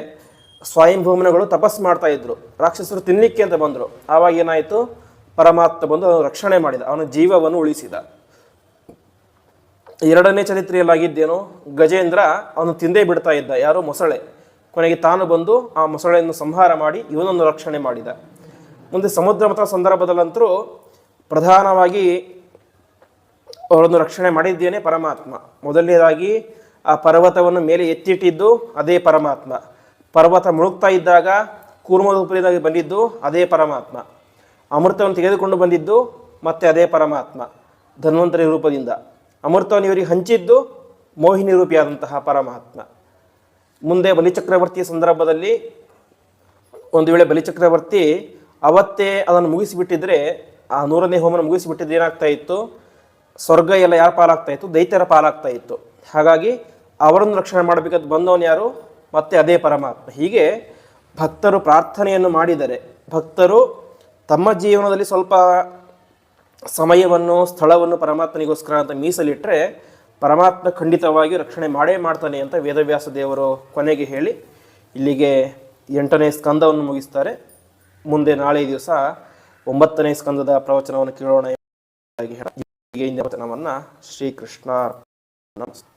ಸ್ವಯಂಭೂಮನಗಳು ತಪಸ್ಸು ಮಾಡ್ತಾ ಇದ್ರು, ರಾಕ್ಷಸರು ತಿನ್ನಲಿಕ್ಕೆ ಅಂತ ಬಂದರು. ಆವಾಗ ಏನಾಯಿತು, ಪರಮಾತ್ಮ ಬಂದು ಅವನು ರಕ್ಷಣೆ ಮಾಡಿದ, ಅವನ ಜೀವವನ್ನು ಉಳಿಸಿದ. 2ನೇ ಚರಿತ್ರೆಯಲ್ಲಾಗಿದ್ದೇನು, ಗಜೇಂದ್ರ ಅವನು ತಿಂದೇ ಬಿಡ್ತಾ ಇದ್ದ, ಯಾರೋ ಮೊಸಳೆ. ಕೊನೆಗೆ ತಾನು ಬಂದು ಆ ಮೊಸಳೆಯನ್ನು ಸಂಹಾರ ಮಾಡಿ ಇವನನ್ನು ರಕ್ಷಣೆ ಮಾಡಿದ. ಮುಂದೆ ಸಮುದ್ರ ಮತ ಸಂದರ್ಭದಲ್ಲಂತರೂ ಪ್ರಧಾನವಾಗಿ ಅವರನ್ನು ರಕ್ಷಣೆ ಮಾಡಿದ್ದೇನೆ ಪರಮಾತ್ಮ. ಮೊದಲನೇದಾಗಿ ಆ ಪರ್ವತವನ್ನು ಮೇಲೆ ಎತ್ತಿಟ್ಟಿದ್ದು ಅದೇ ಪರಮಾತ್ಮ. ಪರ್ವತ ಮುಳುಗ್ತಾ ಇದ್ದಾಗ ಕೂರ್ಮರೂಪದಿಂದ ಬಂದಿದ್ದು ಅದೇ ಪರಮಾತ್ಮ. ಅಮೃತವನ್ನು ತೆಗೆದುಕೊಂಡು ಬಂದಿದ್ದು ಮತ್ತೆ ಅದೇ ಪರಮಾತ್ಮ ಧನ್ವಂತರಿ ರೂಪದಿಂದ. ಅಮೃತವನ್ನು ಇವರಿಗೆ ಹಂಚಿದ್ದು ಮೋಹಿನಿ ರೂಪಿಯಾದಂತಹ ಪರಮಾತ್ಮ. ಮುಂದೆ ಬಲಿಚಕ್ರವರ್ತಿಯ ಸಂದರ್ಭದಲ್ಲಿ ಒಂದು ವೇಳೆ ಬಲಿಚಕ್ರವರ್ತಿ ಅವತ್ತೇ ಅದನ್ನು ಮುಗಿಸಿಬಿಟ್ಟಿದ್ರೆ, ಆ 100ನೇ ಹೋಮನ ಮುಗಿಸಿಬಿಟ್ಟಿದ್ದು ಏನಾಗ್ತಾ ಇತ್ತು, ಸ್ವರ್ಗ ಎಲ್ಲ ಯಾರ ಪಾಲಾಗ್ತಾ ಇತ್ತು, ದೈತ್ಯರ ಪಾಲಾಗ್ತಾ ಇತ್ತು. ಹಾಗಾಗಿ ಅವರನ್ನು ರಕ್ಷಣೆ ಮಾಡಬೇಕಂತ ಬಂದವನು ಯಾರು, ಮತ್ತೆ ಅದೇ ಪರಮಾತ್ಮ. ಹೀಗೆ ಭಕ್ತರು ಪ್ರಾರ್ಥನೆಯನ್ನು ಮಾಡಿದರೆ, ಭಕ್ತರು ತಮ್ಮ ಜೀವನದಲ್ಲಿ ಸ್ವಲ್ಪ ಸಮಯವನ್ನು ಸ್ಥಳವನ್ನು ಪರಮಾತ್ಮನಿಗೋಸ್ಕರ ಅಂತ ಮೀಸಲಿಟ್ಟರೆ ಪರಮಾತ್ಮ ಖಂಡಿತವಾಗಿ ರಕ್ಷಣೆ ಮಾಡೇ ಮಾಡ್ತಾನೆ ಅಂತ ವೇದವ್ಯಾಸ ದೇವರು ಕೊನೆಗೆ ಹೇಳಿ ಇಲ್ಲಿಗೆ 8ನೇ ಸ್ಕಂದವನ್ನು ಮುಗಿಸ್ತಾರೆ. ಮುಂದೆ ನಾಳೆ ದಿವಸ 9ನೇ ಸ್ಕಂದದ ಪ್ರವಚನವನ್ನು ಕೇಳೋಣ. ವಚನವನ್ನು ಶ್ರೀಕೃಷ್ಣ ನಮಸ್ತೆ.